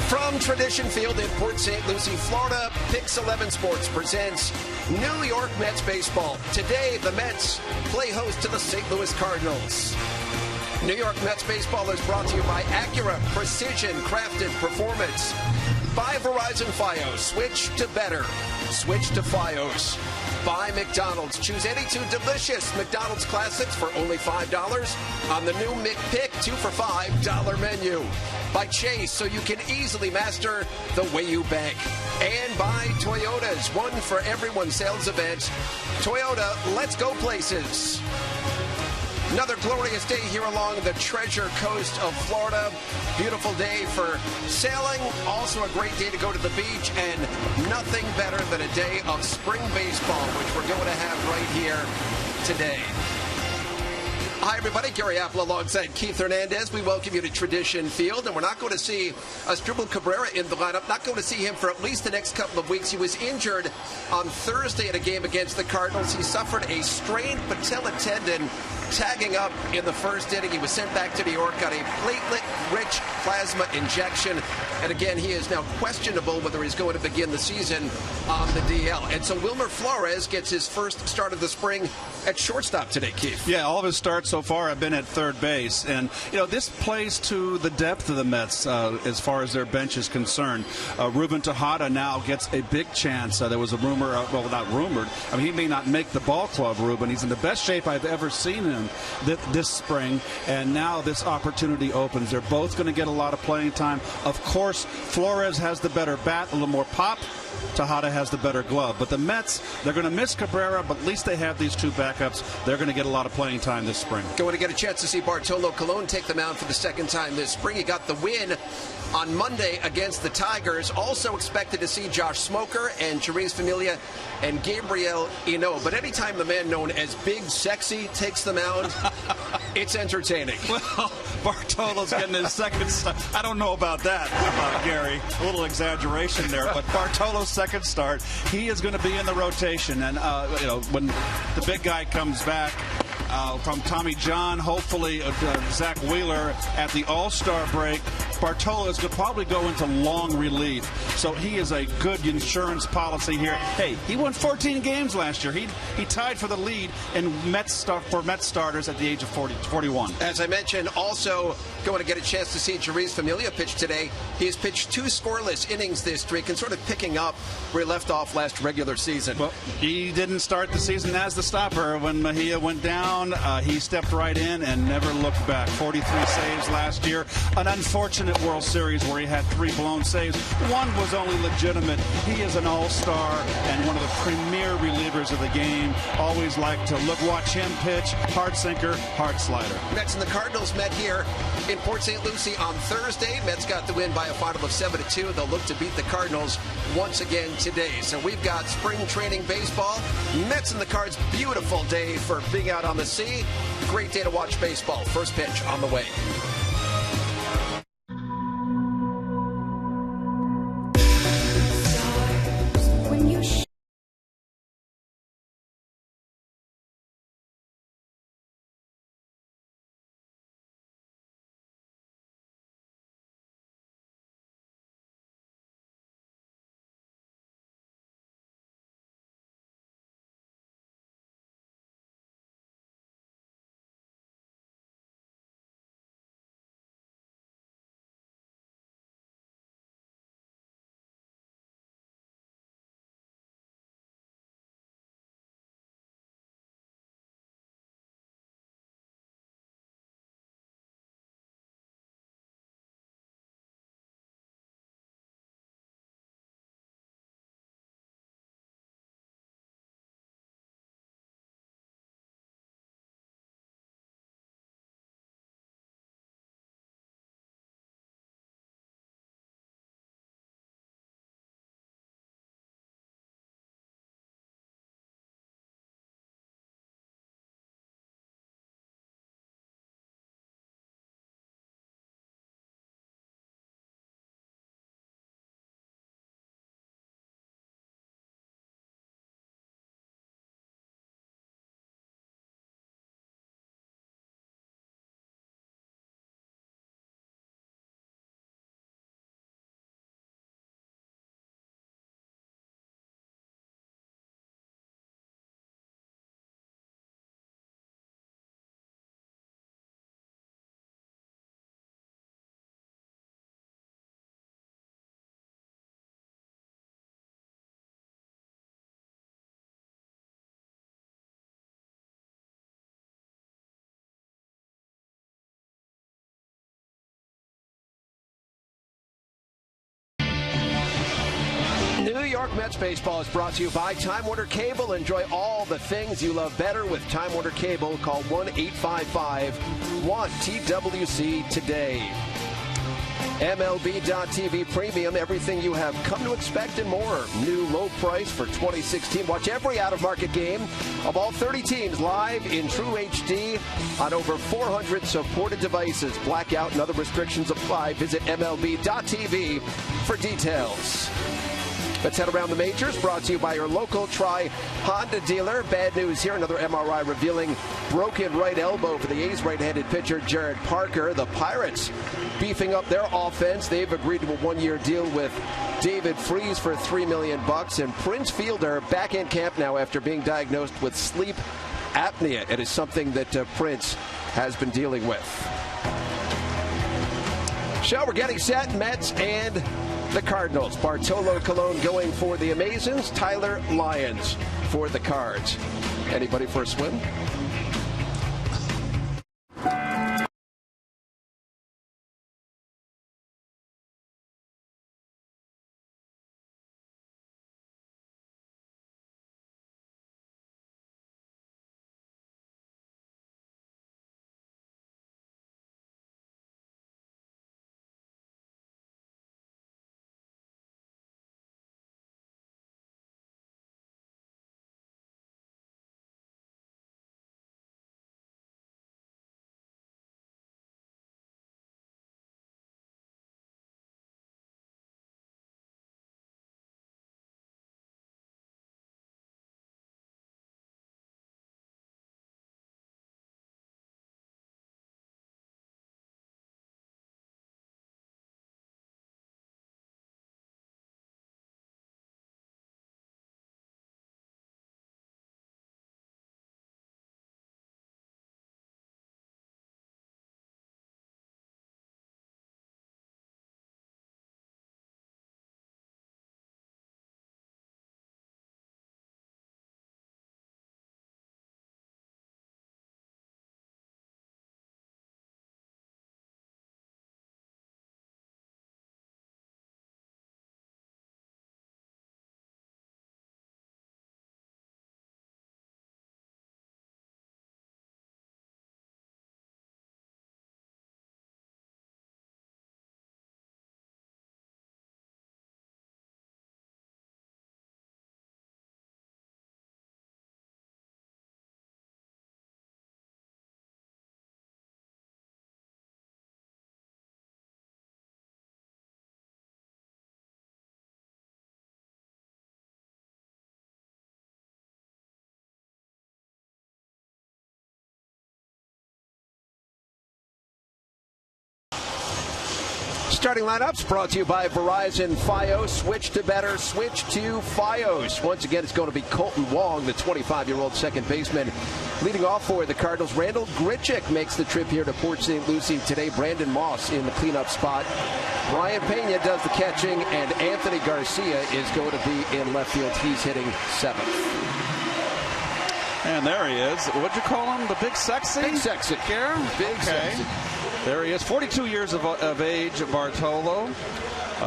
From Tradition Field in Port St. Lucie, Florida, Pix 11 Sports presents New York Mets baseball. Today, the Mets play host to the St. Louis Cardinals. New York Mets baseball is brought to you by Acura Precision Crafted Performance. By Verizon Fios. Switch to better. Switch to Fios. By McDonald's. Choose any two delicious McDonald's classics for only $5 on the new McPick 2 for $5 menu. By Chase, so you can easily master the way you bank. And by Toyota's One for Everyone sales event. Toyota, let's go places. Another glorious day here along the Treasure Coast of Florida. Beautiful day for sailing. Also a great day to go to the beach. And nothing better than a day of spring baseball, which we're going to have right here today. Hi, everybody. Gary Apple alongside Keith Hernandez. We welcome you to Tradition Field. And we're not going to see Asdrubal Cabrera in the lineup. Not going to see him for at least the next couple of weeks. He was injured on Thursday in a game against the Cardinals. He suffered a strained patella tendon tagging up in the first inning. He was sent back to New York, got a platelet-rich plasma injection. And again, he is now questionable whether he's going to begin the season on the DL. And so Wilmer Flores gets his first start of the spring at shortstop today, Keith. Yeah, all of his starts so far have been at third base. And, you know, this plays to the depth of the Mets as far as their bench is concerned. Ruben Tejada now gets a big chance. There was a rumor, well, not rumored. I mean, he may not make the ball club, Ruben. He's in the best shape I've ever seen him this spring. And now this opportunity opens. They're both going to get a lot of playing time. Of course, Flores has the better bat, a little more pop. Tejada has the better glove. But the Mets, they're going to miss Cabrera, but at least they have these two backups. They're going to get a lot of playing time this spring. Going to get a chance to see Bartolo Colon take the mound for the second time this spring. He got the win on Monday against the Tigers. Also expected to see Josh Smoker and Jeurys Familia and Gabriel Ino. But anytime the man known as Big Sexy takes the mound, it's entertaining. Well, Bartolo's getting his second start. I don't know about that, Gary. A little exaggeration there, but Bartolo's second start, he is going to be in the rotation. And, you know, when the big guy comes back, from Tommy John, hopefully Zach Wheeler at the All-Star break, Bartolo is going to probably go into long relief. So he is a good insurance policy here. Hey, he won 14 games last year. He tied for the lead in Mets starters at the age of 41. As I mentioned, also going to get a chance to see Jeurys Familia pitch today. He's pitched 2 scoreless innings this streak and sort of picking up where he left off last regular season. Well, he didn't start the season as the stopper. When Mejia went down, he stepped right in and never looked back. 43 saves last year. An unfortunate World Series where he had 3 blown saves. One was only legitimate. He is an all-star and one of the premier relievers of the game. Always like to watch him pitch. Hard sinker, hard slider. Mets and the Cardinals met here in Port St. Lucie on Thursday. Mets got the win by a final of 7-2. They'll look to beat the Cardinals once again today. So we've got spring training baseball. Mets and the Cards, beautiful day for being out on the sea. Great day to watch baseball. First pitch on the way. Mets baseball is brought to you by Time Warner Cable. Enjoy all the things you love better with Time Warner Cable. Call 1-855-1-TWC today. MLB.TV Premium, everything you have come to expect and more. New low price for 2016. Watch every out-of-market game of all 30 teams live in true HD on over 400 supported devices. Blackout and other restrictions apply. Visit MLB.TV for details. Let's head around the majors, brought to you by your local Honda dealer. Bad news here, another MRI revealing broken right elbow for the A's right-handed pitcher Jared Parker. The Pirates beefing up their offense. They've agreed to a one-year deal with David Freese for $3 million. And Prince Fielder back in camp now after being diagnosed with sleep apnea. It is something that Prince has been dealing with. So we're getting set, Mets and the Cardinals. Bartolo Colon going for the Amazons. Tyler Lyons for the Cards. Anybody for a swim? Starting lineups brought to you by Verizon Fios. Switch to better. Switch to Fios. Once again, it's going to be Colton Wong, the 25-year-old second baseman. Leading off for the Cardinals, Randall Grichuk makes the trip here to Port St. Lucie today. Brandon Moss in the cleanup spot. Brian Pena does the catching, and Anthony Garcia is going to be in left field. He's hitting seventh. And there he is. What'd you call him? The big sexy? Big sexy. Big sexy. There he is, 42 years of age, Bartolo.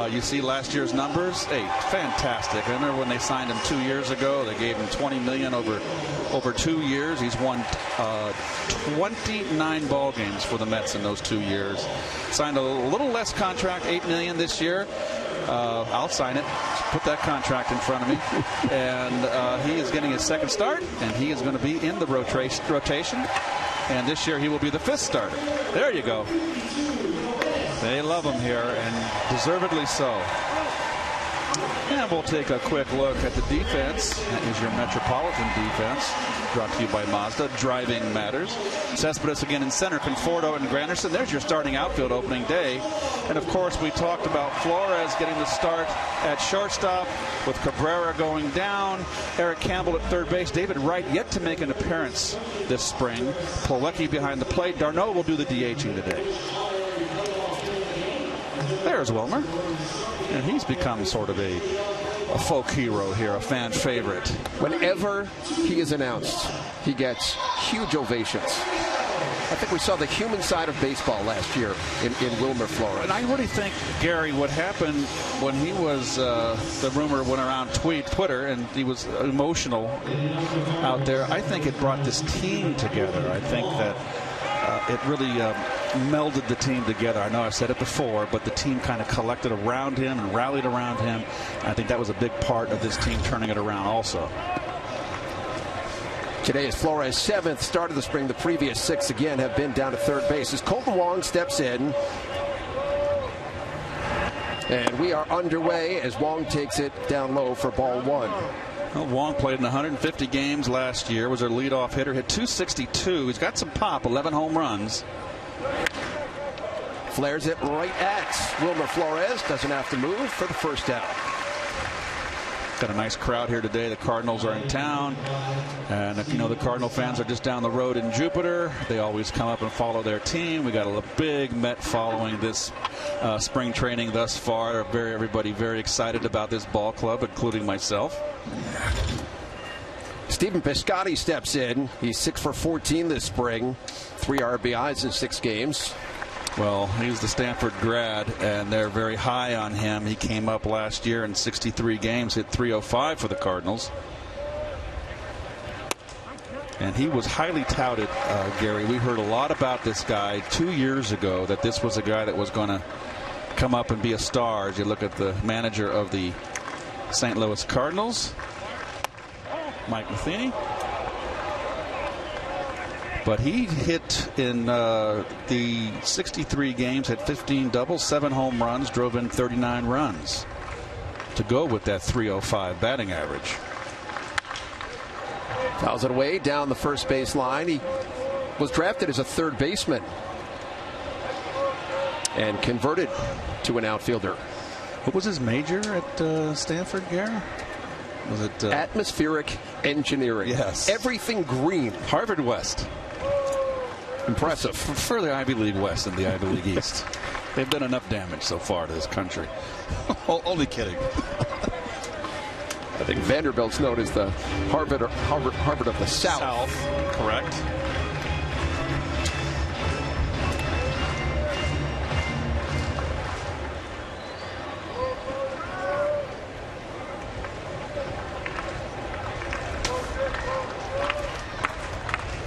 You see last year's numbers. Hey, fantastic. I remember when they signed him 2 years ago. They gave him $20 million over 2 years. He's won 29 ball games for the Mets in those 2 years. Signed a little less contract, $8 million this year. I'll sign it. Put that contract in front of me. And he is getting his second start, and he is going to be in the rotation. And this year he will be the fifth starter. There you go. They love him here, and deservedly so. And we'll take a quick look at the defense. That is your Metropolitan defense, brought to you by Mazda. Driving matters. Cespedes again in center, Conforto and Granderson. There's your starting outfield opening day. And of course, we talked about Flores getting the start at shortstop with Cabrera going down. Eric Campbell at third base. David Wright yet to make an appearance this spring. Plawecki behind the plate. Darno will do the DHing today. There's Wilmer. And he's become sort of a folk hero here, a fan favorite. Whenever he is announced, he gets huge ovations. I think we saw the human side of baseball last year in Wilmer Flores. And I really think, Gary, what happened when he was, the rumor went around Twitter, and he was emotional out there, I think it brought this team together. I think that it really melded the team together. I know I've said it before, but the team kind of collected around him and rallied around him. I think that was a big part of this team turning it around also. Today is Flores' 7th start of the spring. The previous 6 again have been down to third base as Colton Wong steps in. And we are underway as Wong takes it down low for ball 1. Well, Wong played in 150 games last year, was their leadoff hitter, hit .262. He's got some pop, 11 home runs. Flares it right at Wilmer Flores. Doesn't have to move for the first out. Got a nice crowd here today. The Cardinals are in town. And if you know, the Cardinal fans are just down the road in Jupiter. They always come up and follow their team. We got a big Met following this spring training thus far. Everybody very excited about this ball club, including myself. Stephen Piscotty steps in. He's 6 for 14 this spring. 3 RBIs in 6 games. Well, he's the Stanford grad, and they're very high on him. He came up last year in 63 games, hit .305 for the Cardinals. And he was highly touted, Gary. We heard a lot about this guy 2 years ago, that this was a guy that was going to come up and be a star. As you look at the manager of the St. Louis Cardinals, Mike Matheny. But he hit in the 63 games, had 15 doubles, 7 home runs, drove in 39 runs to go with that .305 batting average. Fouls it away down the first base line. He was drafted as a third baseman and converted to an outfielder. What was his major at Stanford, Gary? Was it atmospheric engineering? Yes. Everything green. Harvard West. Impressive. Further Ivy League West than the Ivy League East. They've done enough damage so far to this country. Only kidding. I think Vanderbilt's known as the Harvard of the South. Correct.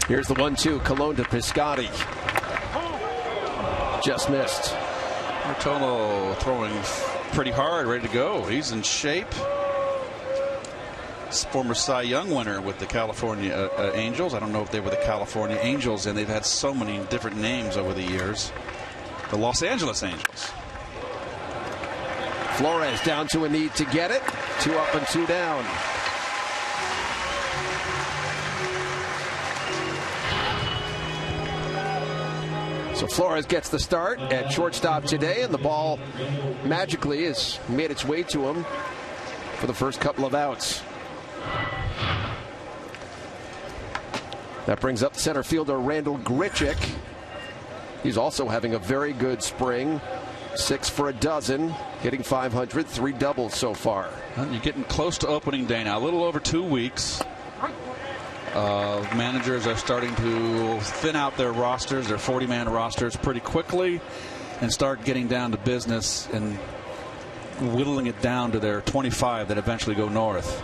Here's the 1-2. Colon to Piscotty. Just missed. Martolo throwing pretty hard, ready to go. He's in shape. Former Cy Young winner with the California Angels. I don't know if they were the California Angels, and they've had so many different names over the years. The Los Angeles Angels. Flores down to a need to get it. 2 up and 2 down. So Flores gets the start at shortstop today, and the ball magically has made its way to him for the first couple of outs. That brings up center fielder Randall Grichuk. He's also having a very good spring. 6 for a dozen, hitting .500, 3 doubles so far. Well, you're getting close to opening day now. A little over 2 weeks. Managers are starting to thin out their rosters, their 40-man rosters, pretty quickly, and start getting down to business and whittling it down to their 25 that eventually go north.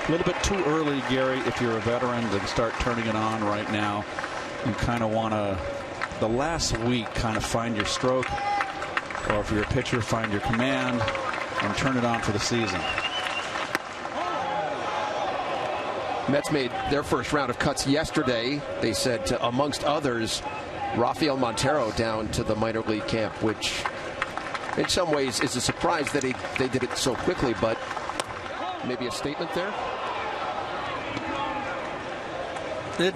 A little bit too early, Gary, if you're a veteran, to start turning it on right now. You kind of want to, the last week, kind of find your stroke, or if you're a pitcher, find your command and turn it on for the season. Mets made their first round of cuts yesterday. They said, amongst others, Rafael Montero down to the minor league camp, which in some ways is a surprise that they did it so quickly, but maybe a statement there?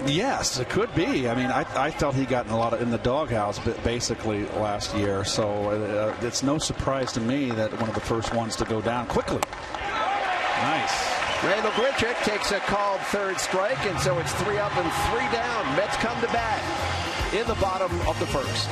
Yes, it could be. I mean, I felt he got in the doghouse basically last year, so it's no surprise to me that one of the first ones to go down quickly. Nice. Randall Grichuk takes a called third strike, and so it's 3 up and 3 down. Mets come to bat in the bottom of the first.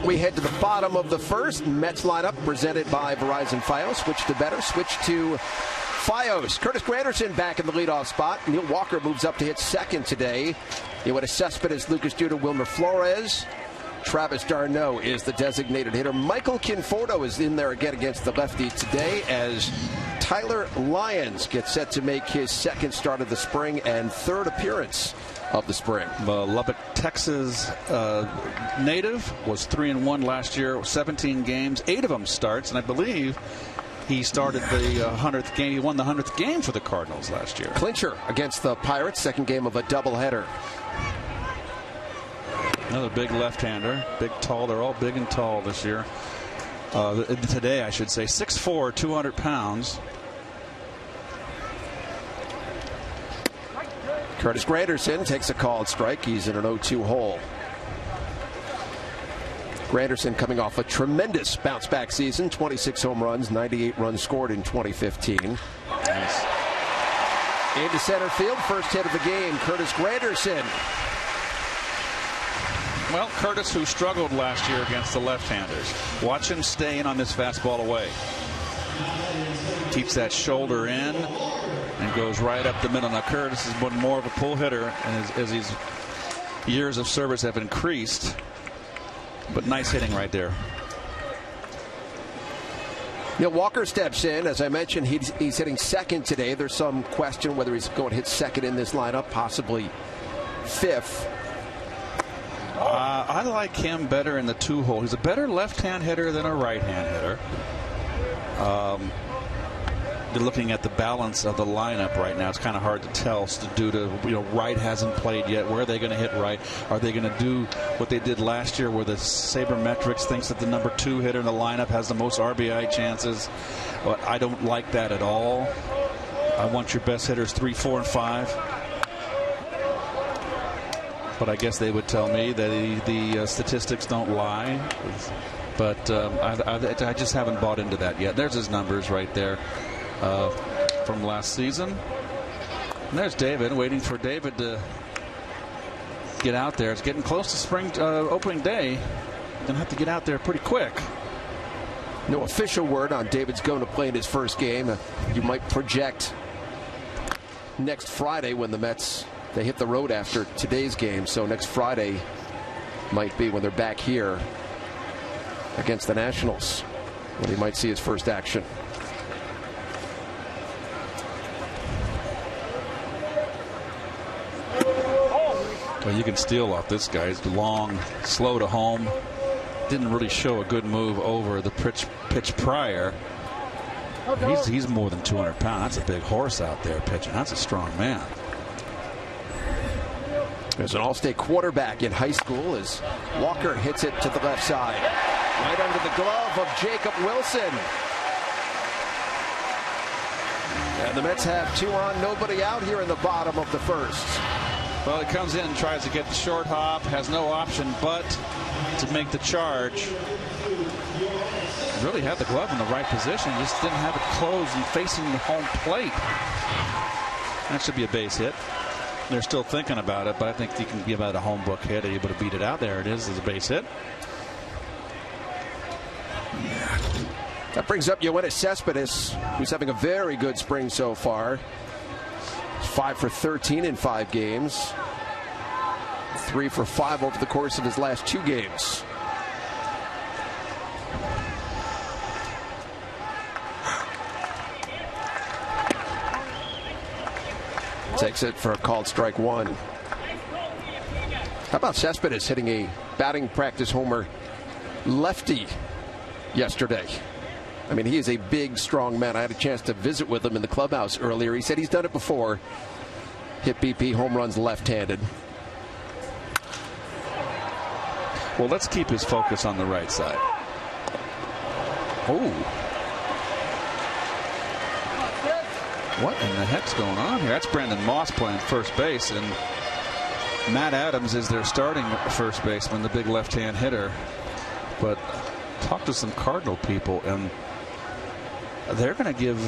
We head to the bottom of the first. Mets lineup presented by Verizon Fios. Switch to better. Switch to Fios. Curtis Granderson back in the leadoff spot. Neil Walker moves up to hit second today. Yoenis Cespedes, Lucas Duda, Wilmer Flores. Travis d'Arnaud is the designated hitter. Michael Conforto is in there again against the lefty today as Tyler Lyons gets set to make his second start of the spring and third appearance of the spring. Lubbock, Texas native, was 3-1 last year, 17 games, 8 of them starts, and I believe he started the 100th game. He won the 100th game for the Cardinals last year. Clincher against the Pirates, second game of a doubleheader. Another big left-hander, big, tall. They're all big and tall this year. Today, I should say, 6'4", 200 pounds. Curtis Granderson takes a called strike. He's in an 0-2 hole. Granderson coming off a tremendous bounce-back season, 26 home runs, 98 runs scored in 2015. Nice. Into center field, first hit of the game, Curtis Granderson. Well, Curtis, who struggled last year against the left-handers. Watch him stay in on this fastball away. Keeps that shoulder in and goes right up the middle. Now, Curtis has been more of a pull hitter as his years of service have increased. But nice hitting right there. Neil Walker steps in. As I mentioned, he's hitting second today. There's some question whether he's going to hit second in this lineup, possibly fifth. I like him better in the 2-hole. He's a better left-hand hitter than a right-hand hitter. You're looking at the balance of the lineup right now. It's kind of hard to tell. Right hasn't played yet. Where are they going to hit right? Are they going to do what they did last year, where the Sabermetrics thinks that the number 2 hitter in the lineup has the most RBI chances? Well, I don't like that at all. I want your best hitters 3, 4, and 5. But I guess they would tell me that the statistics don't lie. But I just haven't bought into that yet. There's his numbers right there from last season. And there's David, waiting for David to get out there. It's getting close to spring opening day. Going to have to get out there pretty quick. No official word on David's going to play in his first game. You might project next Friday when the Mets, they hit the road after today's game. So next Friday might be when they're back here against the Nationals, when he might see his first action. Well, you can steal off this guy. He's long, slow to home. Didn't really show a good move over the pitch prior. He's more than 200 pounds. That's a big horse out there pitching. That's a strong man. There's an all-state quarterback in high school as Walker hits it to the left side. Right under the glove of Jacob Wilson. And the Mets have 2 on, nobody out here in the bottom of the first. Well, he comes in, tries to get the short hop, has no option but to make the charge. Really had the glove in the right position, just didn't have it closed and facing the home plate. That should be a base hit. They're still thinking about it, but I think you can give out a home book hit, able to beat it out. There it is, as a base hit. That brings up Yoenis Cespedes, who's having a very good spring so far. 5 for 13 in 5 games. 3 for 5 over the course of his last 2 games. Takes it for a called strike 1. How about Cespedes hitting a batting practice homer lefty yesterday? I mean, he is a big, strong man. I had a chance to visit with him in the clubhouse earlier. He said he's done it before. Hit BP home runs left-handed. Well, let's keep his focus on the right side. Oh. What in the heck's going on here? That's Brandon Moss playing first base, and Matt Adams is their starting first baseman, the big left-hand hitter. But talk to some Cardinal people, and they're going to give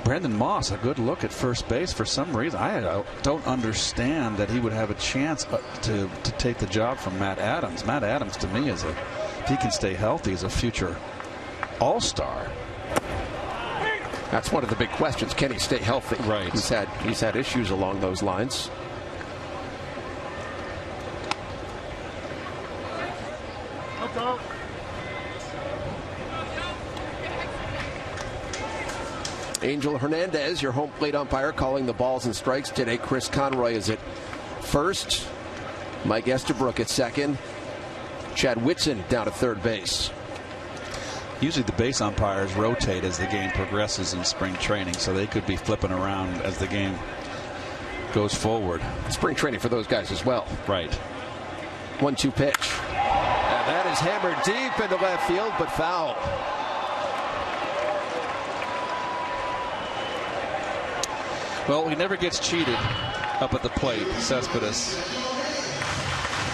Brandon Moss, a good look at first base. For some reason, I don't understand that he would have a chance to take the job from Matt Adams. Matt Adams, to me, if he can stay healthy, is a future all-star. That's one of the big questions. Can he stay healthy? Right. He's had issues along those lines. Angel Hernandez, your home plate umpire, calling the balls and strikes today. Chris Conroy is at first. Mike Estabrook at second. Chad Whitson down at third base. Usually the base umpires rotate as the game progresses in spring training, so they could be flipping around as the game goes forward. Spring training for those guys as well. Right. 1-2 pitch. And that is hammered deep into left field, but foul. Well, he never gets cheated up at the plate, Cespedes.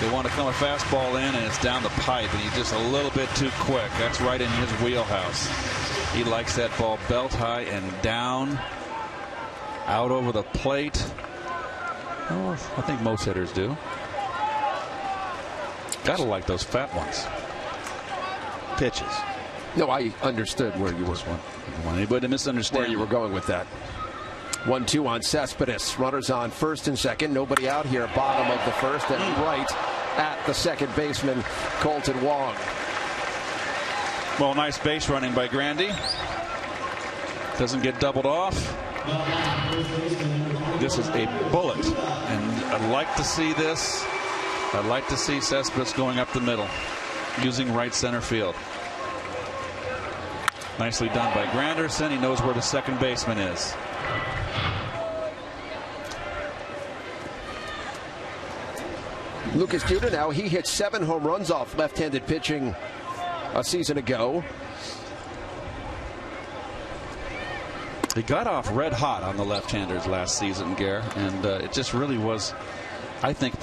They want to come a fastball in, and it's down the pipe, and he's just a little bit too quick. That's right in his wheelhouse. He likes that ball belt high and down, out over the plate. Oh, I think most hitters do. Gotta like those fat ones. Pitches. No, I understood where you were. Anybody to misunderstand where you were going with that. 1-2 on Cespedes. Runners on first and second. Nobody out here. Bottom of the first and right at the second baseman, Colton Wong. Well, nice base running by Grandy. Doesn't get doubled off. This is a bullet, and I'd like to see this. I'd like to see Cespedes going up the middle, using right center field. Nicely done by Granderson. He knows where the second baseman is. Lucas Duda now, he hit 7 home runs off left-handed pitching a season ago. He got off red hot on the left-handers last season, Gare, and it just really was, I think,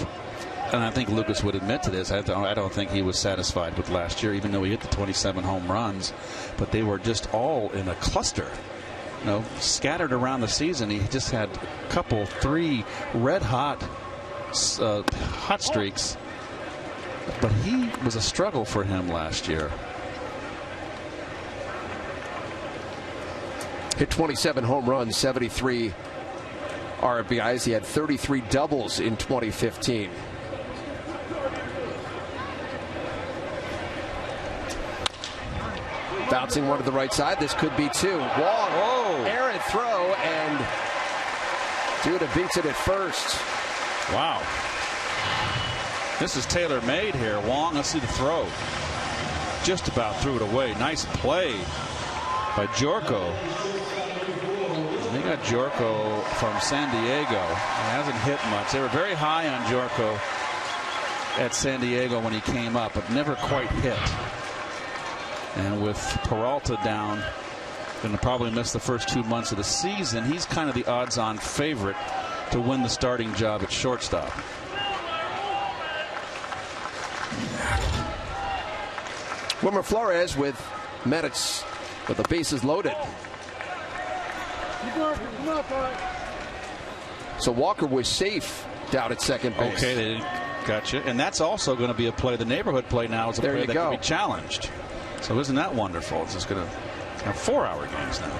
and I think Lucas would admit to this, I don't think he was satisfied with last year, even though he hit the 27 home runs, but they were just all in a cluster. You know, scattered around the season. He just had a couple, 3 red hot streaks, but he was a struggle for him last year. Hit 27 home runs, 73 RBIs. He had 33 doubles in 2015. Bouncing one to the right side. This could be 2. Wong, errant throw, and Duda beats it at first. Wow. This is tailor-made here. Wong, let's see the throw. Just about threw it away. Nice play by Jorko. They got Jorko from San Diego. He hasn't hit much. They were very high on Jorko at San Diego when he came up, but never quite hit. And with Peralta down, going to probably miss the first 2 months of the season, he's kind of the odds-on favorite to win the starting job at shortstop. Wilmer Flores with minutes with the bases loaded. So Walker was safe down at second base. Okay, they gotcha. And that's also going to be a play. The neighborhood play now is a play that can be challenged. So isn't that wonderful? It's just going to have 4-hour games now.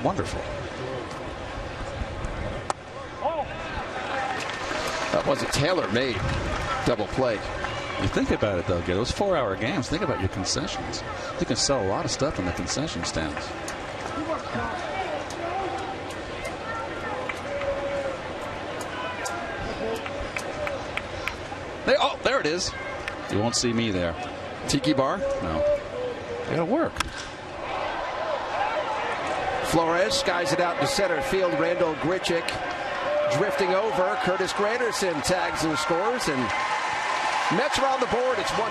Wonderful. That was a tailor-made double play. You think about it, though, Gary. Those 4-hour games, think about your concessions. You can sell a lot of stuff in the concession stands. There it is. You won't see me there. Tiki bar? No. It'll work. Flores skies it out to center field. Randall Grichuk drifting over. Curtis Granderson tags and scores, and Mets are on the board. It's 1-0.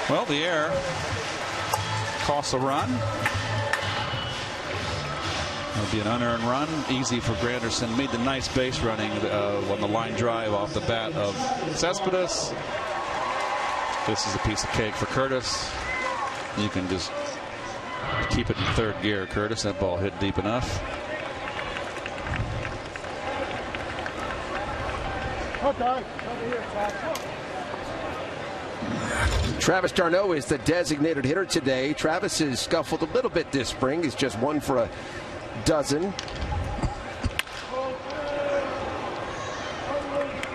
Well, the error costs a run. It'll be an unearned run. Easy for Granderson. Made the nice base running on the line drive off the bat of Cespedes. This is a piece of cake for Curtis. You can just keep it in third gear, Curtis. That ball hit deep enough. Travis d'Arnaud is the designated hitter today. Travis has scuffled a little bit this spring. He's just 1 for a dozen.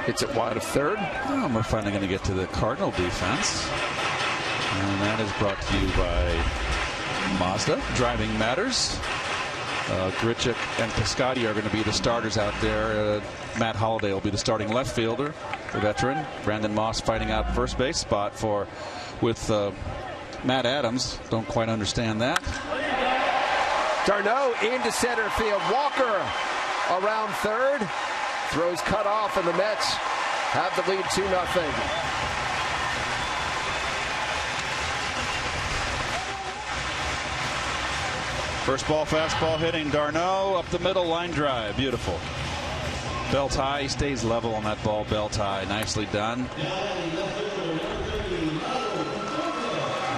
Hits it wide of third. Oh, we're finally going to get to the Cardinal defense. And that is brought to you by Mazda. Driving matters. Grichuk and Piscotty are going to be the starters out there. Matt Holliday will be the starting left fielder, the veteran. Brandon Moss fighting out first base spot with Matt Adams. Don't quite understand that. d'Arnaud into center field. Walker around third. Throws cut off, and the Mets have the lead 2-0. First ball, fastball hitting. d'Arnaud up the middle, line drive. Beautiful. Belt high. He stays level on that ball. Belt high. Nicely done.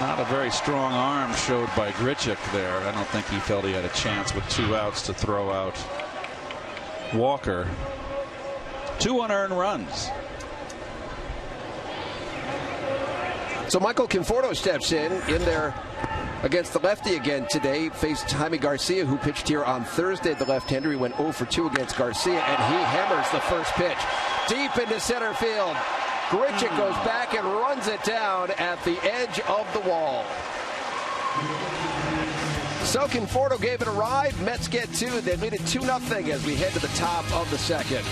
Not a very strong arm showed by Grichuk there. I don't think he felt he had a chance with 2 outs to throw out Walker. 2 unearned runs. So Michael Conforto steps in there against the lefty again today. Faced Jaime Garcia, who pitched here on Thursday. The left-hander, he went 0 for 2 against Garcia, and he hammers the first pitch deep into center field. Grichuk goes back and runs it down at the edge of the wall. So Conforto gave it a ride. Mets get 2. They lead it 2-0 as we head to the top of the second.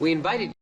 We invited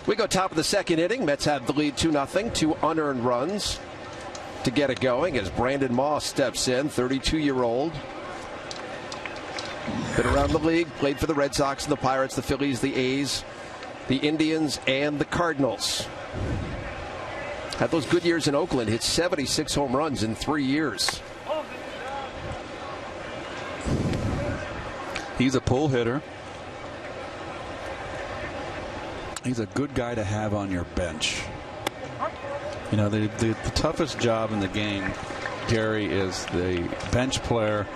We go top of the second inning. Mets have the lead 2-0. 2 unearned runs to get it going as Brandon Moss steps in, 32-year-old. Been around the league, played for the Red Sox and the Pirates, the Phillies, the A's, the Indians, and the Cardinals. Had those good years in Oakland, hit 76 home runs in 3 years. He's a pull hitter. He's a good guy to have on your bench. You know, the toughest job in the game, Gary, is the bench player,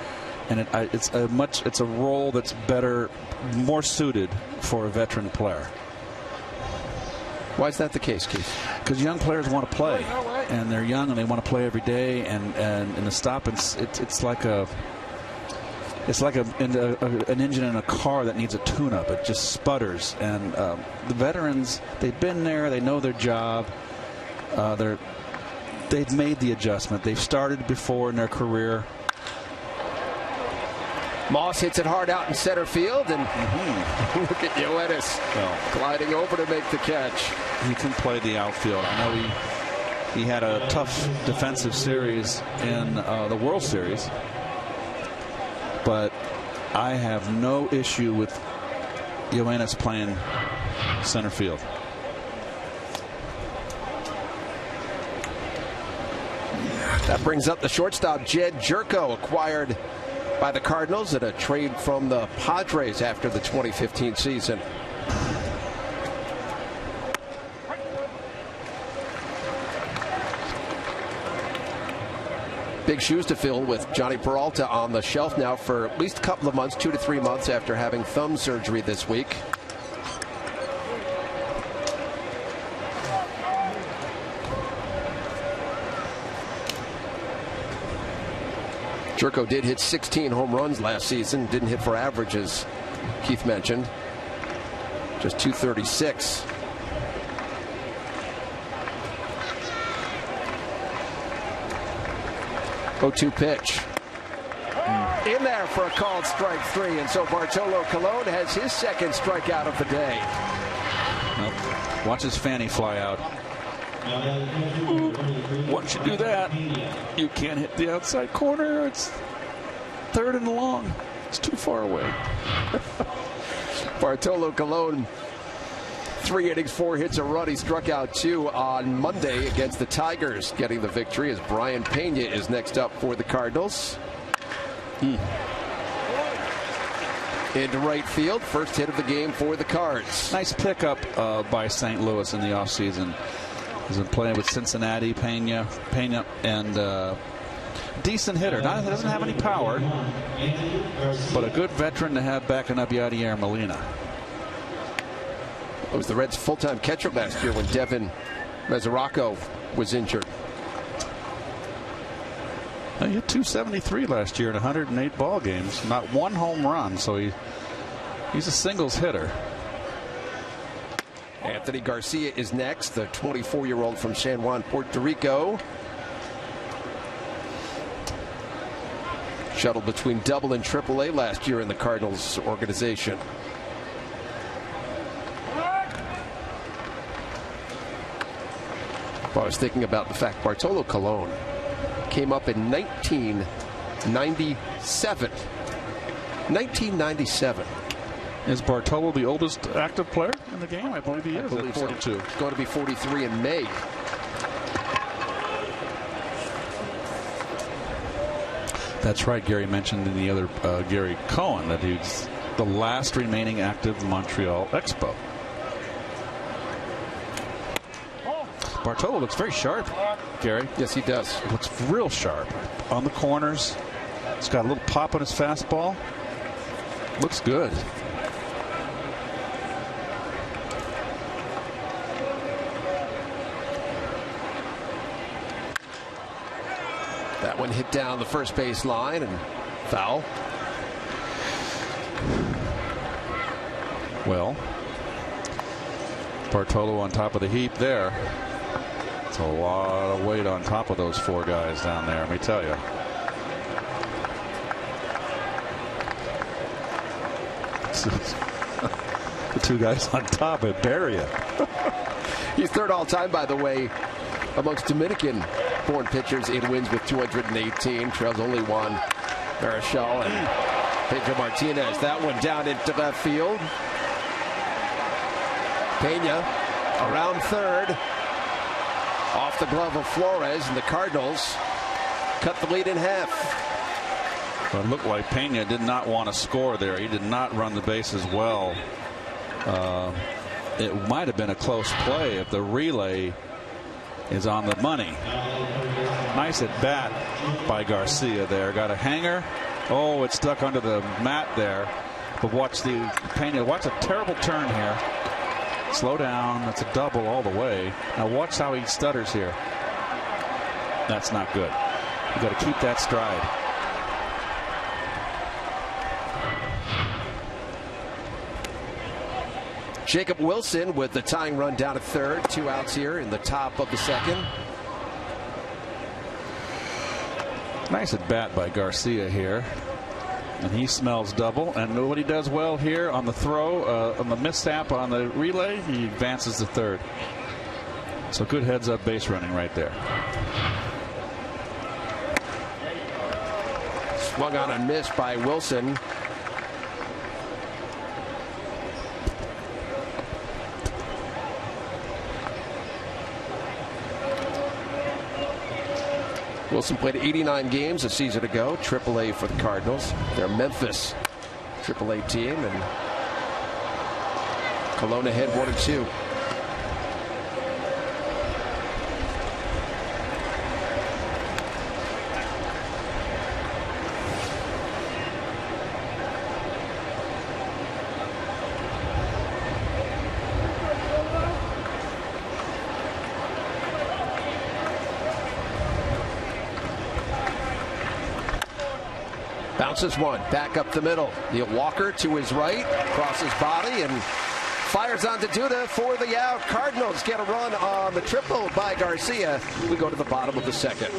and it's a role that's better, more suited for a veteran player. Why is that the case, Keith? Because young players want to play, and they're young and they want to play every day. And in the stop, it's like an engine in a car that needs a tune-up. It just sputters. And the veterans, they've been there. They know their job. They've made the adjustment. They've started before in their career. Moss hits it hard out in center field, and look at Yoenis gliding over to make the catch. He can play the outfield. I know he had a tough defensive series in the World Series, but I have no issue with Yoenis playing center field. That brings up the shortstop, Jed Jerko, acquired by the Cardinals at a trade from the Padres after the 2015 season. Big shoes to fill with Johnny Peralta on the shelf now for at least a couple of months, 2 to 3 months after having thumb surgery this week. Jerko did hit 16 home runs last season. Didn't hit for average, as Keith mentioned. Just 236. Oh-2 pitch. In there for a called strike 3. And so Bartolo Colon has his second strikeout of the day. Nope. Watch his fanny fly out. Once you do that, you can't hit the outside corner. It's third and long. It's too far away. Bartolo Colon, 3 innings, 4 hits, a run. He struck out 2 on Monday against the Tigers, getting the victory as Brian Pena is next up for the Cardinals. Into right field, first hit of the game for the Cards. Nice pickup by St. Louis in the offseason. He's been playing with Cincinnati, Pena, and decent hitter. Doesn't have any power, but a good veteran to have backing up Yadier Molina. It was the Reds' full-time catcher last year when Devin Mesoraco was injured. He hit 273 last year in 108 ball games. Not one home run, so he's a singles hitter. Anthony Garcia is next, the 24-year-old from San Juan, Puerto Rico. Shuttled between Double and Triple A last year in the Cardinals organization. I was thinking about the fact Bartolo Colon came up in 1997. 1997. Is Bartolo the oldest active player in the game? I believe he is. I believe 42. So. He's going to be 43 in May. That's right. Gary mentioned in the other Gary Cohen that he's the last remaining active Montreal Expo. Bartolo looks very sharp, Gary. Yes, he does. He looks real sharp on the corners. He's got a little pop on his fastball. Looks good. That one hit down the first base line and foul. Well, Bartolo on top of the heap there. It's a lot of weight on top of those 4 guys down there, let me tell you. The 2 guys on top would bury you. He's third all-time, by the way, amongst Dominican-born pitchers in wins with 218. Trails only one, Marichal and Pedro Martinez. That one down into left field. Pena around third. Off the glove of Flores, and the Cardinals cut the lead in half. It looked like Pena did not want to score there. He did not run the bases well. It might have been a close play if the relay is on the money. Nice at bat by Garcia there. Got a hanger. Oh, it's stuck under the mat there. But watch the Pena. Watch a terrible turn here. Slow down. That's a double all the way. Now watch how he stutters here. That's not good. You got to keep that stride. Jacob Wilson with the tying run down to third. 2 outs here in the top of the second. Nice at bat by Garcia here. And he smells double. And what he does well here on the throw, on the mishap on the relay, he advances to third. So good heads-up base running right there. Swung on and missed by Wilson. Wilson played 89 games a season ago, AAA for the Cardinals. They're Memphis AAA team, and Kelowna ahead 1-2. Bounces one, back up the middle. Neil Walker to his right, crosses body, and fires on to Duda for the out. Cardinals get a run on the triple by Garcia. We go to the bottom of the second.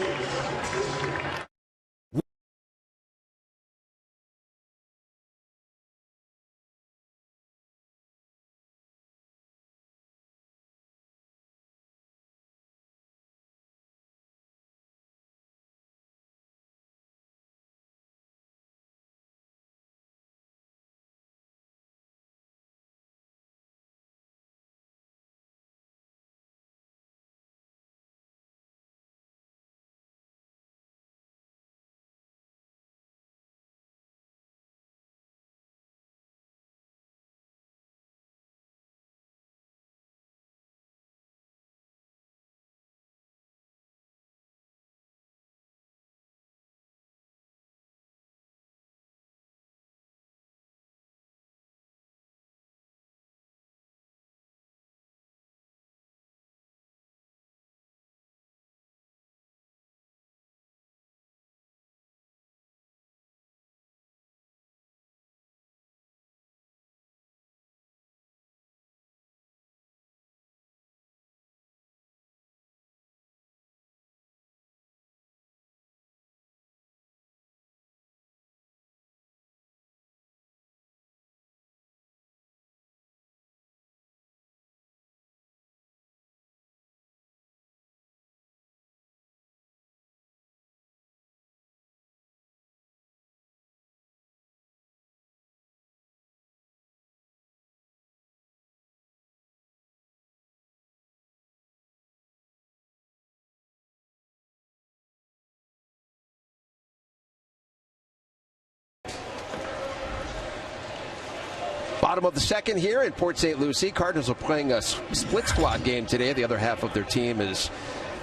Bottom of the second here in Port St. Lucie. Cardinals are playing a split squad game today. The other half of their team is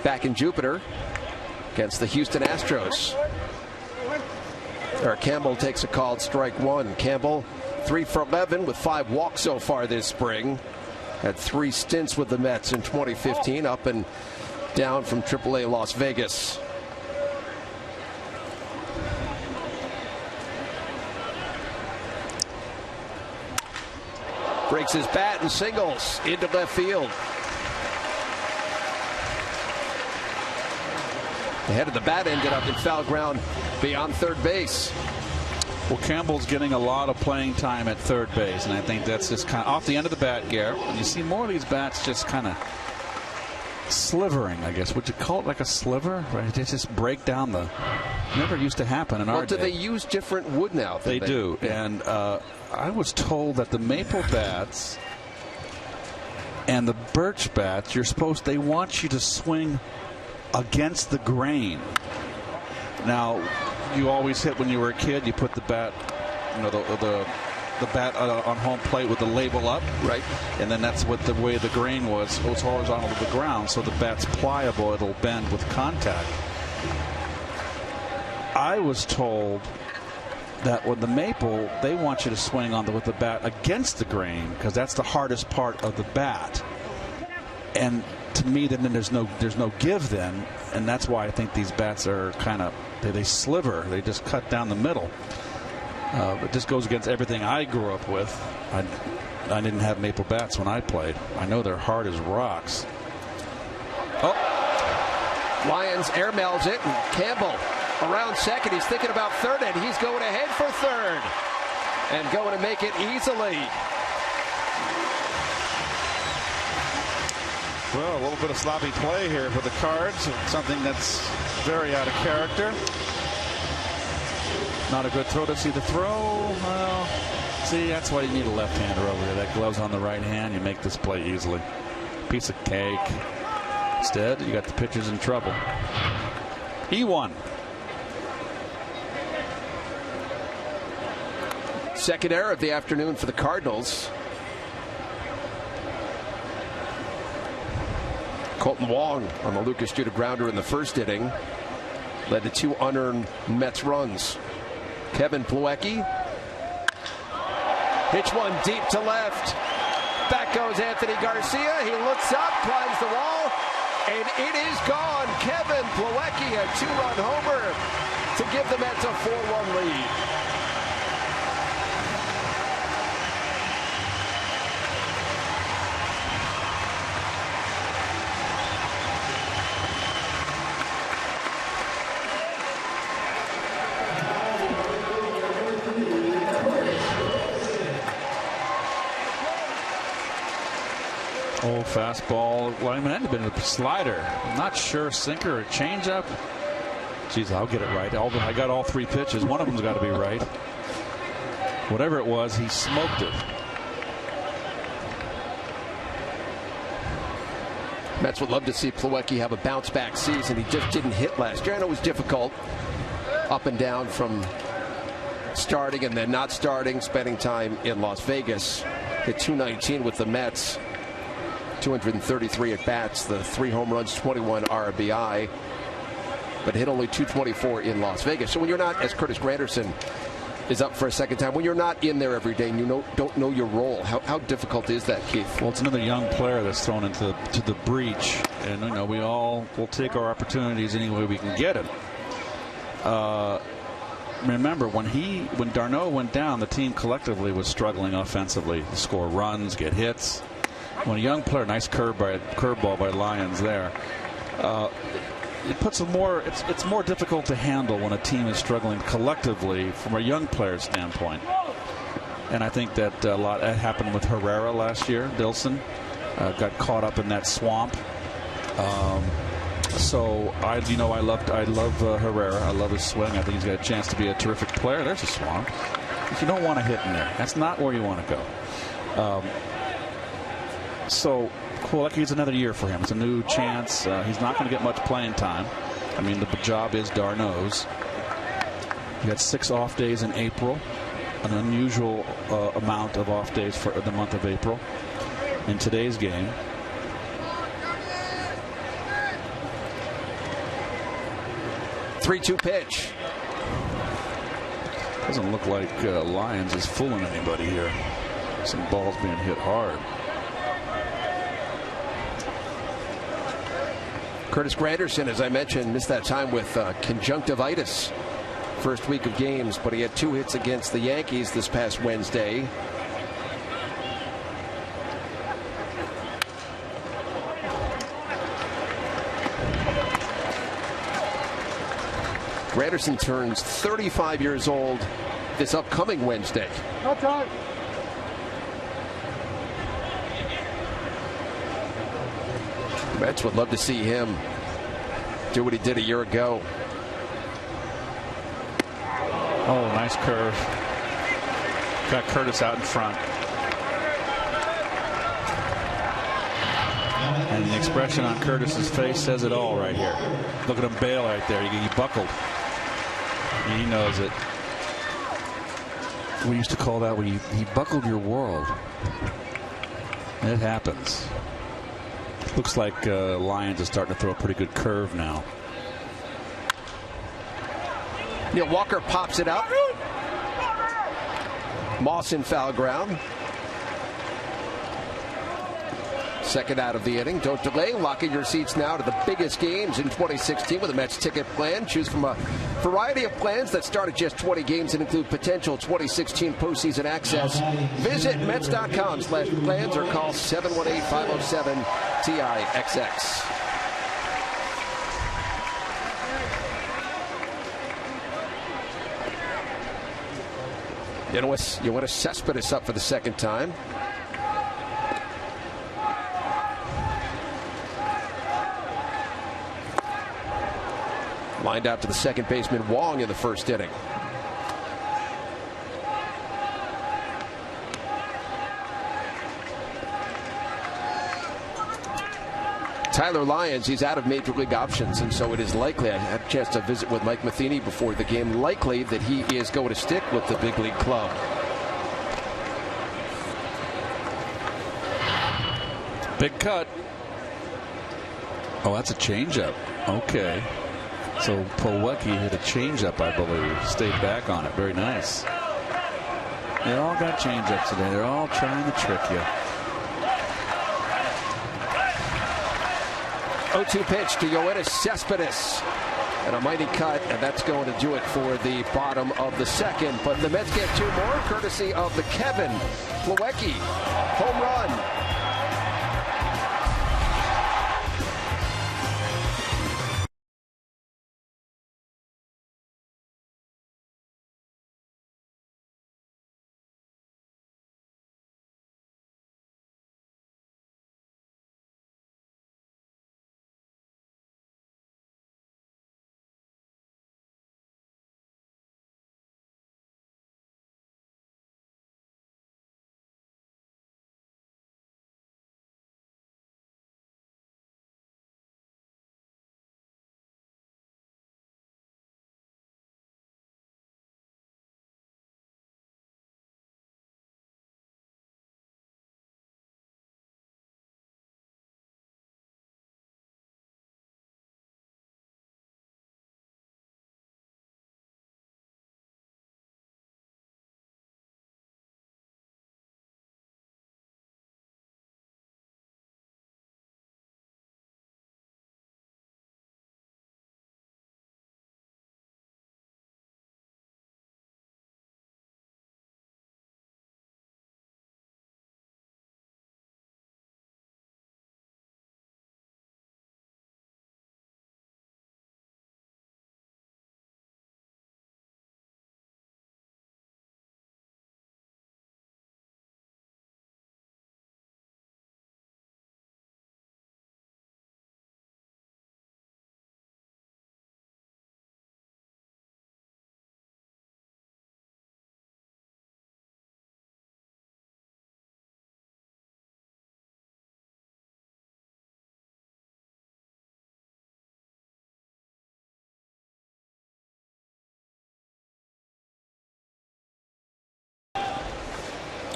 back in Jupiter against the Houston Astros. Campbell takes a called strike one. Campbell 3 for 11 with 5 walks so far this spring. Had 3 stints with the Mets in 2015, up and down from AAA Las Vegas. Breaks his bat and singles into left field. The head of the bat ended up in foul ground beyond third base. Well, Campbell's getting a lot of playing time at third base, and I think that's just kind of off the end of the bat, Garrett. And you see more of these bats just kind of slivering, I guess. Would you call it like a sliver? Right? They just break down the... Never used to happen in our day. Do they use different wood now? They do. Yeah. And I was told that the maple bats and the birch bats, they want you to swing against the grain. Now, you always hit when you were a kid, you put the bat, the bat on home plate with the label up. Right. And then that's what the way the grain was. It was horizontal to the ground, so the bat's pliable. It'll bend with contact. I was told that with the maple, they want you to swing with the bat against the grain because that's the hardest part of the bat. And to me, then there's no give then, and that's why I think these bats are kind of they sliver. They just cut down the middle. It just goes against everything I grew up with. I didn't have maple bats when I played. I know they're hard as rocks. Oh, Lyons airmails it, and Campbell around second. He's thinking about third, and he's going ahead for third and going to make it easily. Well, a little bit of sloppy play here for the Cards. Something that's very out of character. Not a good throw to see the throw. Well, see, that's why you need a left-hander over there. That glove's on the right hand. You make this play easily. Piece of cake. Instead, you got the pitchers in trouble. He won. Second error of the afternoon for the Cardinals. Colton Wong on the Lucas Duda grounder in the first inning led to 2 unearned Mets runs. Kevin Plawecki hits one deep to left. Back goes Anthony Garcia. He looks up, climbs the wall, and it is gone. Kevin Plawecki, a 2-run homer to give the Mets a 4-1 lead. Oh, fastball. Well, I mean, that had been a slider. I'm not sure, sinker or changeup. Geez, I'll get it right. I got all 3 pitches. One of them's got to be right. Whatever it was, he smoked it. Mets would love to see Plawecki have a bounce-back season. He just didn't hit last year. I know it was difficult, up and down from starting and then not starting, spending time in Las Vegas. Hit .219 with the Mets. 233 at bats, the 3 home runs, 21 RBI, but hit only .224 in Las Vegas. So when you're not, as Curtis Granderson is up for a second time, when you're not in there every day and you don't know your role, how difficult is that, Keith? Well, it's another young player that's thrown into the breach, and you know we all will take our opportunities any way we can get it. Remember when d'Arnaud went down, the team collectively was struggling offensively to score runs, get hits. When a young player, nice curveball by Lyons there, it puts it's more difficult to handle when a team is struggling collectively from a young player's standpoint. And I think that a lot that happened with Herrera last year. Dilson got caught up in that swamp. So I love Herrera. I love his swing. I think he's got a chance to be a terrific player. There's a swamp. You don't want to hit in there. That's not where you want to go. So Plawecki's another year for him. It's a new chance. He's not going to get much playing time. I mean, the job is d'Arnaud's. He got 6 off days in April, an unusual amount of off days for the month of April. In today's game, .3-2 pitch. Doesn't look like Lyons is fooling anybody here. Some balls being hit hard. Curtis Granderson, as I mentioned, missed that time with conjunctivitis. First week of games, but he had 2 hits against the Yankees this past Wednesday. Granderson turns 35 years old this upcoming Wednesday. No time. Mets would love to see him do what he did a year ago. Oh, nice curve. Got Curtis out in front. And the expression on Curtis's face says it all right here. Look at him bail right there. He buckled. He knows it. We used to call that when he buckled your world. It happens. Looks like Lyons is starting to throw a pretty good curve now. Neil Walker pops it up. Moss in foul ground. Second out of the inning. Don't delay. Lock in your seats now to the biggest games in 2016 with a Mets ticket plan. Choose from a variety of plans that start at just 20 games and include potential 2016 postseason access. Visit Mets.com/plans or call 718-507-TIXX. Yoenis Cespedes up for the second time. Lined out to the second baseman Wong in the first inning. Tyler Lyons, he's out of major league options, and so it is likely, I had a chance to visit with Mike Matheny before the game, likely that he is going to stick with the big league club. Big cut. Oh, that's a changeup. Okay. So Plawecki hit a changeup, I believe. Stayed back on it. Very nice. They all got changeups today. They're all trying to trick you. 0-2 pitch to Yoenis Cespedes. And a mighty cut, and that's going to do it for the bottom of the second. But the Mets get two more, courtesy of the Kevin Plawecki home run.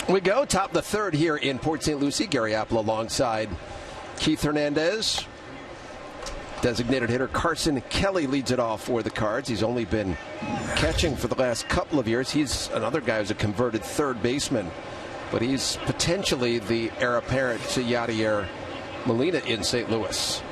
We go top the third here in Port St. Lucie. Gary Apple alongside Keith Hernandez. Designated hitter Carson Kelly leads it off for the Cards. He's only been catching for the last couple of years. He's another guy who's a converted third baseman, but he's potentially the heir apparent to Yadier Molina in St. Louis.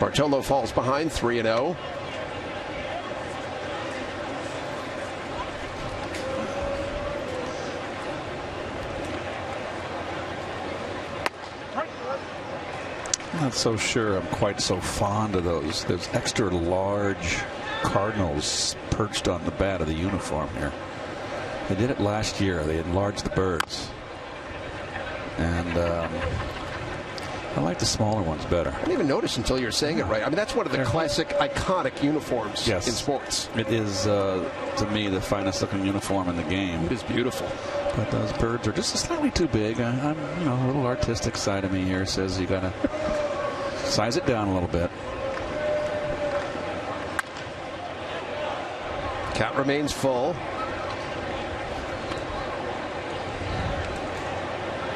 Bartolo falls behind 3-0. Not so sure I'm quite so fond of those. There's extra large Cardinals perched on the bat of the uniform here. They did it last year. They enlarged the birds. And I like the smaller ones better. I didn't even notice until you're saying it right. I mean, that's one of the classic, iconic uniforms in sports. It is, to me, the finest looking uniform in the game. It is beautiful. But those birds are just slightly too big. I'm, a little artistic side of me here says you got to size it down a little bit. Count remains full.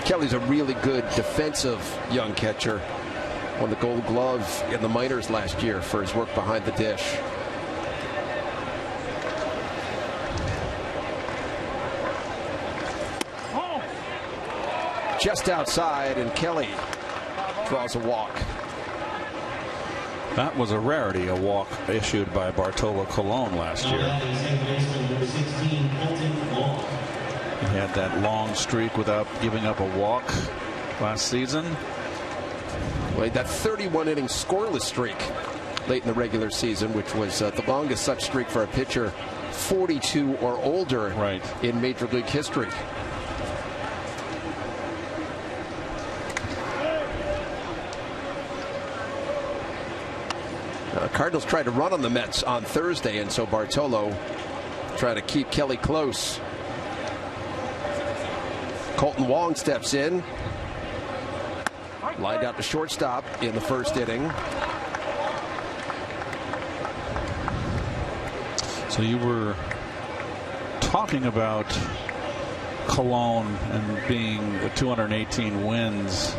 Kelly's a really good defensive young catcher. Won the Gold Glove in the minors last year for his work behind the dish. Just outside, and Kelly draws a walk. That was a rarity, a walk issued by Bartolo Colon last year. He had that long streak without giving up a walk last season. Well, that 31-inning scoreless streak late in the regular season, which was the longest such streak for a pitcher 42 or older in Major League history. Cardinals tried to run on the Mets on Thursday, and so Bartolo tried to keep Kelly close. Colton Wong steps in. Lined out to shortstop in the first inning. So you were talking about Colon and being the 218 wins.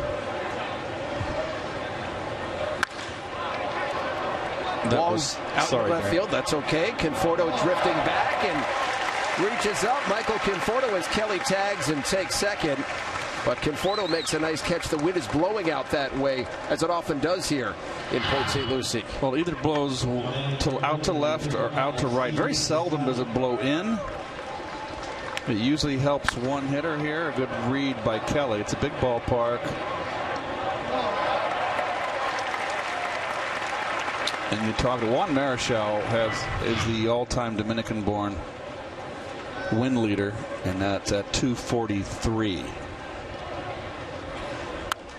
That Wong's out in left field. That's okay. Conforto drifting back and reaches up. Michael Conforto as Kelly tags and takes second. But Conforto makes a nice catch. The wind is blowing out that way, as it often does here in Port St. Lucie. Well, either blows out to left or out to right. Very seldom does it blow in. It usually helps one hitter here. A good read by Kelly. It's a big ballpark. And you talk to Juan Marichal is the all-time Dominican-born win leader, and that's at 243.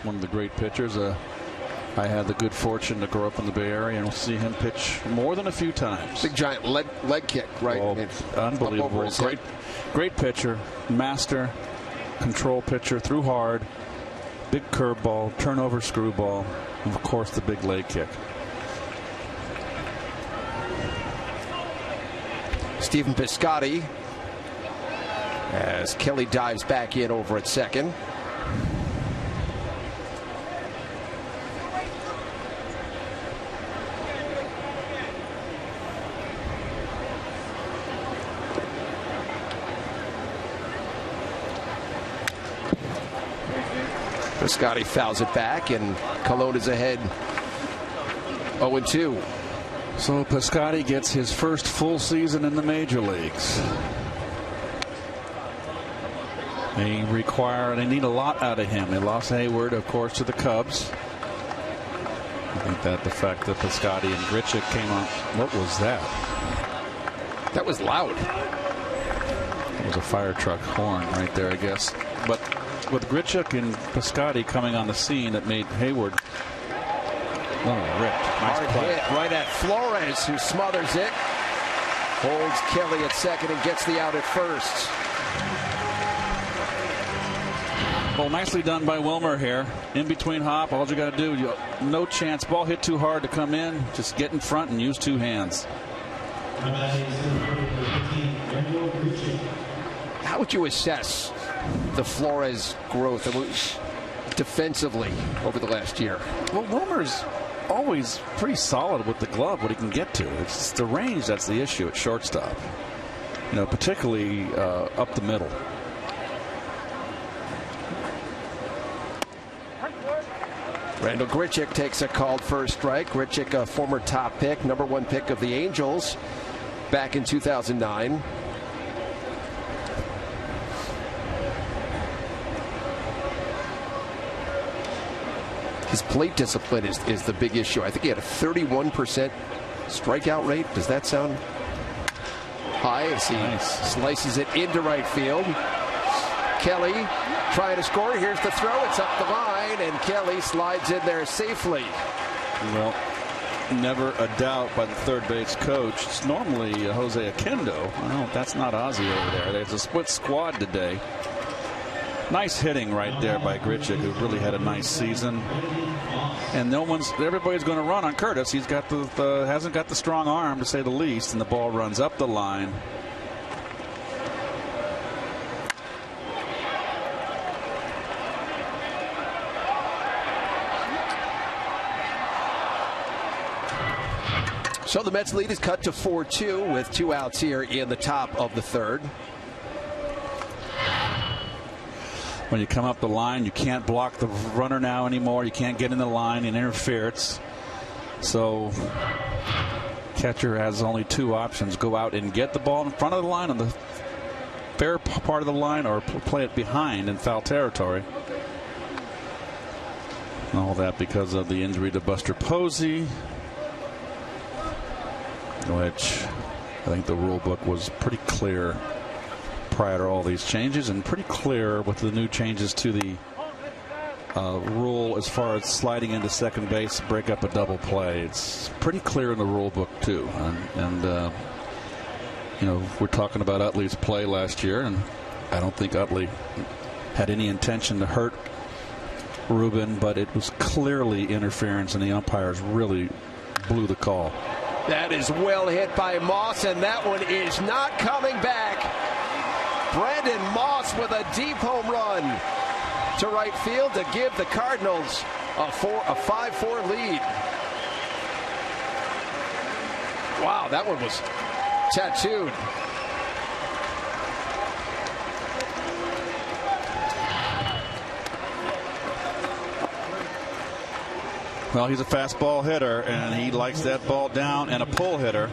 One of the great pitchers. I had the good fortune to grow up in the Bay Area and we'll see him pitch more than a few times. Big giant leg kick, right? Oh, unbelievable. Great pitcher, master control pitcher, threw hard, big curveball, turnover screwball, and of course the big leg kick. Stephen Piscotty as Kelly dives back in over at second. Piscotty fouls it back, and Colon is ahead 0-2. So Piscotty gets his first full season in the major leagues. They need a lot out of him. They lost Hayward, of course, to the Cubs. I think that the fact that Piscotty and Grichuk came on. What was that? That was loud. It was a fire truck horn right there, I guess. But with Grichuk and Piscotty coming on the scene, that made Hayward ripped. Nice hard play. Hit right at Flores, who smothers it. Holds Kelly at second and gets the out at first. Well, nicely done by Wilmer here. In between hop, all you got to do, no chance. Ball hit too hard to come in. Just get in front and use two hands. How would you assess the Flores growth defensively over the last year? Well, Wilmer's always pretty solid with the glove, what he can get to. It's the range that's the issue at shortstop. Particularly up the middle. Randall Grichuk takes a called first strike. Grichuk, a former top pick, #1 pick of the Angels back in 2009. His plate discipline is the big issue. I think he had a 31% strikeout rate. Does that sound high as he slices it into right field? Kelly trying to score. Here's the throw. It's up the line, and Kelly slides in there safely. Well, never a doubt by the third base coach. It's normally Jose Akendo. Well, that's not Ozzie over there. There's a split squad today. Nice hitting right there by Grichuk, who really had a nice season. And everybody's going to run on Curtis. He's got hasn't got the strong arm, to say the least, and the ball runs up the line. So the Mets lead is cut to 4-2 with 2 outs here in the top of the third. When you come up the line, you can't block the runner now anymore. You can't get in the line and interference. So catcher has only two options: go out and get the ball in front of the line on the fair part of the line, or play it behind in foul territory. And all that because of the injury to Buster Posey, which I think the rule book was pretty clear prior to all these changes, and pretty clear with the new changes to the rule as far as sliding into second base, break up a double play. It's pretty clear in the rule book too. And you know, we're talking about Utley's play last year, and I don't think Utley had any intention to hurt Ruben, but it was clearly interference, and the umpires really blew the call. That is well hit by Moss, and that one is not coming back. Brandon Moss with a deep home run to right field to give the Cardinals a 5-4 lead. Wow, that one was tattooed. Well, he's a fastball hitter, and he likes that ball down, and a pull hitter.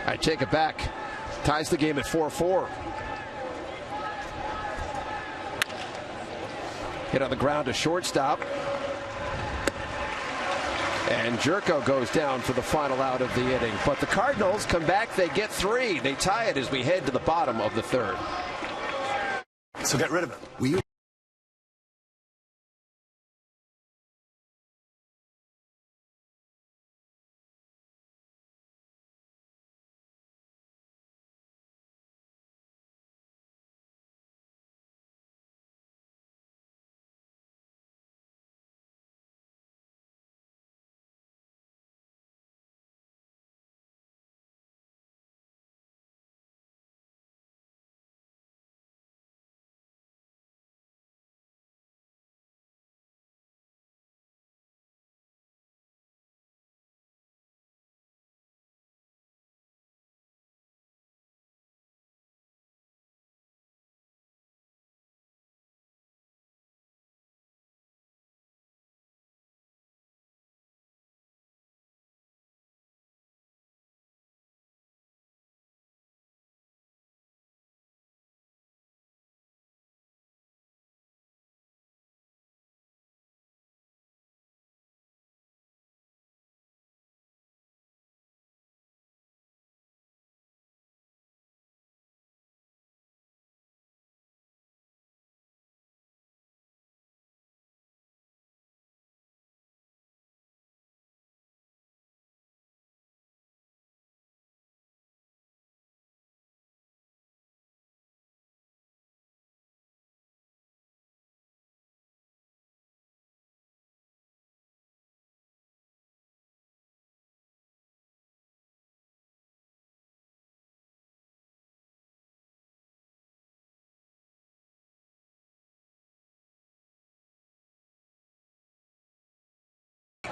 I take it back. Ties the game at 4-4. Hit on the ground to shortstop. And Jerko goes down for the final out of the inning. But the Cardinals come back. They get three. They tie it as we head to the bottom of the third. So get rid of it. Will you?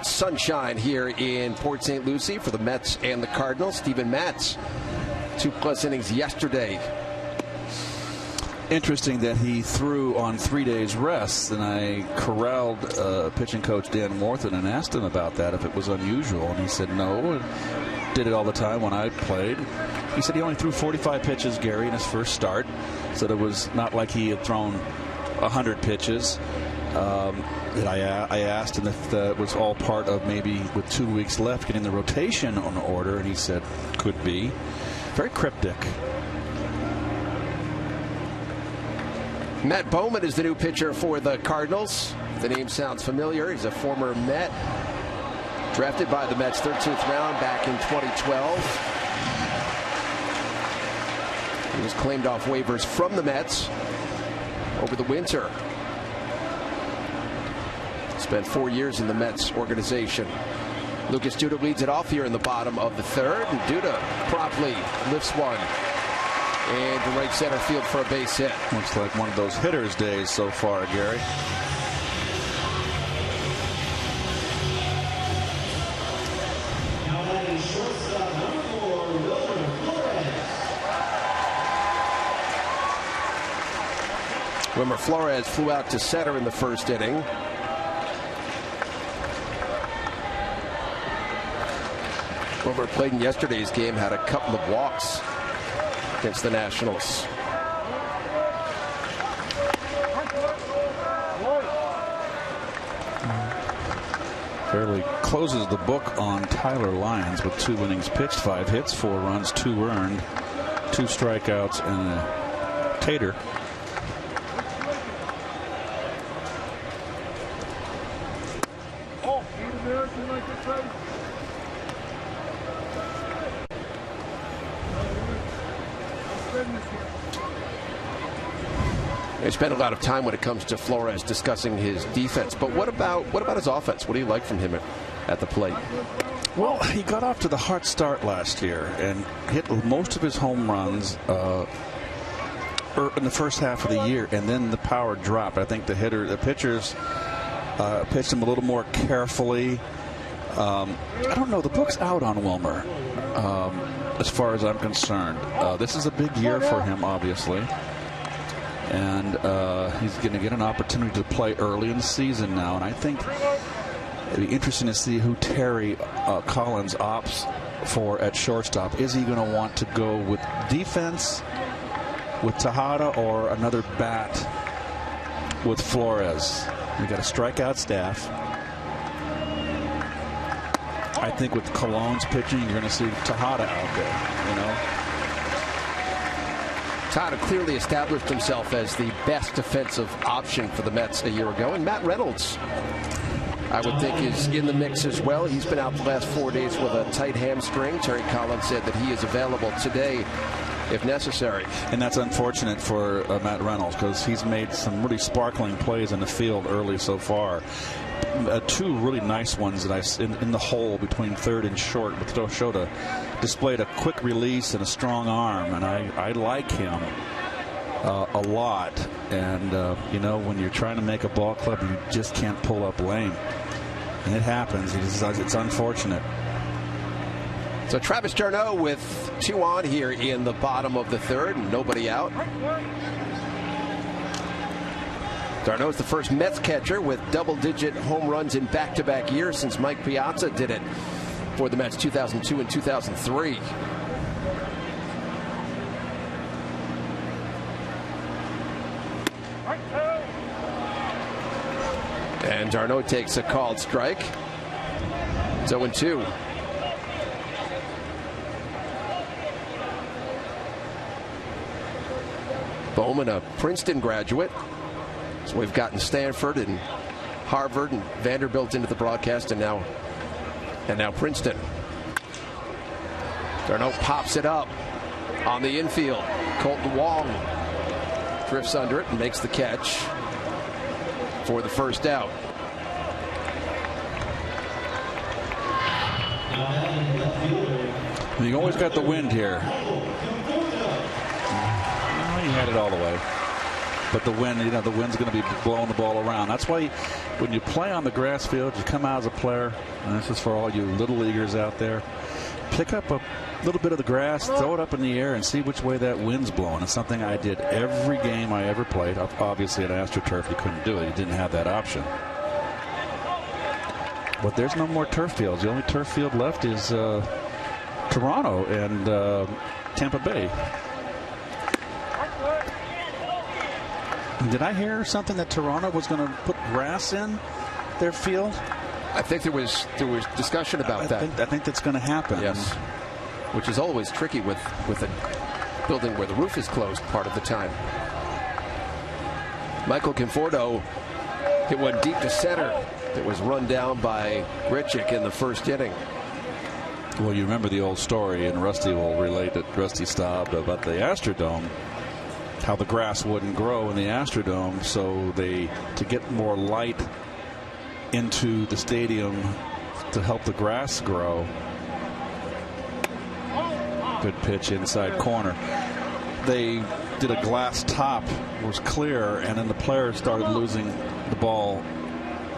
Sunshine here in Port St. Lucie for the Mets and the Cardinals. Steven Matz, 2+ innings yesterday. Interesting that he threw on 3 days rest, and I corralled pitching coach Dan Morton and asked him about that, if it was unusual, and he said no, did it all the time when I played. He said he only threw 45 pitches, Gary, in his first start, so it was not like he had thrown 100 pitches. I asked him if that was all part of maybe with 2 weeks left getting the rotation on order, and he said could be. Very cryptic. Matt Bowman is the new pitcher for the Cardinals. The name sounds familiar. He's a former Met, drafted by the Mets 13th round back in 2012. He was claimed off waivers from the Mets over the winter. Spent 4 years in the Mets organization. Lucas Duda leads it off here in the bottom of the third, and Duda promptly lifts one and to right center field for a base hit. Looks like one of those hitters' days so far, Gary. Wilmer Flores flew out to center in the first inning. Wilmer played in yesterday's game, had a couple of walks against the Nationals. Fairly closes the book on Tyler Lyons with 2 innings pitched, 5 hits, 4 runs, 2 earned, 2 strikeouts, and a tater. They spend a lot of time when it comes to Flores discussing his defense, but what about his offense? What do you like from him at the plate? Well, he got off to the hot start last year and hit most of his home runs in the first half of the year, and then the power dropped. I think the pitchers pitched him a little more carefully. I don't know. The book's out on Wilmer, as far as I'm concerned. This is a big year for him, obviously. And he's going to get an opportunity to play early in the season now. And I think it'd be interesting to see who Terry Collins opts for at shortstop. Is he going to want to go with defense with Tejada or another bat with Flores? We got a strikeout staff. I think with Colon's pitching, you're going to see Tejada out there, you know. Tejada clearly established himself as the best defensive option for the Mets a year ago. And Matt Reynolds, I would think, is in the mix as well. He's been out the last 4 days with a tight hamstring. Terry Collins said that he is available today if necessary. And that's unfortunate for Matt Reynolds, because he's made some really sparkling plays in the field early so far. 2 really nice ones that in the hole between third and short with Shota displayed a quick release and a strong arm, and I like him a lot. And you know, when you're trying to make a ball club, you just can't pull up lame, and it happens. It's unfortunate. So Travis d'Arnaud with 2 on here in the bottom of the third, and nobody out. d'Arnaud is the first Mets catcher with double-digit home runs in back-to-back years since Mike Piazza did it for the Mets 2002 and 2003. And d'Arnaud takes a called strike. It's 0-2. Bowman, a Princeton graduate. So we've gotten Stanford and Harvard and Vanderbilt into the broadcast, and now Princeton. d'Arnaud pops it up on the infield. Colton Wong drifts under it and makes the catch for the first out. You always got the wind here. He had it all the way. But the wind, you know, the wind's going to be blowing the ball around. That's why when you play on the grass field, you come out as a player, and this is for all you little leaguers out there, pick up a little bit of the grass, throw it up in the air, and see which way that wind's blowing. It's something I did every game I ever played. Obviously, at AstroTurf, you couldn't do it. You didn't have that option. But there's no more turf fields. The only turf field left is Toronto and Tampa Bay. Did I hear something that Toronto was going to put grass in their field? I think there was discussion about that. I think that's going to happen. Yes, which is always tricky with a building where the roof is closed part of the time. Michael Conforto hit one deep to center that was run down by Grichuk in the first inning. Well, you remember the old story, and Rusty will relate it, Rusty Staub, about the Astrodome, how the grass wouldn't grow in the Astrodome, so to get more light into the stadium to help the grass grow. Good pitch inside corner. They did a glass top, was clear, and then the players started losing the ball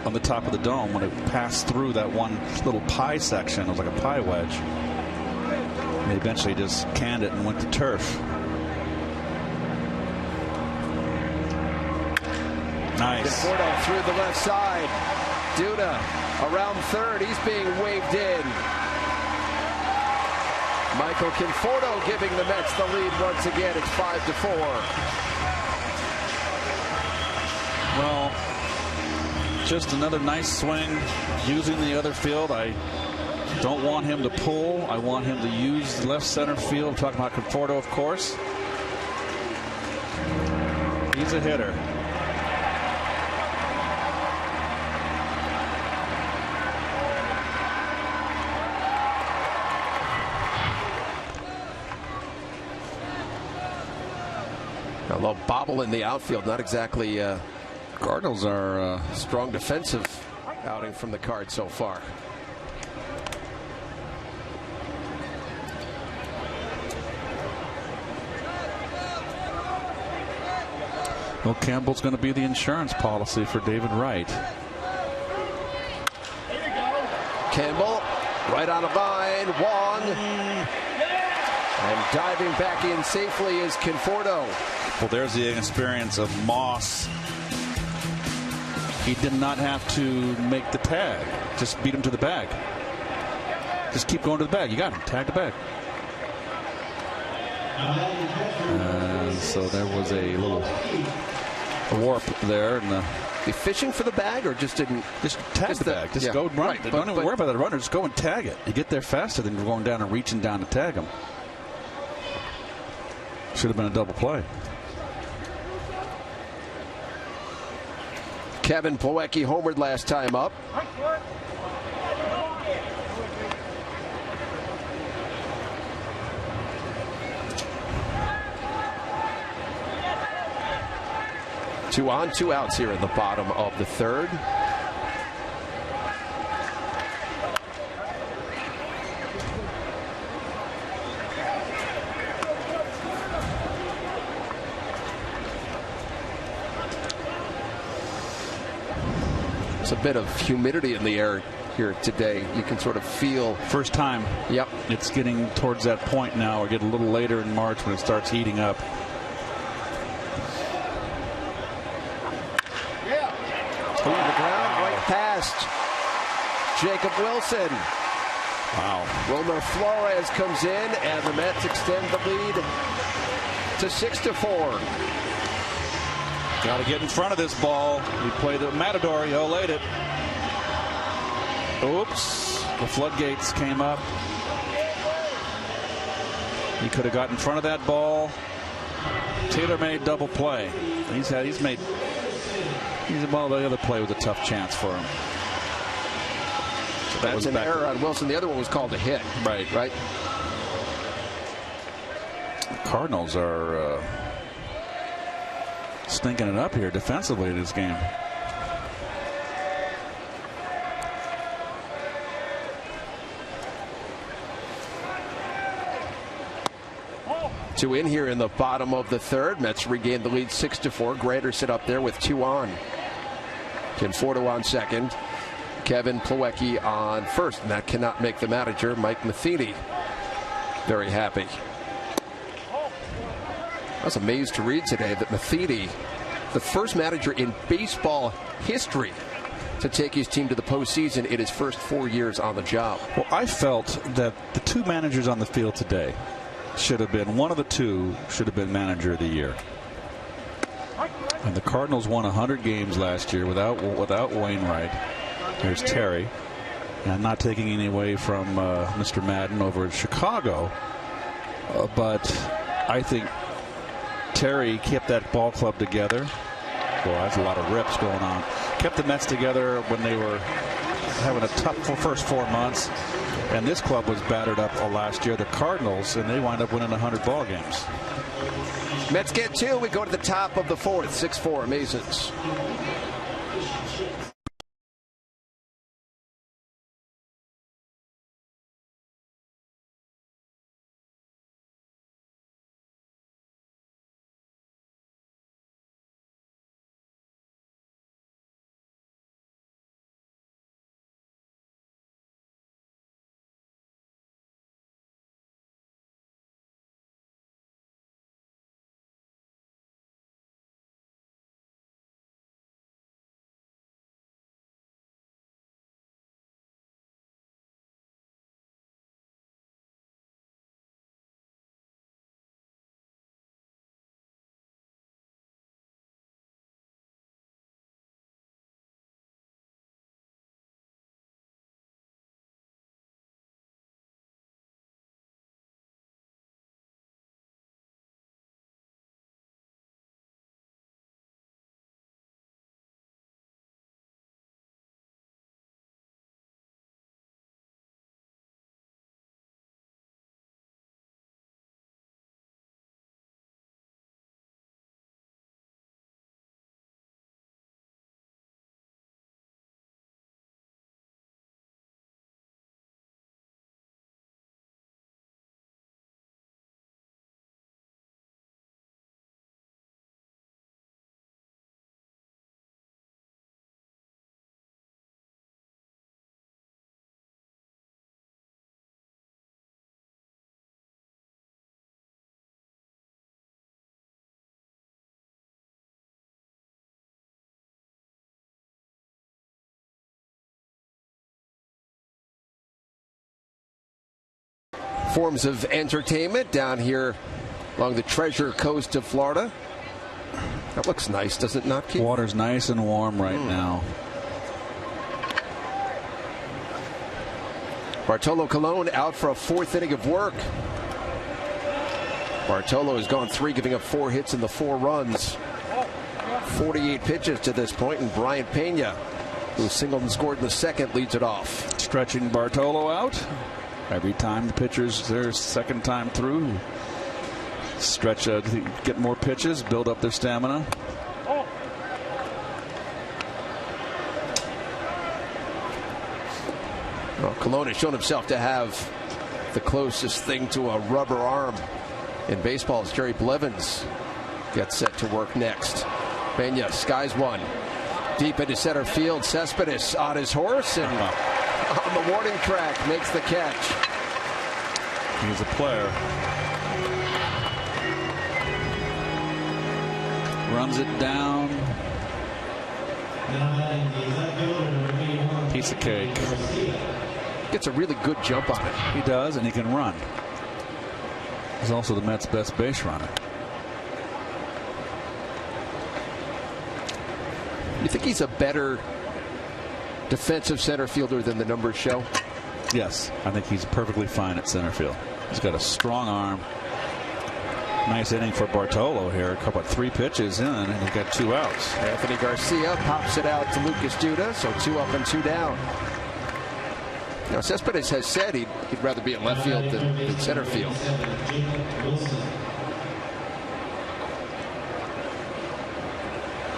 on the top of the dome when it passed through that one little pie section. It was like a pie wedge. And they eventually just canned it and went to turf. Nice. Conforto through the left side. Duda around third. He's being waved in. Michael Conforto giving the Mets the lead once again. It's 5-4. Well, just another nice swing using the other field. I don't want him to pull. I want him to use left center field. I'm talking about Conforto, of course. He's a hitter. A little bobble in the outfield. Not exactly Cardinals are strong defensive outing from the Cards so far. well, Campbell's going to be the insurance policy for David Wright. Campbell right on a vine. Wong. And diving back in safely is Conforto. Well, there's the experience of Moss. He did not have to make the tag. Just beat him to the bag. Just keep going to the bag. You got him. Tag the bag. And so there was a little warp there. And Be fishing for the bag or just didn't? just tag the bag. Just go run. Right, Don't even worry about the runner. Just go and tag it. You get there faster than going down and reaching down to tag him. Should have been a double play. Kevin Plawecki homered last time up. Two on, two outs here in the bottom of the third. A bit of humidity in the air here today. You can sort of feel. First time. Yep. It's getting towards that point now. Or get a little later in March when it starts heating up. To the ground, right past Jacob Wilson. Wow. Wilmer Flores comes in, and the Mets extend the lead to 6-4. Got to get in front of this ball. We play the Matador. He laid it. Oops. The floodgates came up. He could have got in front of that ball. Taylor made double play. Well, the other play was a tough chance for him. So that was an error on Wilson. The other one was called a hit. Right. The Cardinals are stinking it up here defensively in this game. Two in here in the bottom of the third. Mets regain the lead 6-4. Granderson up there with two on. Conforto on second. Kevin Plawecki on first. And that cannot make the manager, Mike Matheny, very happy. I was amazed to read today that Matheny, the first manager in baseball history to take his team to the postseason in his first 4 years on the job. Well, I felt that the two managers on the field today should have been, one of the two should have been manager of the year. And the Cardinals won 100 games last year without Wainwright. There's Terry. And I'm not taking any away from Mr. Madden over at Chicago. But I think Terry kept that ball club together. Boy, that's a lot of rips going on. Kept the Mets together when they were having a tough first 4 months. And this club was battered up last year, the Cardinals, and they wind up winning 100 ball games. Mets get two. We go to the top of the fourth. 6-4 Masons. forms of entertainment down here along the Treasure Coast of Florida. That looks nice, does it not, Keith? Water's nice and warm right now. Bartolo Colon out for a 4th inning of work. Bartolo has gone 3, giving up 4 hits and the 4 runs. 48 pitches to this point, and Brian Pena, who singled and scored in the 2nd, leads it off. Stretching Bartolo out. Every time the pitcher's their 2nd time through, stretch get more pitches, build up their stamina. Well, Colon has shown himself to have the closest thing to a rubber arm in baseball as Jerry Blevins gets set to work next. Pena skies one. Deep into center field. Cespedes on his horse and on the warning track makes the catch. He's a player. Runs it down. Piece of cake. Gets a really good jump on it. He does, and he can run. He's also the Mets' best base runner. You think he's a better defensive center fielder than the numbers show? Yes, I think he's perfectly fine at center field. He's got a strong arm. Nice inning for Bartolo here. A couple of 3 pitches in, and he got 2 outs. Anthony Garcia pops it out to Lucas Duda, so 2 up and 2 down. Now, Cespedes has said he'd rather be in left field than center field.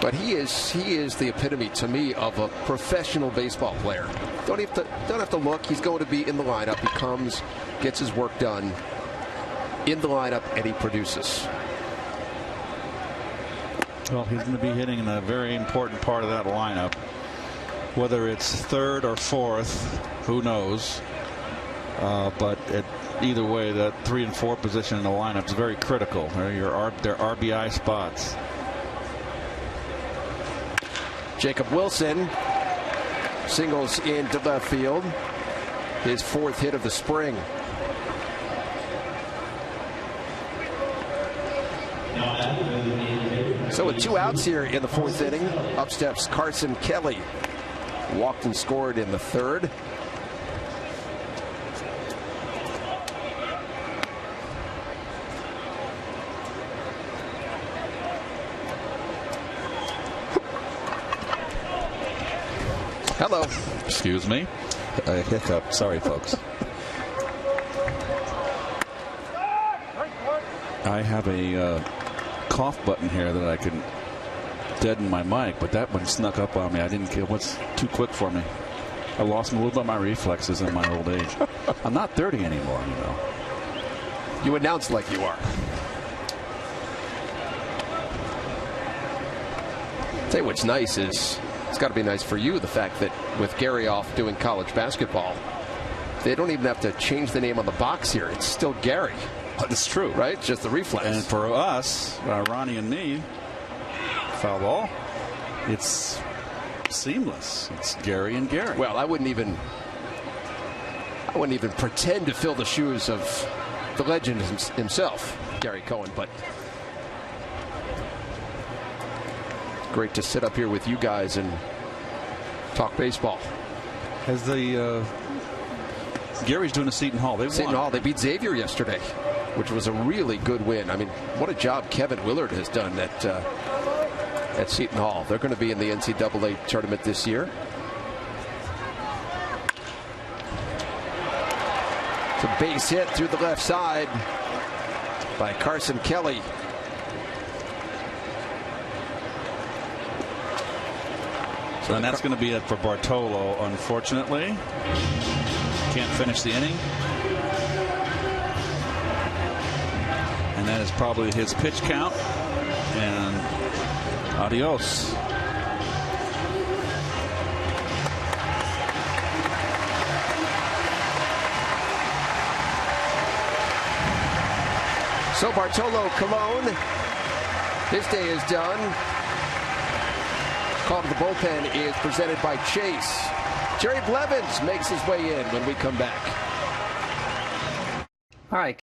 But he is the epitome to me of a professional baseball player. Don't have to look. He's going to be in the lineup. He comes, gets his work done in the lineup, and he produces. Well, he's going to be hitting in a very important part of that lineup. Whether it's 3rd or 4th, who knows? But either way, that 3 and 4 position in the lineup is very critical. They're RBI spots. Jacob Wilson singles into left field. His 4th hit of the spring. So with 2 outs here in the 4th inning, up steps Carson Kelly. Walked and scored in the 3rd. Hello. Excuse me. A hiccup. Sorry, folks. I have a cough button here that I can deaden my mic, but that one snuck up on me. I didn't get what's too quick for me. I lost a little bit of my reflexes in my old age. I'm not 30 anymore, you know. You announce like you are. Tell you what's nice is, it's got to be nice for you, the fact that with Gary off doing college basketball, they don't even have to change the name on the box here. It's still Gary. That's true. Right? It's just the reflex. And for us, Ronnie and me, foul ball, it's seamless. It's Gary and Gary. Well, I wouldn't even pretend to fill the shoes of the legend himself, Gary Cohen, but great to sit up here with you guys and talk baseball. Has Gary's doing a Seton Hall. Seton Hall, they beat Xavier yesterday, which was a really good win. I mean, what a job Kevin Willard has done at Seton Hall. They're going to be in the NCAA tournament this year. It's a base hit through the left side by Carson Kelly. So and that's going to be it for Bartolo, unfortunately. Can't finish the inning. And that is probably his pitch count. And adios. So Bartolo Colon, his day is done. Call to the bullpen is presented by Chase. Jerry Blevins makes his way in when we come back. All right.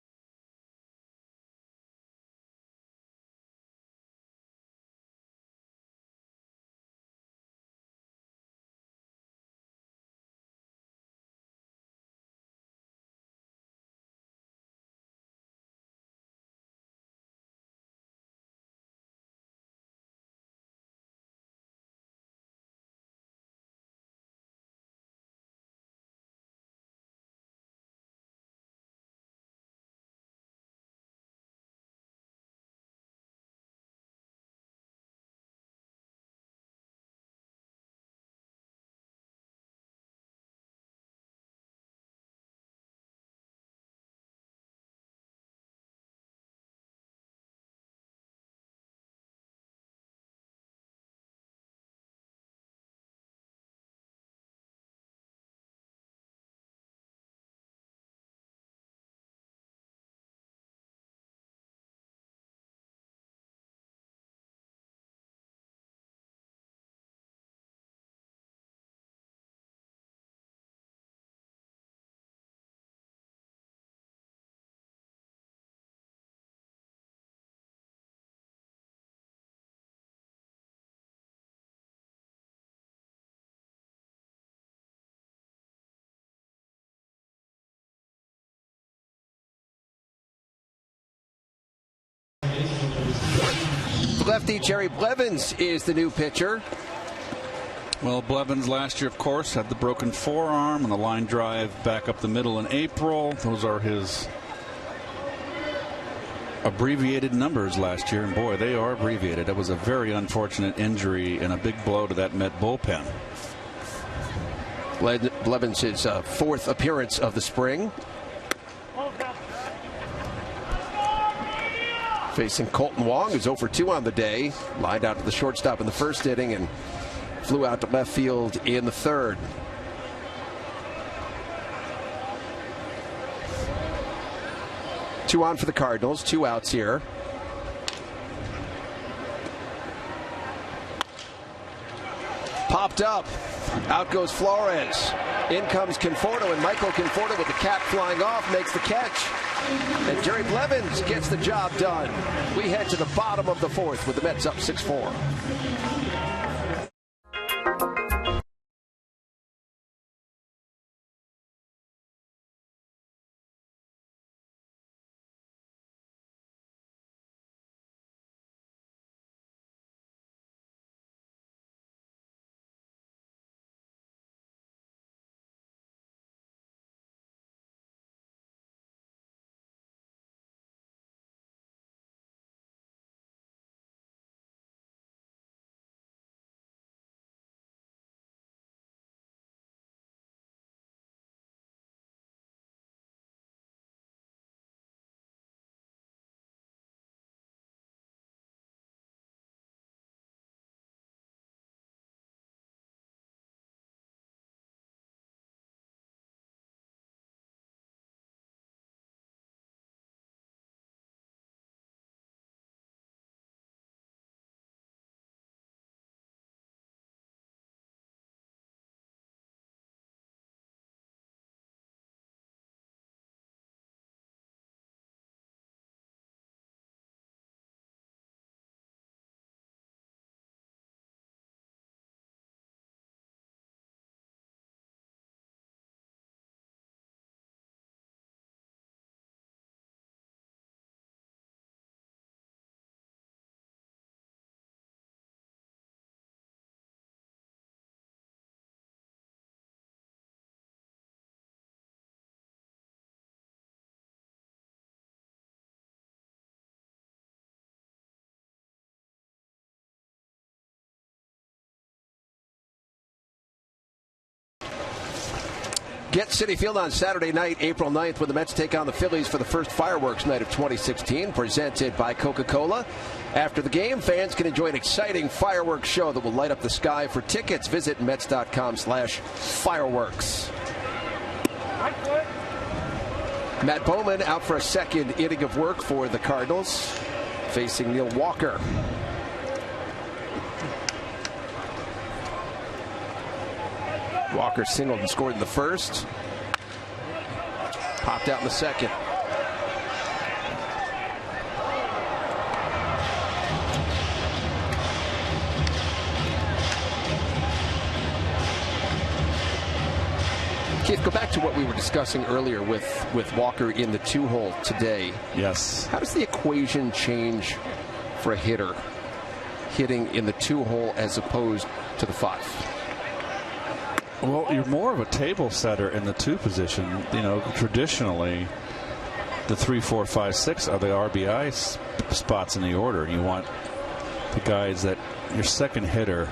Lefty Jerry Blevins is the new pitcher. Well, Blevins last year, of course, had the broken forearm and the line drive back up the middle in April. Those are his abbreviated numbers last year, and boy, they are abbreviated. That was a very unfortunate injury and a big blow to that Met bullpen. Blevins' his fourth appearance of the spring. Facing Colton Wong, who's 0 for 2 on the day. Lined out to the shortstop in the first inning and flew out to left field in the third. Two on for the Cardinals, 2 outs here. Popped up. Out goes Flores. In comes Conforto, and Michael Conforto with the cap flying off makes the catch. And Jerry Blevins gets the job done. We head to the bottom of the fourth with the Mets up 6-4. Get Citi Field on Saturday night, April 9th, when the Mets take on the Phillies for the first fireworks night of 2016, presented by Coca-Cola. After the game, fans can enjoy an exciting fireworks show that will light up the sky. For tickets, visit Mets.com/fireworks. Matt Bowman out for a second inning of work for the Cardinals, facing Neil Walker. Walker singled and scored in the first. Popped out in the second. Keith, go back to what we were discussing earlier with Walker in the 2-hole today. Yes. How does the equation change for a hitter hitting in the 2-hole as opposed to the 5? Well, you're more of a table setter in the 2 position. You know, traditionally, the 3, 4, 5, 6 are the RBI spots in the order. You want the guys that your second hitter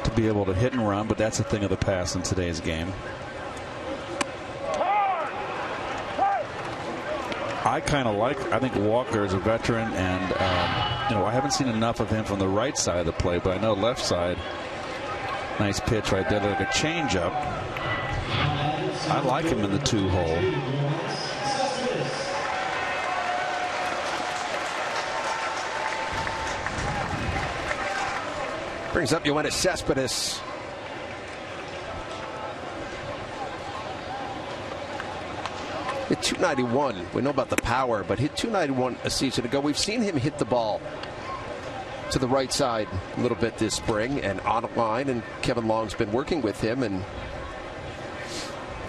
to be able to hit and run, but that's a thing of the past in today's game. I think Walker is a veteran, and you know, I haven't seen enough of him from the right side of the plate, but I know left side. Nice pitch right there, like a changeup. I like him in the 2-hole. Brings up Yoenis Cespedes. Hit 291. We know about the power, but hit 291 a season ago. We've seen him hit the ball to the right side a little bit this spring and on a line, and Kevin Long's been working with him, and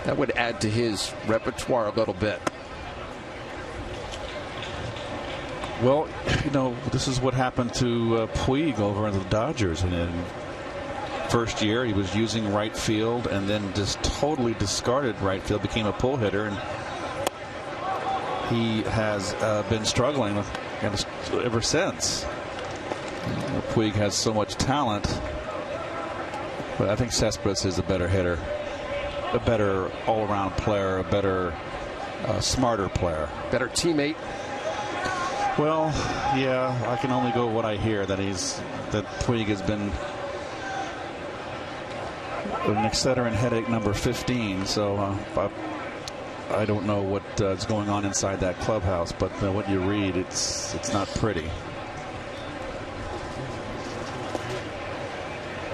that would add to his repertoire a little bit. Well, you know, this is what happened to Puig over in the Dodgers. And in first year, he was using right field and then just totally discarded right field, became a pull hitter, and he has been struggling ever since. Puig has so much talent, but I think Cespedes is a better hitter, a better all-around player, a better, smarter player. Better teammate. Well, yeah, I can only go what I hear, that Puig has been an Excedrin headache number 15, so I don't know what is going on inside that clubhouse, but what you read, it's not pretty.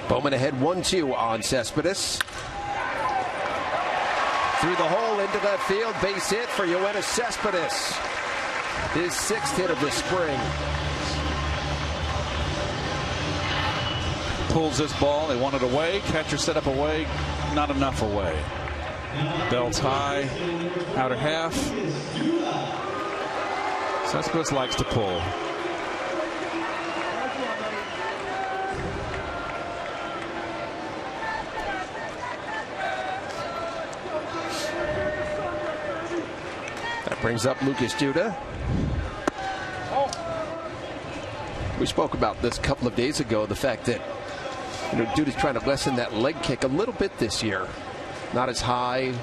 Bowman ahead 1-2 on Cespedes. Through the hole into that field, base hit for Yoenis Cespedes. His 6th hit of the spring. Pulls this ball, they want it away. Catcher set up away, not enough away. Belts high, outer half. Cespedes likes to pull. That brings up Lucas Duda. We spoke about this a couple of days ago, the fact that Duda's trying to lessen that leg kick a little bit this year. Not as high.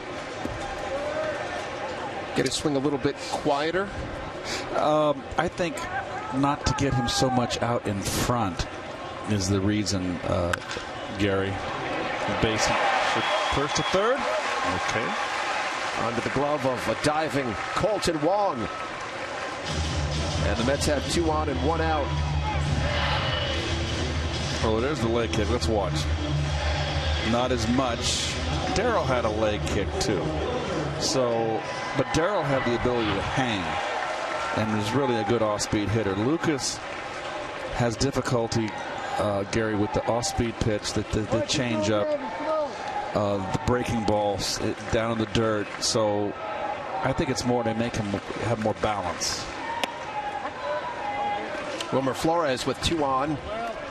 Get his swing a little bit quieter. I think not to get him so much out in front is the reason, Gary. Base first to third. Okay. Under the glove of a diving Colton Wong. And the Mets have 2 on and 1 out. Oh, there's the leg kick. Let's watch. Not as much. Darryl had a leg kick too. But Darryl had the ability to hang and is really a good off-speed hitter. Lucas has difficulty, Gary, with the off-speed pitch, the change-up, the breaking balls down in the dirt. So I think it's more to make him have more balance. Wilmer Flores with 2 on,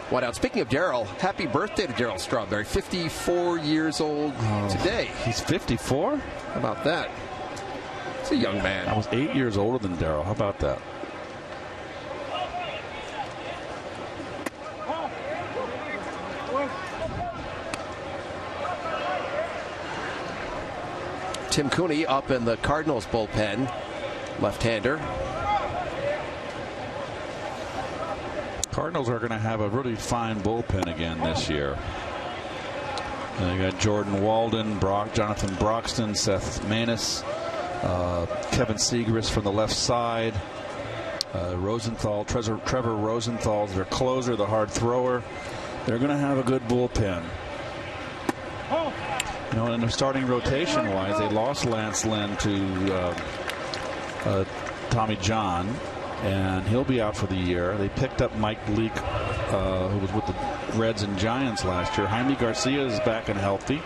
1 out. Speaking of Darryl, happy birthday to Darryl Strawberry. 54 years old today. He's 54? How about that? He's a young man. I was 8 years older than Darryl. How about that? Tim Cooney up in the Cardinals bullpen, left-hander. Cardinals are going to have a really fine bullpen again this year. They got Jordan Walden, Jonathan Broxton, Seth Maness, Kevin Seagrass from the left side, Rosenthal, Trevor Rosenthal, their closer, the hard thrower. They're going to have a good bullpen. You know, in the starting rotation-wise, they lost Lance Lynn to Tommy John, and he'll be out for the year. They picked up Mike Leake, who was with the Reds and Giants last year. Jaime Garcia is back and healthy.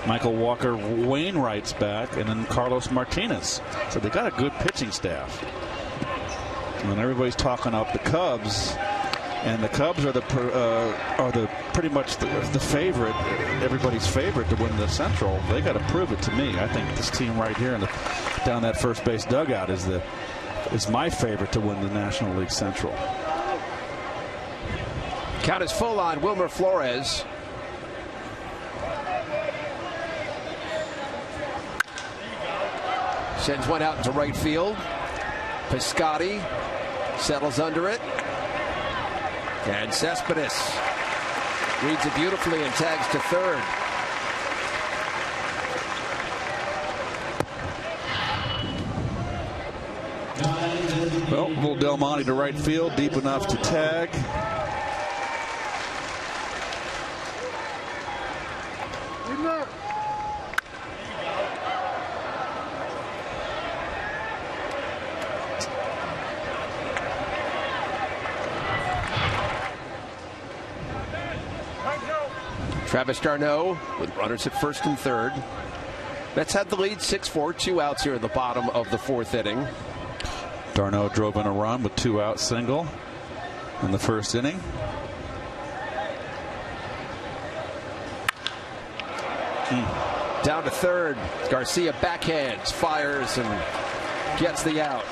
Michael Walker Wainwright's back, and then Carlos Martinez. So they got a good pitching staff. And everybody's talking up the Cubs, and the Cubs are pretty much the favorite, everybody's favorite to win the Central. They got to prove it to me. I think this team right here down that first base dugout is my favorite to win the National League Central. Count is full on Wilmer Flores. Sends one out into right field. Piscotty settles under it. And Cespedes reads it beautifully and tags to third. Well, little Del Monte to right field, deep enough to tag. Travis d'Arnaud with runners at first and third. Mets had the lead 6-4, 2 outs here in the bottom of the fourth inning. d'Arnaud drove in a run with 2 out single in the first inning. Down to third. Garcia backhands, fires, and gets the out.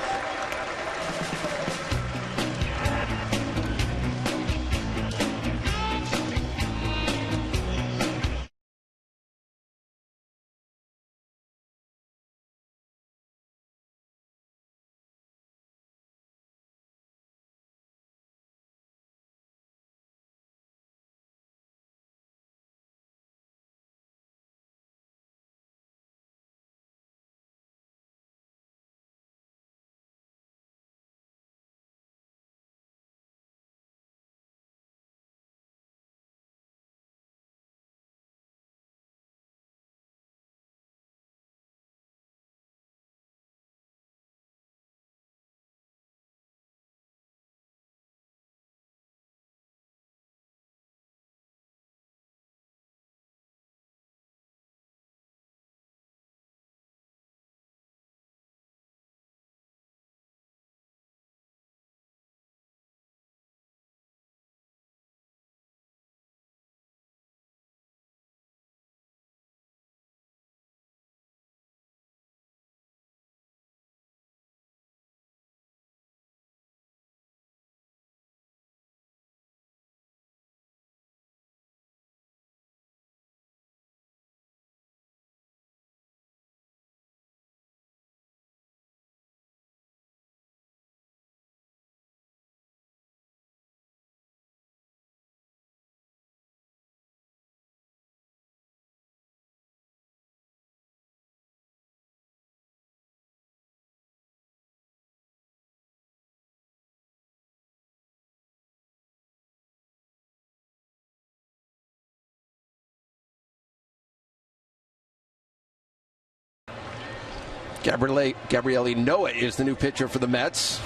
Gabriele Noah is the new pitcher for the Mets.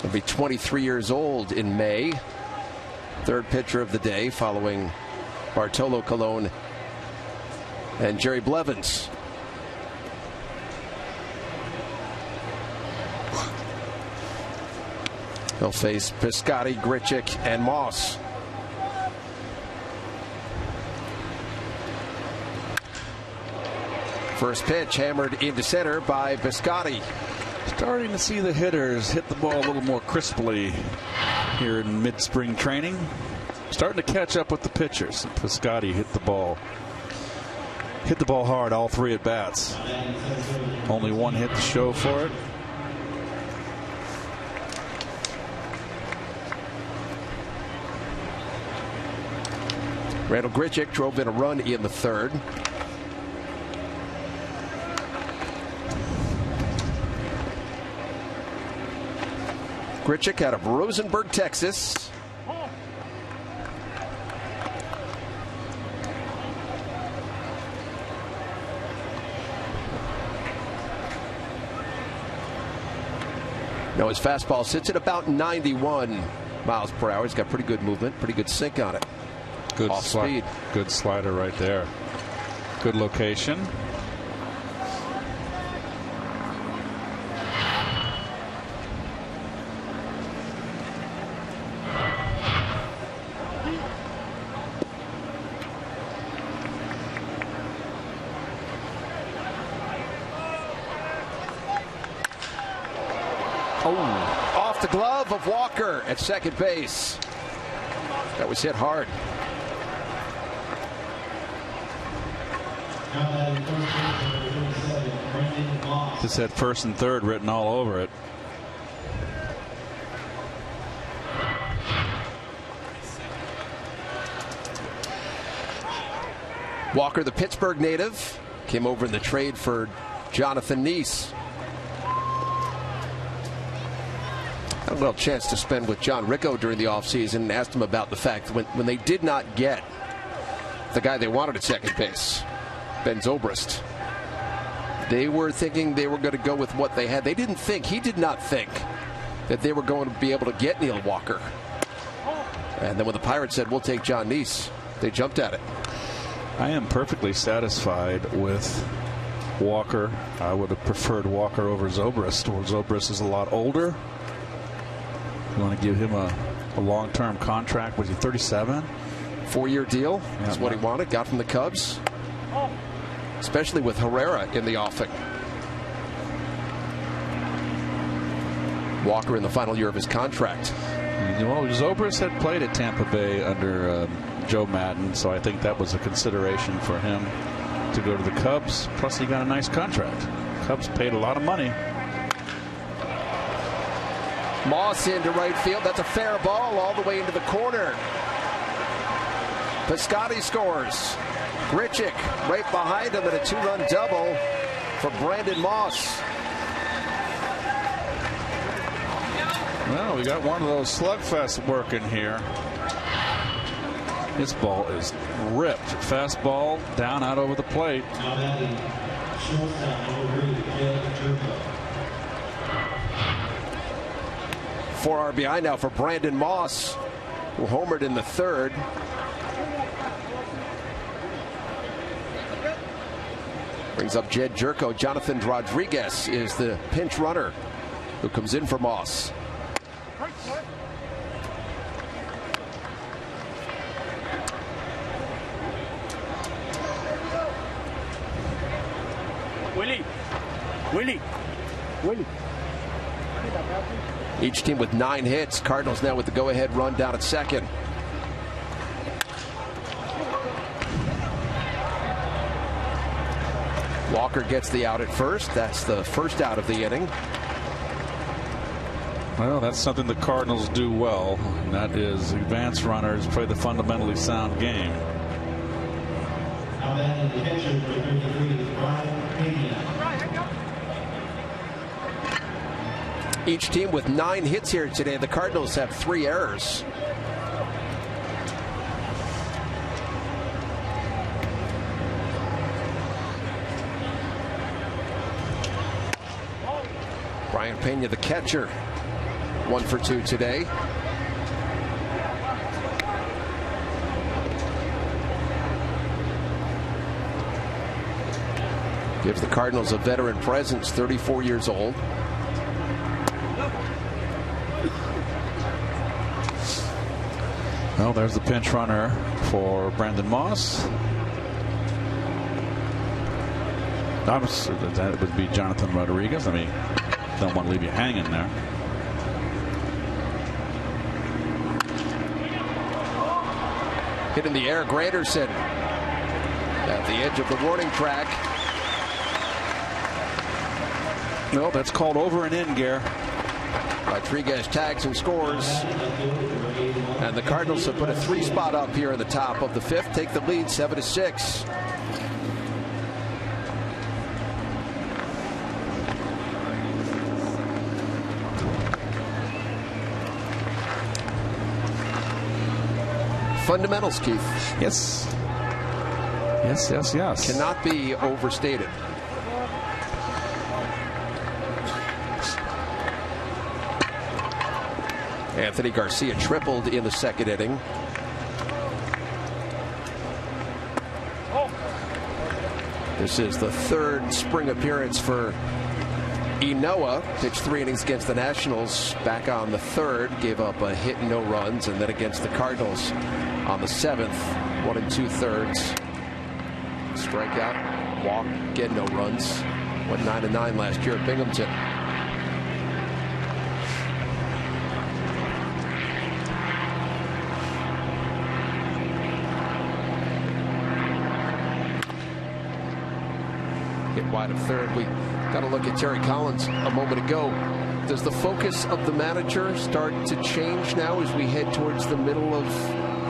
He'll be 23 years old in May. Third pitcher of the day following Bartolo Colon and Jerry Blevins. He'll face Piscotty, Grichuk, and Moss. First pitch hammered into center by Piscotty. Starting to see the hitters hit the ball a little more crisply here in mid-spring training. Starting to catch up with the pitchers. Piscotty hit the ball hard all 3 at bats. Only 1 hit to show for it. Randall Grichuk drove in a run in the third. Grichuk out of Rosenberg, Texas. Now his fastball sits at about 91 miles per hour. He's got pretty good movement, pretty good sink on it. Good off speed. Good slider right there. Good location. Off the glove of Walker at second base. That was hit hard. Just had first and third written all over it. Walker, the Pittsburgh native, came over in the trade for Jonathan Neese. Had a little chance to spend with John Ricco during the offseason and asked him about the fact when they did not get the guy they wanted at second base, Ben Zobrist. They were thinking they were going to go with what they had. He did not think that they were going to be able to get Neil Walker. And then when the Pirates said, we'll take John Neese, they jumped at it. I am perfectly satisfied with Walker. I would have preferred Walker over Zobrist. Zobrist is a lot older. You want to give him a long-term contract. Was he 37? 4-year deal. That's what he wanted. Got from the Cubs. Especially with Herrera in the offing. Walker in the final year of his contract. Well, Zobrist had played at Tampa Bay under Joe Madden, so I think that was a consideration for him to go to the Cubs. Plus, he got a nice contract. Cubs paid a lot of money. Moss into right field. That's a fair ball all the way into the corner. Piscotty scores. Grichuk right behind him, and a 2-run double for Brandon Moss. Well, we got one of those slugfests working here. This ball is ripped. Fastball down out over the plate. 4 RBI now for Brandon Moss, who homered in the third. Brings up Jed Jerko. Jonathan Rodriguez is the pinch runner who comes in for Moss. Willie. Each team with 9 hits. Cardinals now with the go-ahead run down at second. Walker gets the out at first. That's the first out of the inning. Well, that's something the Cardinals do well, and that is advanced runners play the fundamentally sound game. Each team with 9 hits here today. The Cardinals have 3 errors. Brian Pena, the catcher, 1 for 2 today. Gives the Cardinals a veteran presence, 34 years old. Well, there's the pinch runner for Brandon Moss. That would be Jonathan Rodriguez. I mean, don't want to leave you hanging there. Hit in the air, Granderson at the edge of the warning track. No, that's called over and in, Gare. Rodriguez tags and scores. And the Cardinals have put a 3 spot up here in the top of the 5th. Take the lead 7-6. Fundamentals, Keith. Yes. Yes. Cannot be overstated. Anthony Garcia tripled in the second inning. This is the third spring appearance for Inoa. Pitched 3 innings against the Nationals back on the 3rd. Gave up a hit and no runs. And then against the Cardinals on the 7th. 1 2/3. Strikeout. Walk. Again, no runs. Went 9-9 last year at Binghamton. Hit wide of 3rd. We got to look at Terry Collins a moment ago. Does the focus of the manager start to change now as we head towards the middle of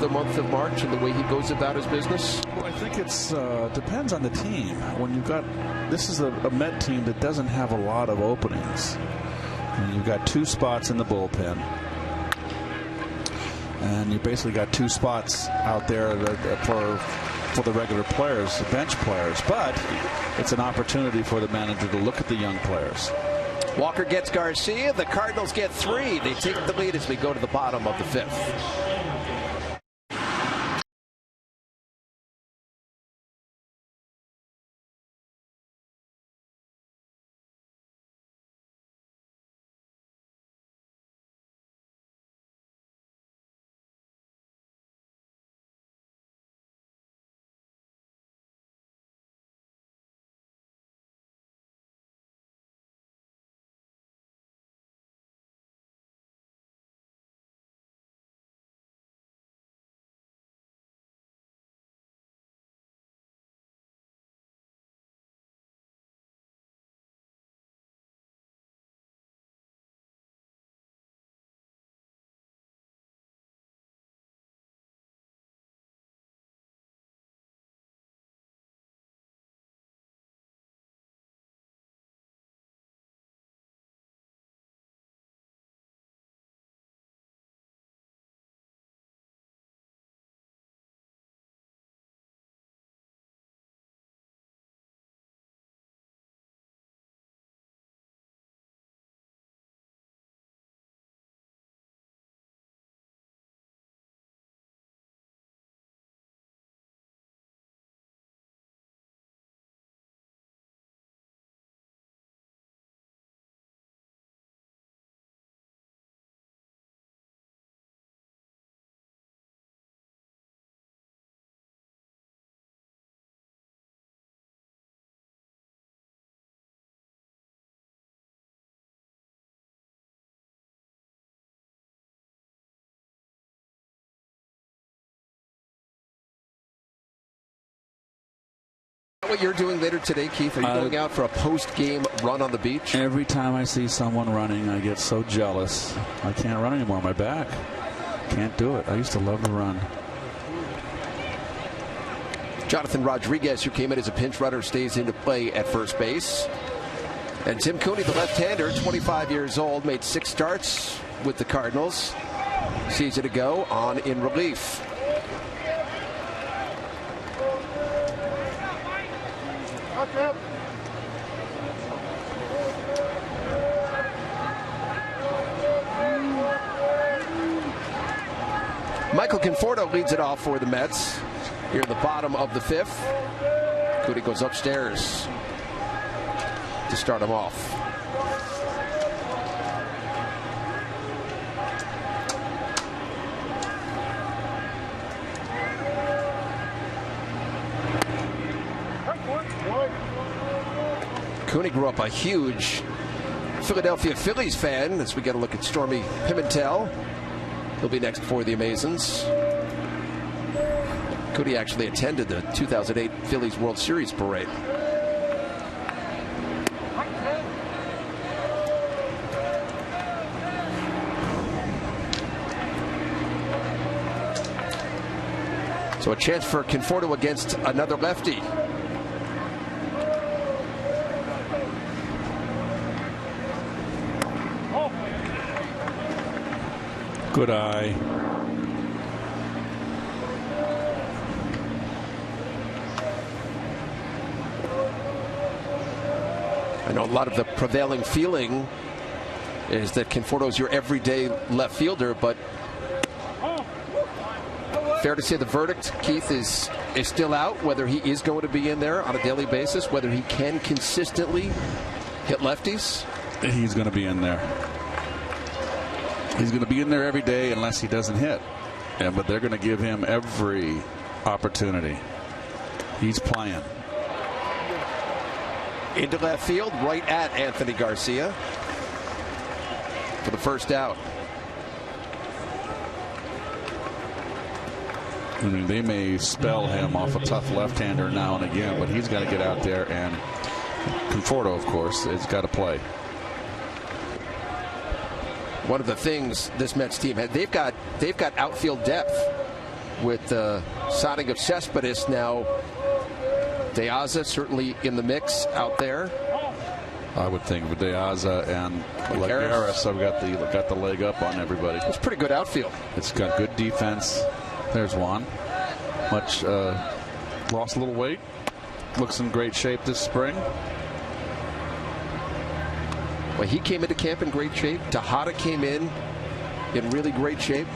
the month of March and the way he goes about his business? Well, I think it's depends on the team. When you've got, this is a Met team that doesn't have a lot of openings. And you've got 2 spots in the bullpen. And you basically got 2 spots out there for the regular players, the bench players. But it's an opportunity for the manager to look at the young players. Walker gets Garcia. The Cardinals get 3. They take the lead as we go to the bottom of the 5th. What you're doing later today, Keith? Are you going out for a post-game run on the beach? Every time I see someone running, I get so jealous. I can't run anymore. My back can't do it. I used to love to run. Jonathan Rodriguez, who came in as a pinch runner, stays into play at first base. And Tim Cooney, the left-hander, 25 years old, made 6 starts with the Cardinals. Season ago on in relief. Michael Conforto leads it off for the Mets here in the bottom of the 5th. Cooney goes upstairs to start him off. Cooney grew up a huge Philadelphia Phillies fan as we get a look at Stormy Pimentel. He'll be next for the Amazons. Cooney actually attended the 2008 Phillies World Series parade. So a chance for Conforto against another lefty. Good eye. I know a lot of the prevailing feeling is that Conforto's your everyday left fielder, but Fair to say the verdict, Keith, is still out, whether he is going to be in there on a daily basis, whether he can consistently hit lefties. He's going to be in there. He's going to be in there every day unless he doesn't hit. Yeah, but they're going to give him every opportunity. He's playing. Into left field, right at Anthony Garcia for the first out. I mean, they may spell him off a tough left-hander now and again, but he's got to get out there, and Conforto, of course, has got to play. One of the things this Mets team had, they've got outfield depth with the signing of Cespedes now. De-Aza certainly in the mix out there. I would think with De-Aza and Lagares, I've got the leg up on everybody. It's pretty good outfield. It's got good defense. There's Juan. Lost a little weight. Looks in great shape this spring. Well, he came into camp in great shape. Tejada came in really great shape.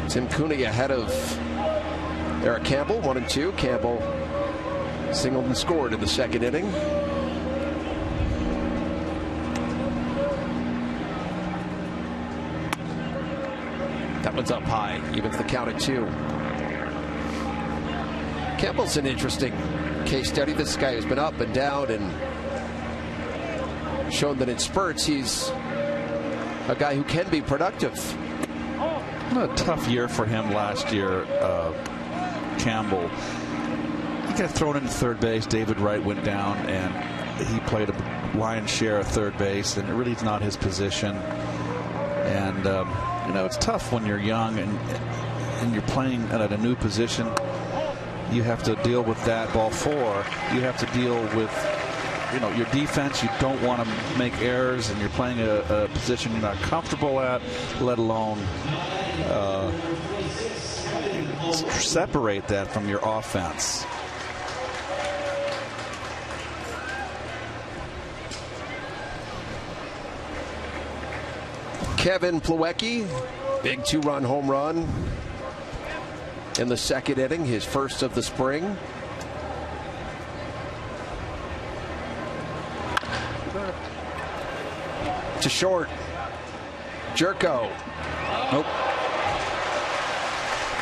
Tim Cooney ahead of Eric Campbell, 1-2. Campbell singled and scored in the second inning. That one's up high, evens the count at 2. Campbell's an interesting case study. This guy has been up and down and shown that in spurts he's a guy who can be productive. A tough year for him last year. Campbell, he got thrown into third base. David Wright went down, and he played a lion's share of third base, and it really is not his position. And it's tough when you're young and you're playing at a new position. You have to deal with that. Ball 4, you have to deal with your defense. You don't want to make errors, and you're playing a position you're not comfortable at, let alone separate that from your offense. Kevin Plawecki, big 2-run home run in the second inning, his first of the spring. To short. Jerko. Nope.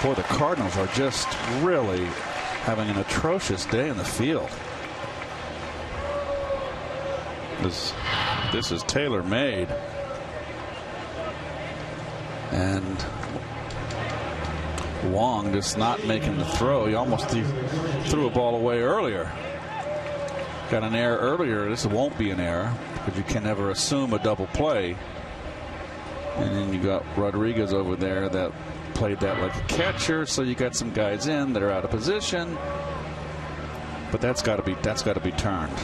Boy, the Cardinals are just really having an atrocious day in the field. This is tailor-made. And Wong just not making the throw. He almost threw a ball away earlier. Got an error earlier. This won't be an error because you can never assume a double play. And then you got Rodriguez over there that played that like a catcher. So you got some guys in that are out of position. But that's got to be turned.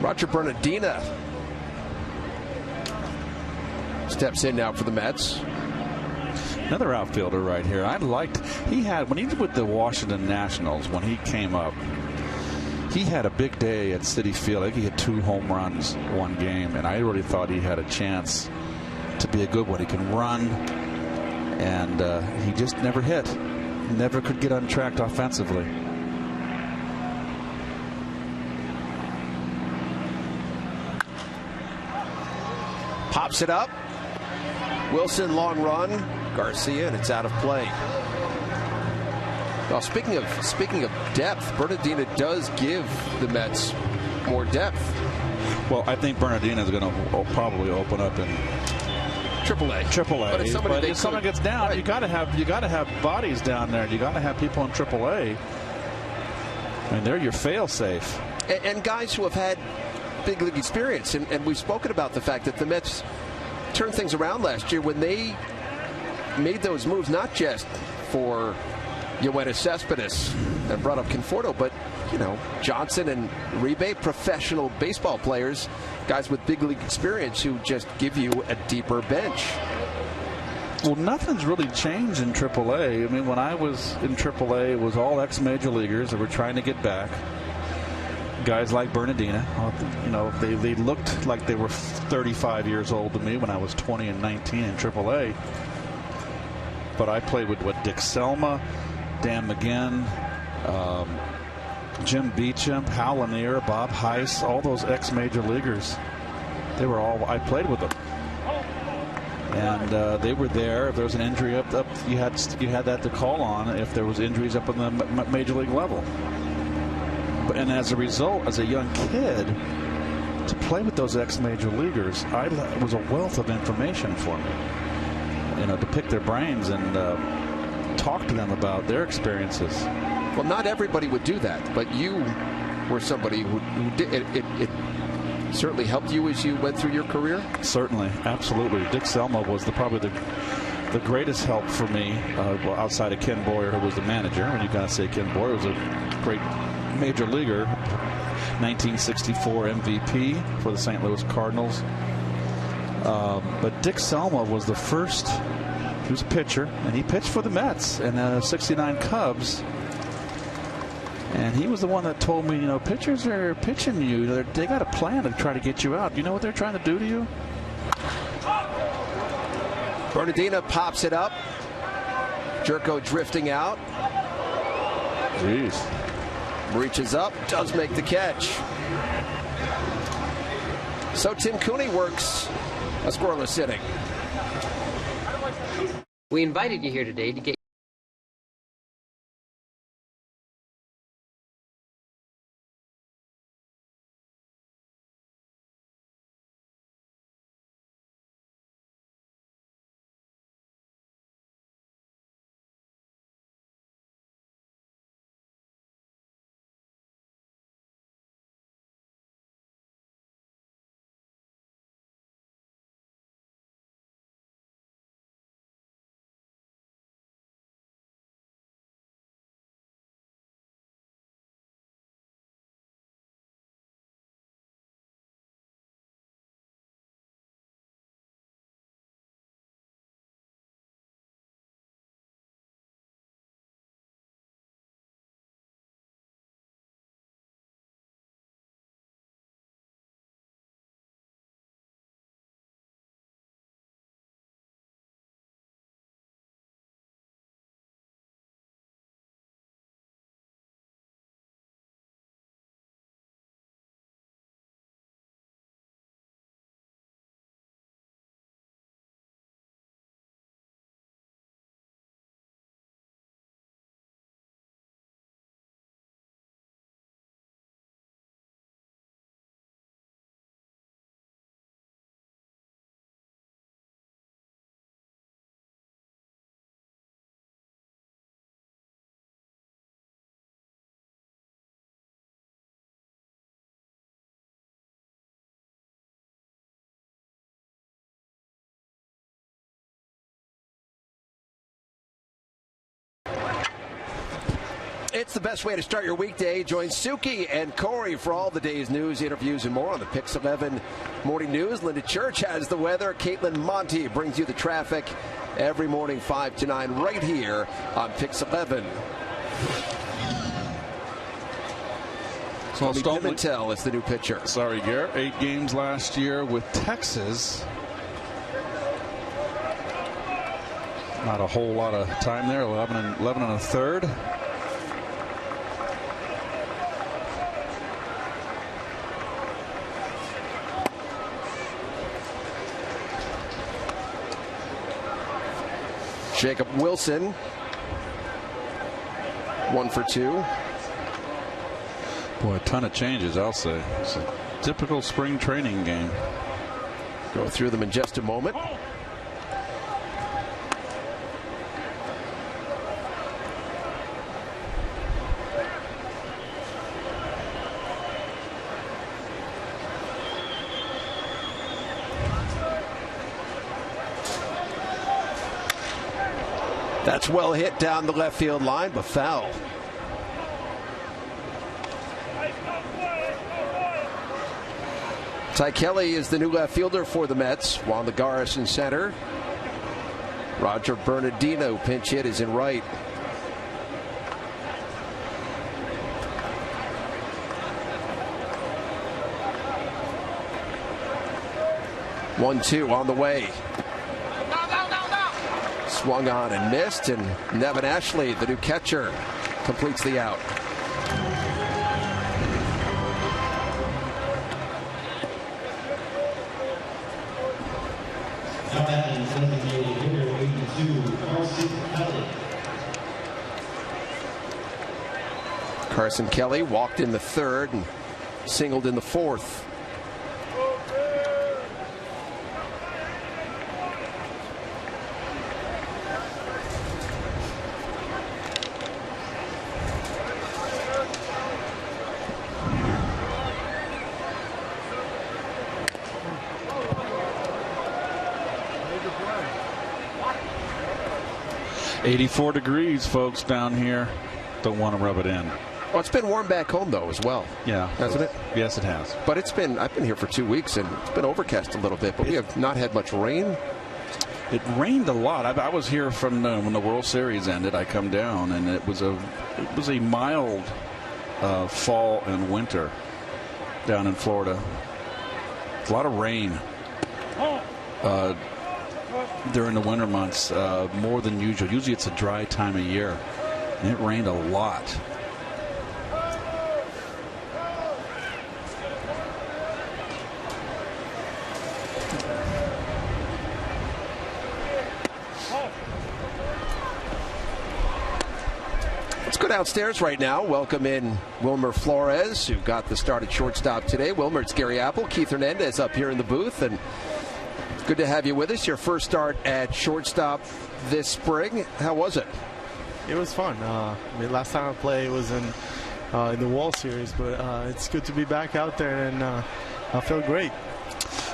Roger Bernardina steps in now for the Mets. Another outfielder right here. When he was with the Washington Nationals, when he came up, he had a big day at Citi Field. I think he had 2 home runs one game, and I really thought he had a chance to be a good one. He can run, and he just never hit. Never could get untracked offensively. Pops it up. Wilson, long run. Garcia, and it's out of play. Well, speaking of depth, Bernardina does give the Mets more depth. Well, I think Bernardina is going to probably open up in AAA. But if someone gets down, right, you got to have bodies down there. You got to have people in AAA. I mean, they're your fail-safe. And guys who have had big league experience, and we've spoken about the fact that the Mets turned things around last year when they made those moves, not just for Yoenis Cespedes and brought up Conforto, but Johnson and Uribe, professional baseball players, guys with big league experience who just give you a deeper bench. Well, nothing's really changed in AAA. I mean, when I was in AAA, it was all ex-major leaguers that were trying to get back. Guys like Bernardina, you know, they looked like they were 35 years old to me when I was 20 and 19 in AAA. But I played with Dick Selma, Dan McGinn, Jim Beecham, Hal Lanier, Bob Heiss, all those ex-major leaguers. They were all, I played with them. And they were there. If there was an injury up, you had that to call on if there was injuries up on the major league level. And as a result, as a young kid, to play with those ex-major leaguers, it was a wealth of information for me. You know, to pick their brains and talk to them about their experiences. Well, not everybody would do that, but you were somebody who did. It certainly helped you as you went through your career? Certainly, absolutely. Dick Selma was probably the greatest help for me, outside of Ken Boyer, who was the manager. When you gotta say Ken Boyer was a great major leaguer, 1964 MVP for the St. Louis Cardinals. But Dick Selma was the first. He was a pitcher, and he pitched for the Mets and 69 Cubs. And he was the one that told me, you know, pitchers are pitching you. They got a plan to try to get you out. You know what they're trying to do to you? Bernardina pops it up. Jerko drifting out. Jeez. Reaches up, does make the catch. So Tim Cooney works a scoreless inning. We invited you here today to get It's the best way to start your weekday. Join Suki and Corey for all the day's news, interviews, and more on the Pix 11 Morning News. Linda Church has the weather. Caitlin Monty brings you the traffic every morning 5 to 9 right here on Pix 11. So Pimentel is the new pitcher. Sorry, Garrett. 8 games last year with Texas. Not a whole lot of time there. 11 and a third. Jacob Wilson, 1 for 2. Boy, a ton of changes, I'll say. It's a typical spring training game. Go through them in just a moment. That's well hit down the left field line, but foul. Ty Kelly is the new left fielder for the Mets. Juan Lagares in center. Roger Bernardino, pinch hit, is in right. One, two on the way. Swung on and missed, and Nevin Ashley, the new catcher, completes the out. Carson Kelly walked in the third and singled in the fourth. .84 degrees, folks, down here. Don't want to rub it in. Well, it's been warm back home, though, as well. Yeah. Hasn't it? Yes, it has. But I've been here for 2 weeks, and it's been overcast a little bit, but we have not had much rain. It rained a lot. I was here from when the World Series ended. I come down, and it was a mild fall and winter down in Florida. A lot of rain during the winter months, more than usual. Usually it's a dry time of year, and it rained a lot. Let's go downstairs right now. Welcome in Wilmer Flores, who got the start at shortstop today. Wilmer, it's Gary Apple, Keith Hernandez up here in the booth, and good to have you with us. Your first start at shortstop this spring. How was it? It was fun. Last time I played was in the World Series, but it's good to be back out there, and I feel great.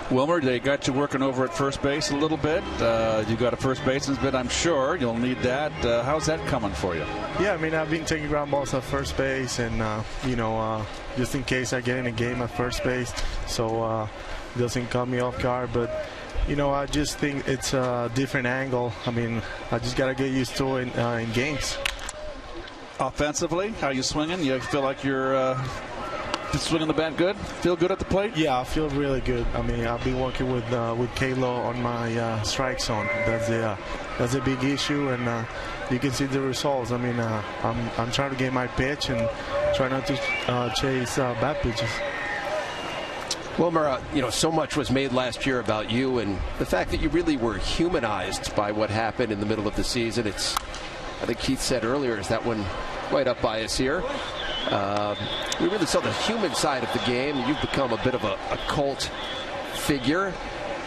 Wilmer, they got you working over at first base a little bit. You got a first baseman's bit, I'm sure. You'll need that. How's that coming for you? Yeah, I've been taking ground balls at first base, and, just in case I get in a game at first base, so it doesn't cut me off guard. But, I just think it's a different angle. I just got to get used to it in games. Offensively, how you swinging? You feel like you're swinging the bat good? Feel good at the plate? Yeah, I feel really good. I've been working with Kalo on my strike zone. That's a big issue, and you can see the results. I'm trying to get my pitch and try not to chase bad pitches. Wilmer, so much was made last year about you and the fact that you really were humanized by what happened in the middle of the season. I think Keith said earlier, is that one right up by us here? We really saw the human side of the game. You've become a bit of a cult figure.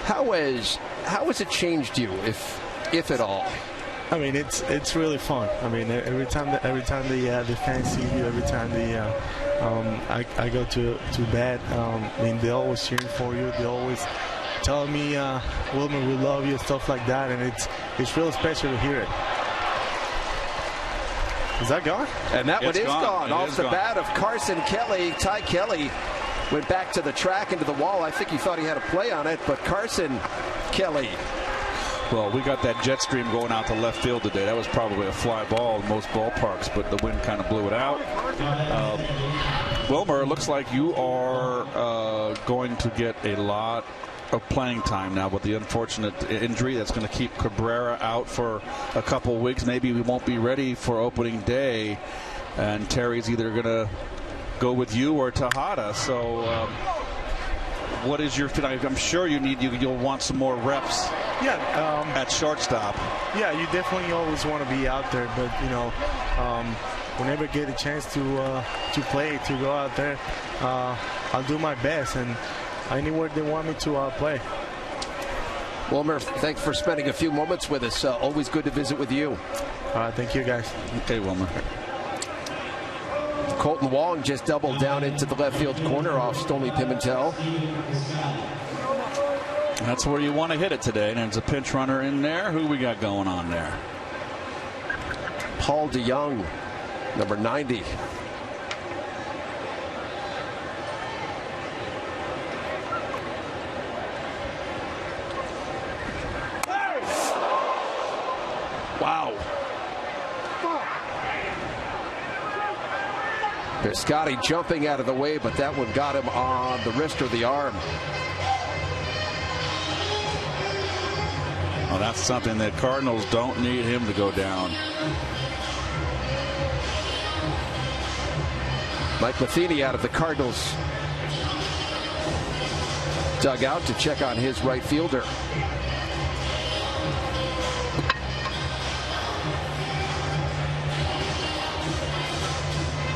How has it changed you, if at all? It's really fun. Every time the fans see you, every time I go to bed, they're always cheering for you. They always tell me, Wilmer, we love you, stuff like that, and it's really special to hear it. Is that gone? And that one is gone. Off the bat of Carson Kelly. Ty Kelly went back to the track into the wall. I think he thought he had a play on it, but Carson Kelly. Well, we got that jet stream going out to left field today. That was probably a fly ball in most ballparks, but the wind kind of blew it out. Wilmer, it looks like you are going to get a lot of playing time now with the unfortunate injury that's going to keep Cabrera out for a couple of weeks. Maybe we won't be ready for opening day, and Terry's either going to go with you or Tejada. So what is your feeling? I'm sure you'll want some more reps at shortstop. Yeah, you definitely always want to be out there, but whenever I get a chance to play, to go out there, I'll do my best, and anywhere they want me to play. Wilmer, thanks for spending a few moments with us. Always good to visit with you. Thank you, guys. Okay, Wilmer. Colton Wong just doubled down into the left field corner off Stony Pimentel. That's where you want to hit it today. And there's a pinch runner in there. Who we got going on there? Paul DeYoung, number 90. Piscotty jumping out of the way, but that one got him on the wrist or the arm. Well, that's something that Cardinals don't need him to go down. Mike Matheny out of the Cardinals dugout to check on his right fielder.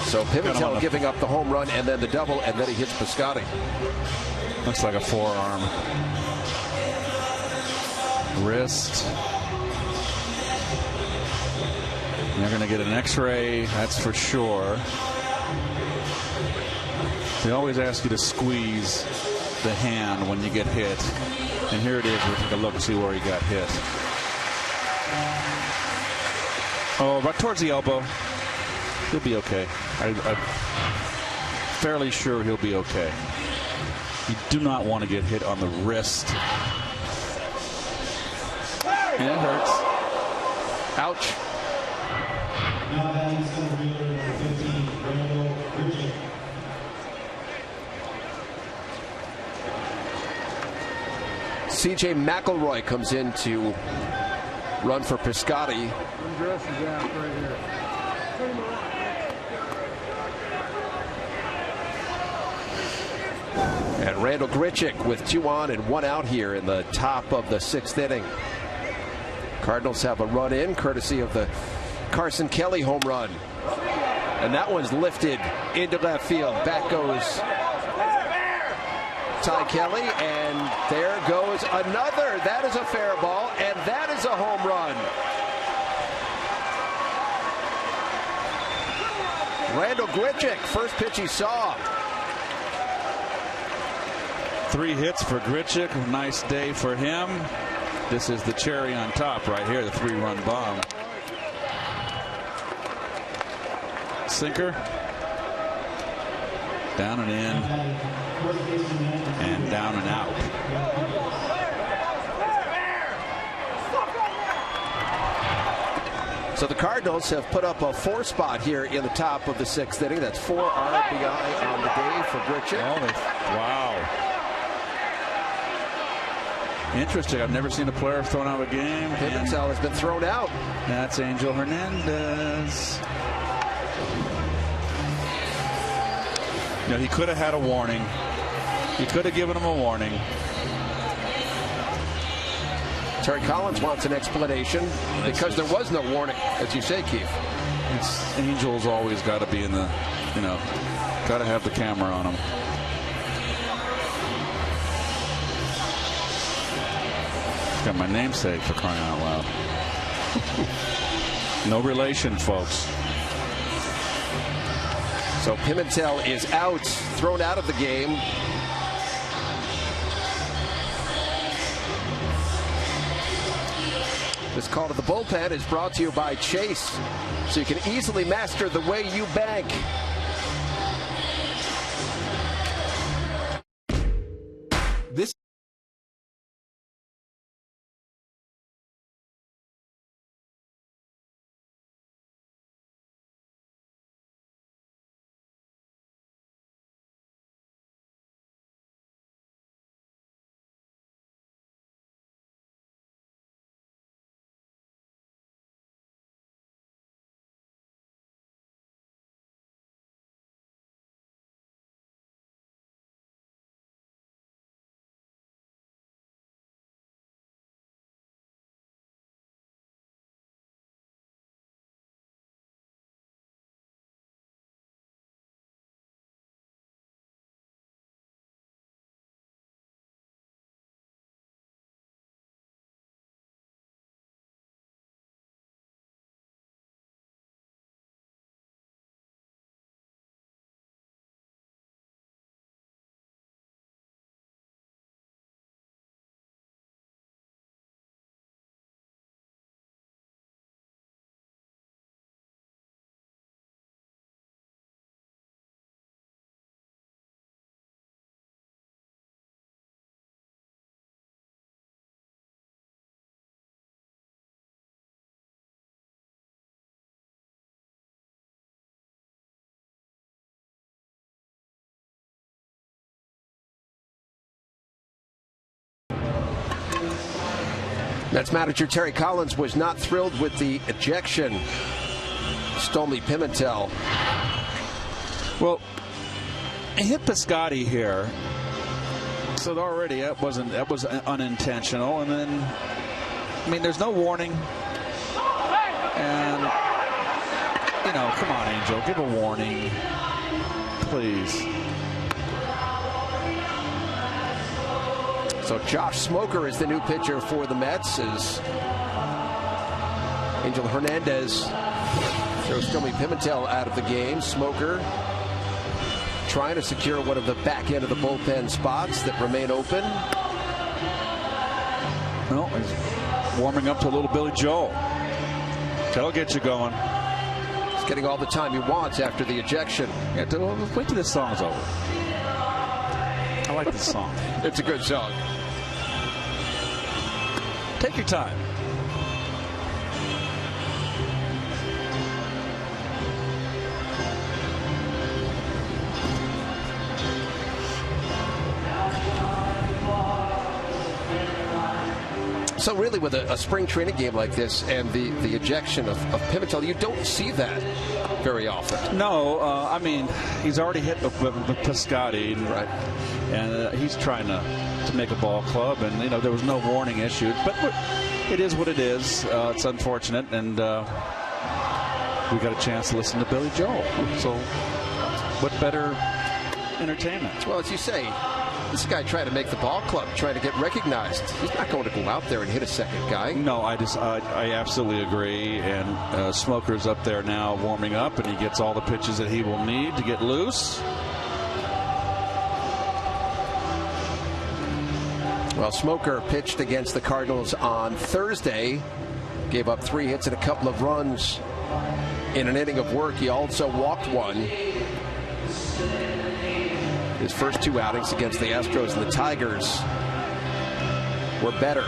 So Pimentel giving up the home run and then the double, and then he hits Piscotty. Looks like a forearm. Wrist. They're going to get an x-ray, that's for sure. They always ask you to squeeze the hand when you get hit. And here it is. We'll take a look and see where he got hit. Oh, right towards the elbow. He'll be okay. I'm fairly sure he'll be okay. You do not want to get hit on the wrist. And it hurts. Ouch. C.J. McElroy comes in to run for Piscotty. And Randall Grichuk with 2 on and 1 out here in the top of the 6th inning. Cardinals have a run in courtesy of the Carson Kelly home run. And that one's lifted into left field. Back goes Ty Kelly, and there goes another. That is a fair ball, and that is a home run. Randall Grichuk, first pitch he saw. 3 hits for Grichuk. Nice day for him. This is the cherry on top right here, the 3-run bomb. Sinker. Down and in. And down and out. So the Cardinals have put up a 4 spot here in the top of the 6th inning. That's 4 RBI on the day for Grichuk. Wow. Interesting. I've never seen a player thrown out of a game. Pimentel has been thrown out. That's Angel Hernandez. You know, he could have had a warning. He could have given him a warning. Terry Collins wants an explanation because there was no warning, as you say, Keith. Angel's always got to be in the, got to have the camera on him. Got my namesake, for crying out loud. No relation, folks. So Pimentel is out, thrown out of the game. This call to the bullpen is brought to you by Chase, so you can easily master the way you bank. Mets manager Terry Collins was not thrilled with the ejection. Stolmy Pimentel. Well, he hit Piscotty here, so already that was unintentional. And then, I mean, there's no warning, and come on, Angel, give a warning, please. So Josh Smoker is the new pitcher for the Mets as Angel Hernandez throws Stolmy Pimentel out of the game. Smoker trying to secure one of the back end of the bullpen spots that remain open. Well, he's warming up to a little Billy Joel. That'll get you going. He's getting all the time he wants after the ejection. Yeah, wait till this song's over. I like this song. It's a good song. Take your time. So really, with a spring training game like this and the ejection of Pimentel, you don't see that very often. No, I mean, he's already hit the Piscotty, right? And he's trying to make a ball club, and there was no warning issued. But it is what it is. It's unfortunate, and we got a chance to listen to Billy Joel. So what better entertainment? Well, as you say, this guy tried to make the ball club, trying to get recognized. He's not going to go out there and hit a second guy. No, I absolutely agree. And Smoker's up there now warming up, and he gets all the pitches that he will need to get loose. Well, Smoker pitched against the Cardinals on Thursday. Gave up 3 hits and a couple of runs in an inning of work. He also walked one. His first 2 outings against the Astros and the Tigers were better,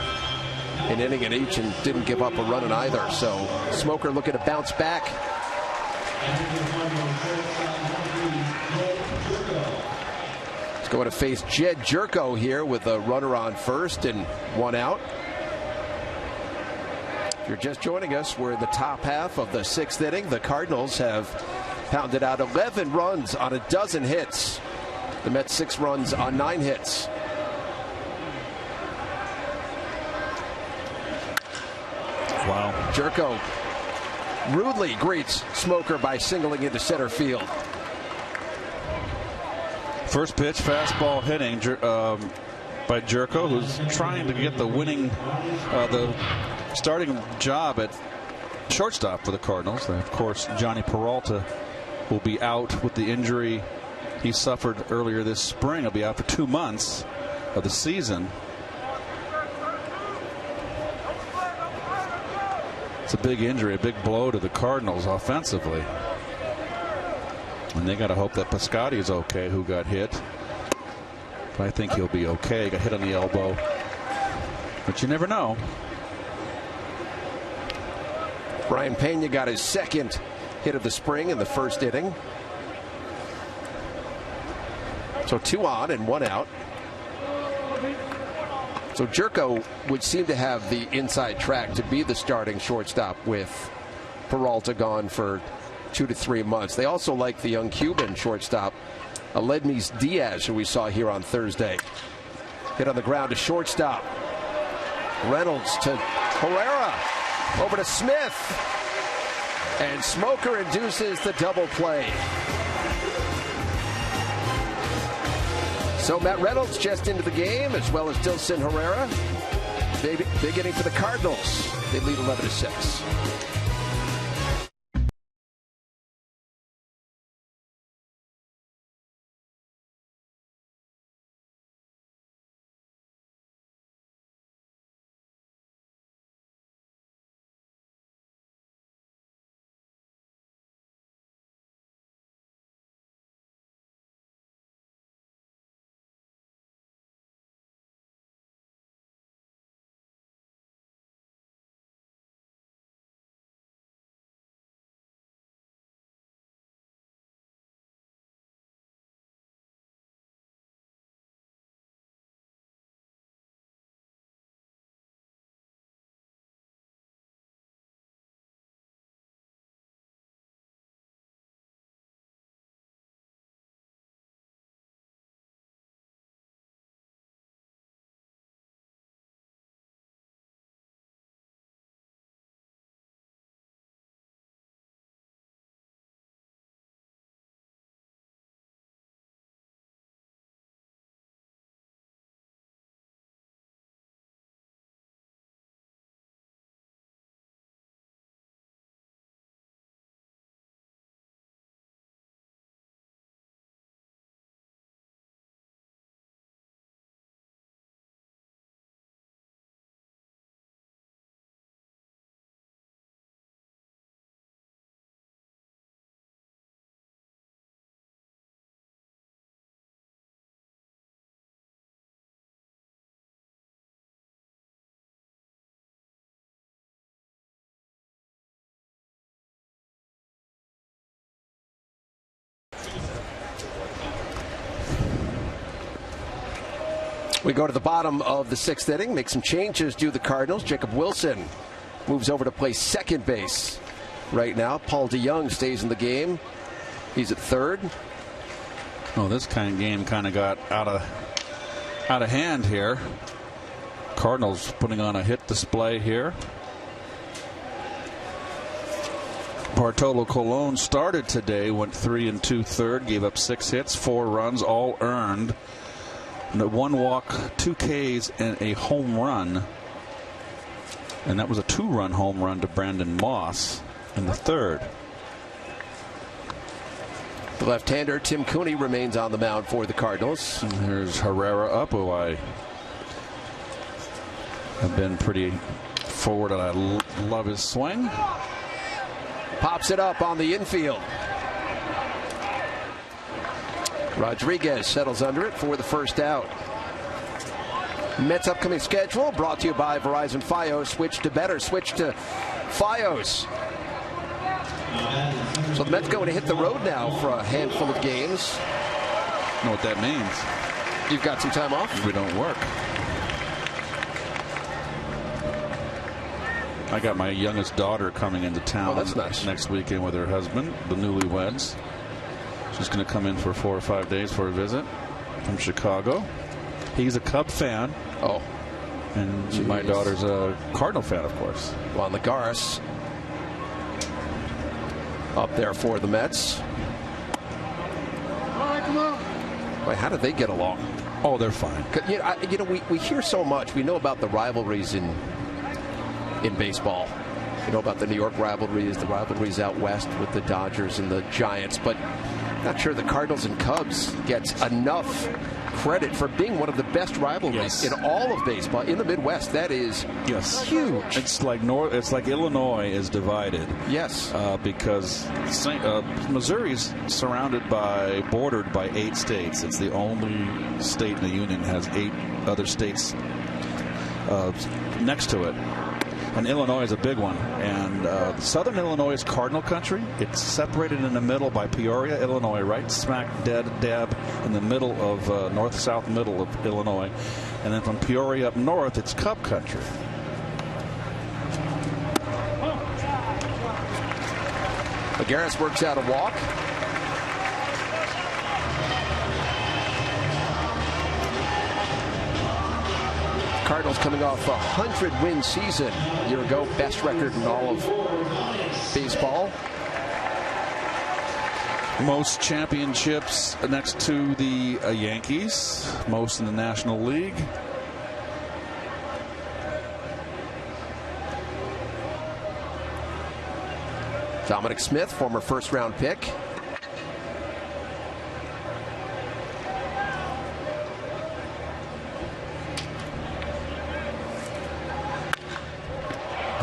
an inning in each, and didn't give up a run in either. So Smoker looking to bounce back. He's going to face Jed Jerko here with a runner on first and 1 out. If you're just joining us, we're in the top half of the 6th inning. The Cardinals have pounded out 11 runs on a dozen hits. The Mets 6 runs on 9 hits. Wow. Jerko rudely greets Smoker by singling into center field. First pitch, fastball hitting by Jerko, who's trying to get the starting job at shortstop for the Cardinals. And of course, Johnny Peralta will be out with the injury he suffered earlier this spring. He'll be out for 2 months of the season. It's a big injury, a big blow to the Cardinals offensively. And they got to hope that Piscotty is okay, who got hit. But I think he'll be okay. Got hit on the elbow. But you never know. Brian Pena got his second hit of the spring in the first inning. So 2 on and 1 out. So Jerko would seem to have the inside track to be the starting shortstop with Peralta gone for 2 to 3 months. They also like the young Cuban shortstop, Aledmys Diaz, who we saw here on Thursday. Hit on the ground to shortstop. Reynolds to Herrera. Over to Smith. And Smoker induces the double play. So Matt Reynolds just into the game, as well as Dilson Herrera. Big inning for the Cardinals. They lead 11-6. We go to the bottom of the 6th inning, make some changes, do the Cardinals. Jacob Wilson moves over to play second base right now. Paul DeYoung stays in the game. He's at third. Well, this kind of game kind of got out of hand here. Cardinals putting on a hit display here. Bartolo Colon started today, went 3 2/3, gave up 6 hits, 4 runs, all earned. 1 walk, 2 Ks, and a home run. And that was a 2-run home run to Brandon Moss in the 3rd. The left-hander, Tim Cooney, remains on the mound for the Cardinals. And here's Herrera up, who I have been pretty forward, and I love his swing. Pops it up on the infield. Rodriguez settles under it for the first out. Mets' upcoming schedule brought to you by Verizon Fios. Switch to better. Switch to Fios. So the Mets going to hit the road now for a handful of games. Know what that means? You've got some time off? We don't work. I got my youngest daughter coming into town. Oh, that's nice. Next weekend with her husband, the newlyweds. She's going to come in for 4 or 5 days for a visit from Chicago. He's a Cub fan. Oh. And my daughter's a Cardinal fan, of course. Juan Lagares up there for the Mets. All right, come on. Boy, how did they get along? Oh, they're fine. We hear so much. We know about the rivalries in baseball. You know about the New York rivalries, the rivalries out west with the Dodgers and the Giants, but not sure the Cardinals and Cubs gets enough credit for being one of the best rivalries in all of baseball in the Midwest. That is huge. It's like Illinois is divided. Yes, because Missouri's bordered by 8 states. It's the only state in the union that has 8 other states next to it. And Illinois is a big one. And southern Illinois is Cardinal country. It's separated in the middle by Peoria, Illinois, right smack dab in the middle of north-south middle of Illinois. And then from Peoria up north, it's Cub country. Lagares works out a walk. Cardinals coming off a 100-win season a year ago, best record in all of baseball. Most championships next to the Yankees, most in the National League. Dominic Smith, former first-round pick.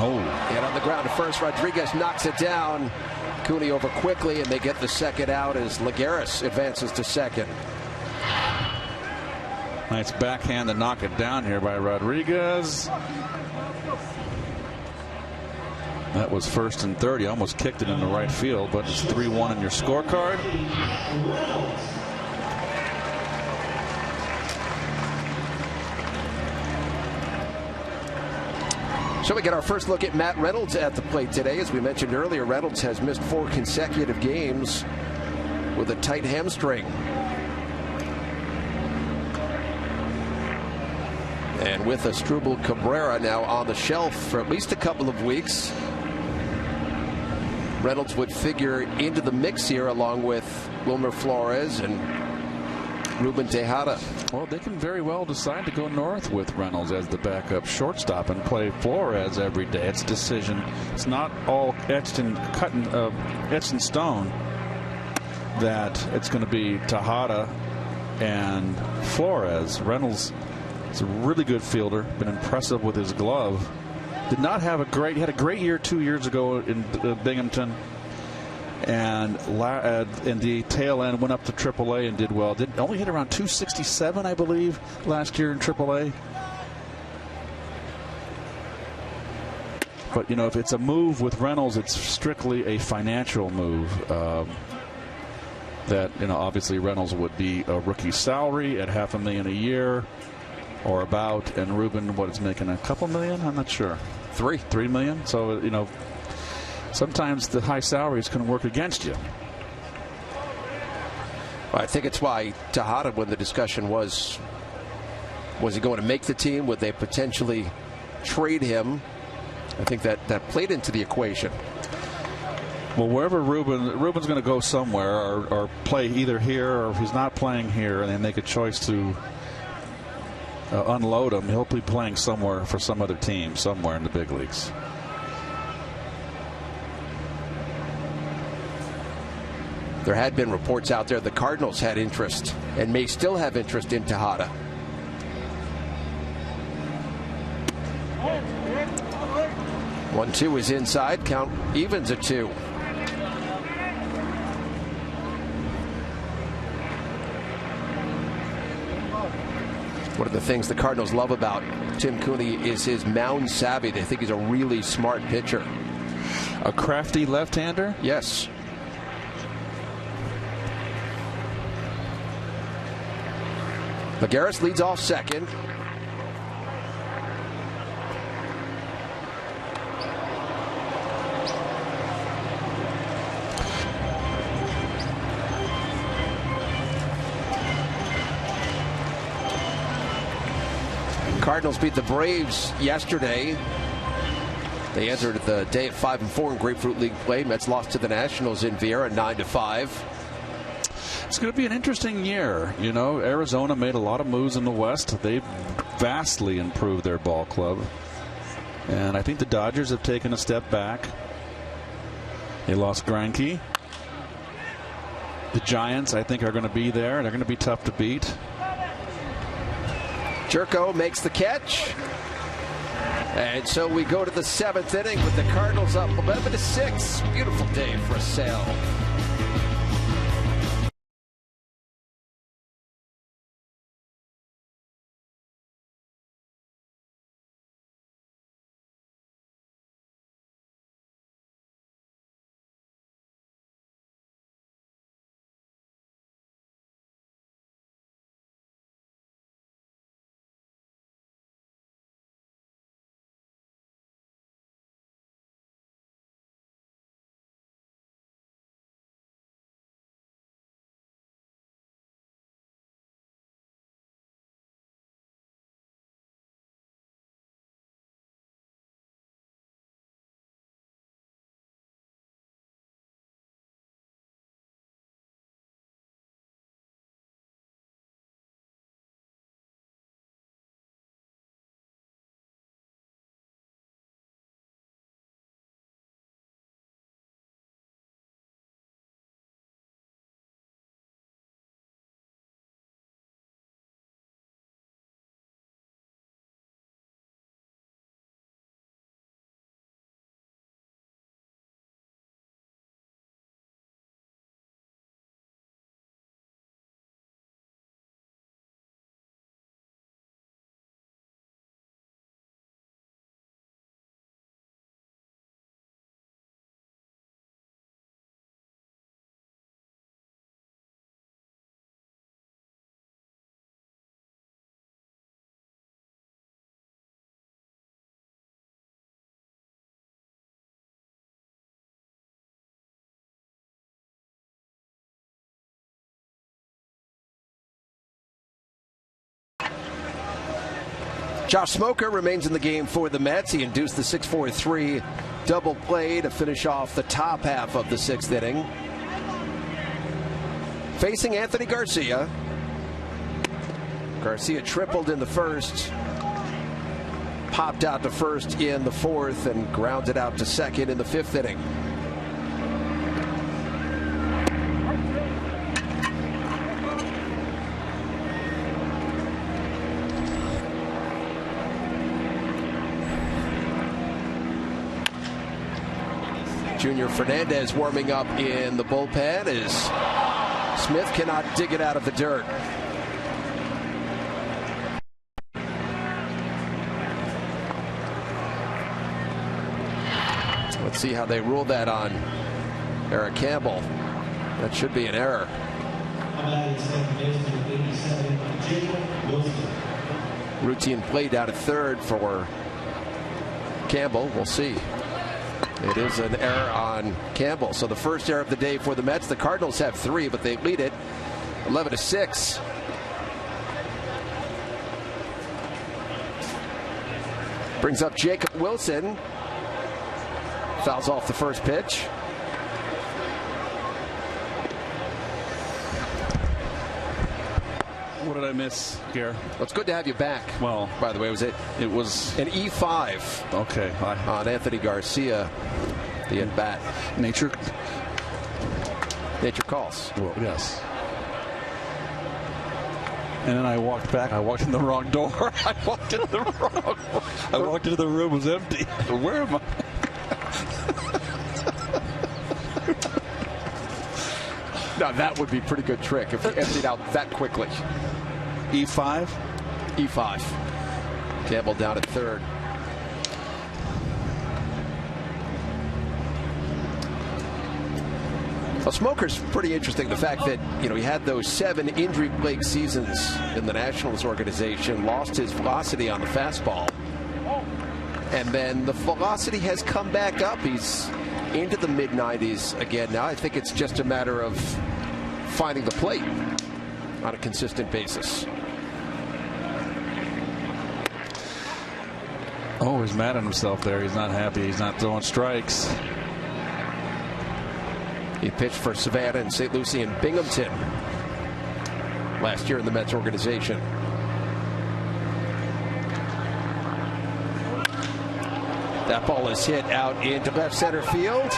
And on the ground to first, Rodriguez knocks it down. Cooney over quickly, and they get the second out as Lagares advances to second. Nice backhand to knock it down here by Rodriguez. That was 1st and 30. Almost kicked it into right field, but it's 3-1 in your scorecard. So we get our first look at Matt Reynolds at the plate today. As we mentioned earlier, Reynolds has missed 4 consecutive games with a tight hamstring. And with Asdrubal Cabrera now on the shelf for at least a couple of weeks, Reynolds would figure into the mix here along with Wilmer Flores and Ruben Tejada. Well, they can very well decide to go north with Reynolds as the backup shortstop and play Flores every day. It's a decision. It's not all etched in stone that it's going to be Tejada and Flores. Reynolds is a really good fielder, been impressive with his glove. He had a great year 2 years ago in Binghamton. And in the tail end went up to AAA and did well. Only hit around 267, I believe, last year in AAA. But, if it's a move with Reynolds, it's strictly a financial move. That, obviously Reynolds would be a rookie salary at $500,000 a year. or about, and Ruben, what is making a couple million? I'm not sure. $3 million. So, you know, sometimes the high salaries can work against you. Well, I think it's why Tejada, when the discussion was he going to make the team? Would they potentially trade him? I think that played into the equation. Well, wherever Ruben's going to go somewhere or play either here, or if he's not playing here and they make a choice to unload him, he'll be playing somewhere for some other team somewhere in the big leagues. There had been reports out there the Cardinals had interest and may still have interest in Tejada. One, two is inside. Count evens at 2. One of the things the Cardinals love about Tim Cooney is his mound savvy. They think he's a really smart pitcher. A crafty left-hander? Yes. Lagares leads off second. Cardinals beat the Braves yesterday. They entered the day at 5-4 in Grapefruit League play. Mets lost to the Nationals in Viera 9-5. It's going to be an interesting year. You know, Arizona made a lot of moves in the West. They've vastly improved their ball club. And I think the Dodgers have taken a step back. They lost Greinke. The Giants, I think, are going to be there. They're going to be tough to beat. Jerko makes the catch. And so we go to the 7th inning with the Cardinals up 11-6. Beautiful day for a sale. Josh Smoker remains in the game for the Mets. He induced the 6-4-3 double play to finish off the top half of the 6th inning. Facing Anthony Garcia. Garcia tripled in the first, popped out to first in the 4th, and grounded out to second in the 5th inning. Junior Fernandez warming up in the bullpen as Smith cannot dig it out of the dirt. Let's see how they rule that on Eric Campbell. That should be an error. Routine play down at third for Campbell. We'll see. It is an error on Campbell. So the first error of the day for the Mets. The Cardinals have 3, but they lead it 11-6. Brings up Jacob Wilson. Fouls off the first pitch. What did I miss here? Well, it's good to have you back. Well, by the way, it was an E5. Okay. On Anthony Garcia, the at bat. Nature calls. Well, yes. And then I walked back. I walked in the wrong door. I walked into the room. It was empty. Where am I? Now that would be a pretty good trick if you emptied out that quickly. E5? E5. Campbell down at third. Well, Smoker's pretty interesting. The fact that, he had those 7 injury-plagued seasons in the Nationals organization, lost his velocity on the fastball, and then the velocity has come back up. He's into the mid-90s again now. I think it's just a matter of finding the plate on a consistent basis. Oh, he's mad at himself there. He's not happy. He's not throwing strikes. He pitched for Savannah and St. Lucie and Binghamton last year in the Mets organization. That ball is hit out into left center field.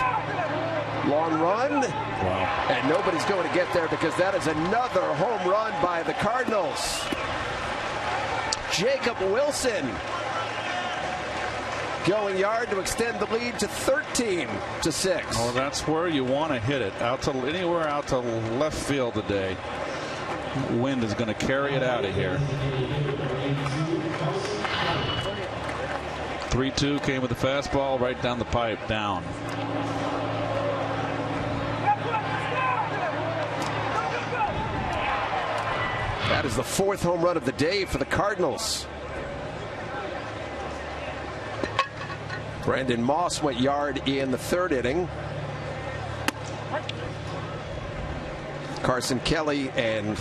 Long run. Wow. And nobody's going to get there because that is another home run by the Cardinals. Jacob Wilson going yard to extend the lead to 13-6. Oh, that's where you want to hit it. Anywhere out to left field today. Wind is going to carry it out of here. 3-2 came with the fastball right down the pipe, down. That is the 4th home run of the day for the Cardinals. Brandon Moss went yard in the 3rd inning. Carson Kelly and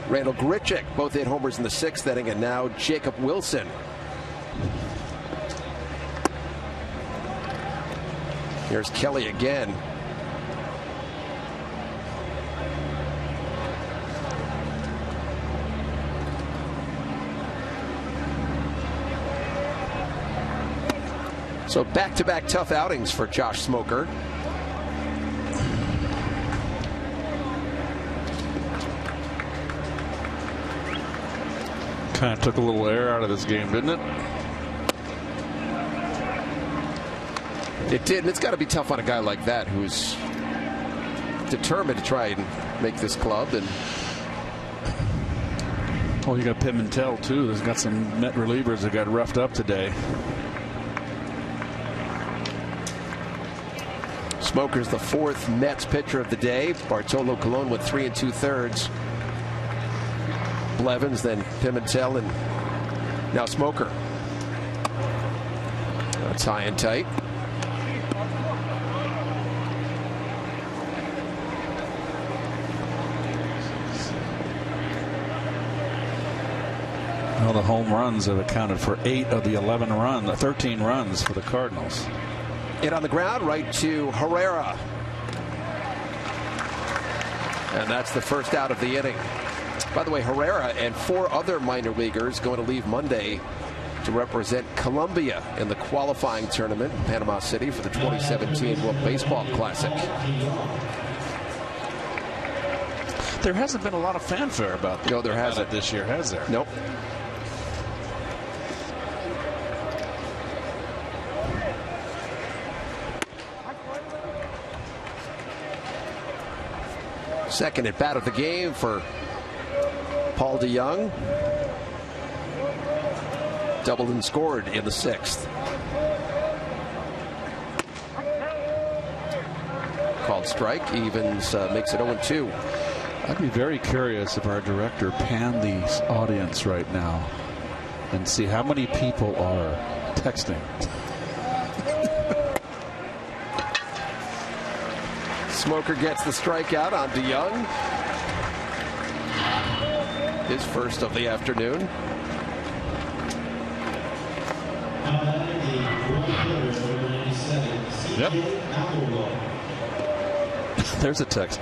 Randall Grichuk both hit homers in the 6th inning, and now Jacob Wilson. Here's Kelly again. So back-to-back tough outings for Josh Smoker. Kind of took a little air out of this game, didn't it? It did, and it's got to be tough on a guy like that who's determined to try and make this club. And oh, you got Pimentel too. There's got some Met relievers that got roughed up today. Smoker's the 4th Mets pitcher of the day. Bartolo Colon with 3 2/3. Blevins, then Pimentel, and now Smoker. That's high and tight. Well, the home runs have accounted for 8 of the 13 runs for the Cardinals. Hit on the ground, right to Herrera. And that's the first out of the inning. By the way, Herrera and 4 other minor leaguers going to leave Monday to represent Colombia in the qualifying tournament in Panama City for the 2017 World Baseball Classic. There hasn't been a lot of fanfare about that. No, there hasn't this year, has there? Nope. Second at bat of the game for Paul DeYoung. Doubled and scored in the 6th. Called strike. Evans makes it 0-2. I'd be very curious if our director panned the audience right now. and see how many people are texting. Smoker gets the strikeout on DeYoung. His first of the afternoon. Yep. There's a text.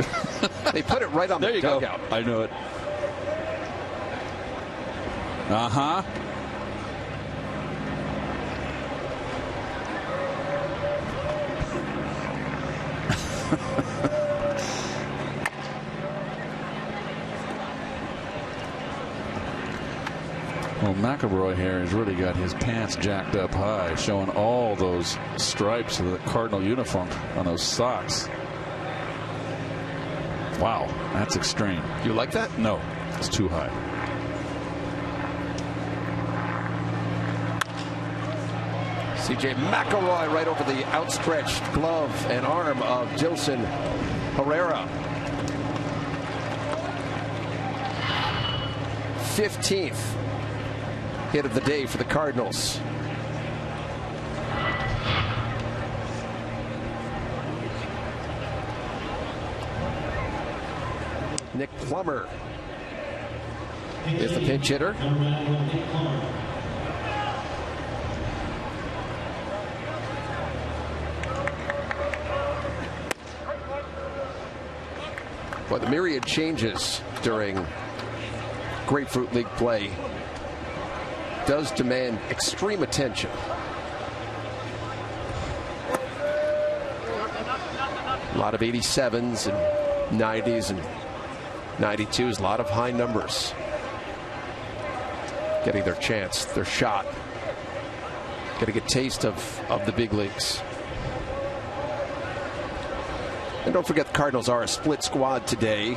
They put it right on the dugout. I know it. Uh-huh. Well, McElroy here has really got his pants jacked up high, showing all those stripes of the Cardinal uniform on those socks. Wow, that's extreme. You like that? No, it's too high. C.J. McElroy right over the outstretched glove and arm of Jilson Herrera. 15th hit of the day for the Cardinals. Nick Plummer is the pinch hitter. But the myriad changes during Grapefruit League play does demand extreme attention. A lot of 87s and 90s and 92s, a lot of high numbers getting their chance, their shot, getting a taste of the big leagues. And don't forget, the Cardinals are a split squad today.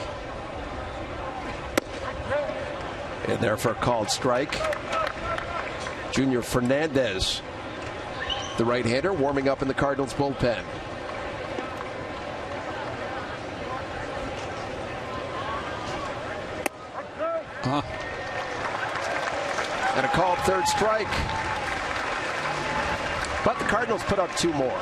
And there for a called strike. Junior Fernandez, the right-hander, warming up in the Cardinals bullpen. And a called third strike. But the Cardinals put up two more.